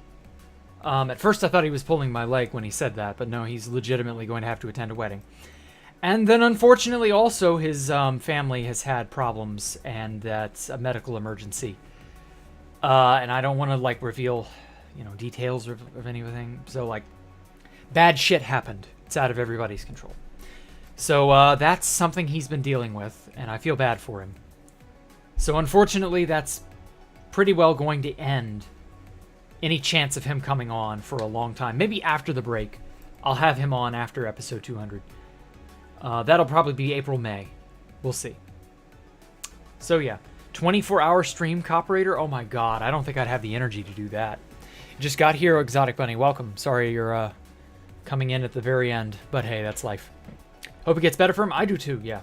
At first I thought he was pulling my leg when he said that, but no, he's legitimately going to have to attend a wedding. And then, unfortunately, also, his family has had problems, and that's a medical emergency. And I don't want to, like, reveal, details of anything. So, like, bad shit happened. It's out of everybody's control. So, that's something he's been dealing with, and I feel bad for him. So, unfortunately, that's pretty well going to end any chance of him coming on for a long time. Maybe after the break. I'll have him on after episode 200. That'll probably be April, May. We'll see. So yeah, 24-hour stream, Cooperator. Oh my god, I don't think I'd have the energy to do that. Just got here, Exotic Bunny. Welcome. Sorry you're coming in at the very end, but hey, that's life. Hope it gets better for him. I do too, yeah.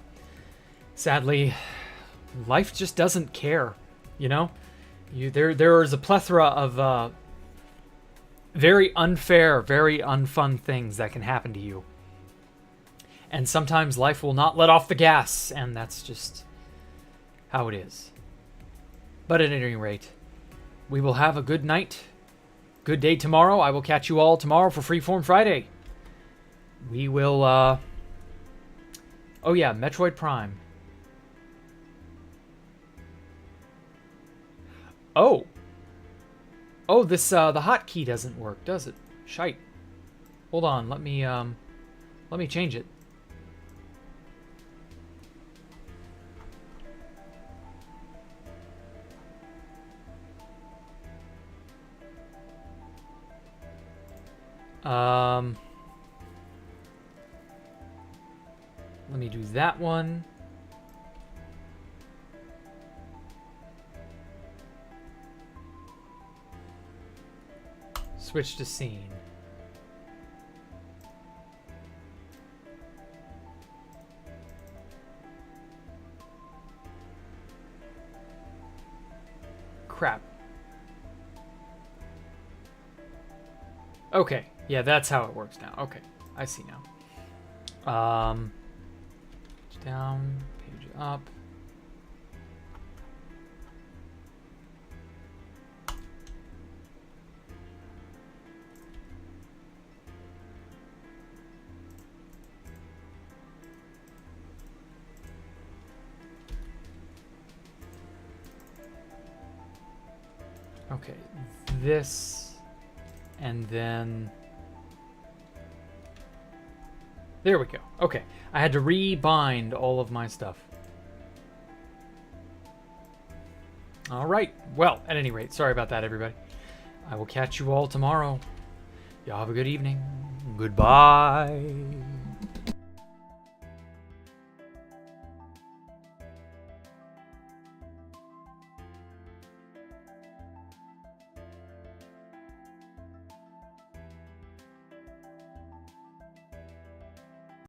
Sadly, life just doesn't care, There is a plethora of very unfair, very unfun things that can happen to you. And sometimes life will not let off the gas, and that's just how it is. But at any rate, we will have a good night, good day tomorrow. I will catch you all tomorrow for Freeform Friday. We will, oh yeah, Metroid Prime. Oh, this, the hotkey doesn't work, does it? Shite. Hold on, let me change it. Let me do that one. Switch to scene. Crap. Okay. Yeah, that's how it works now. Okay, I see now. Page down, page up. Okay, this, and then... There we go. Okay. I had to rebind all of my stuff. All right. Well, at any rate, sorry about that, everybody. I will catch you all tomorrow. Y'all have a good evening. Goodbye.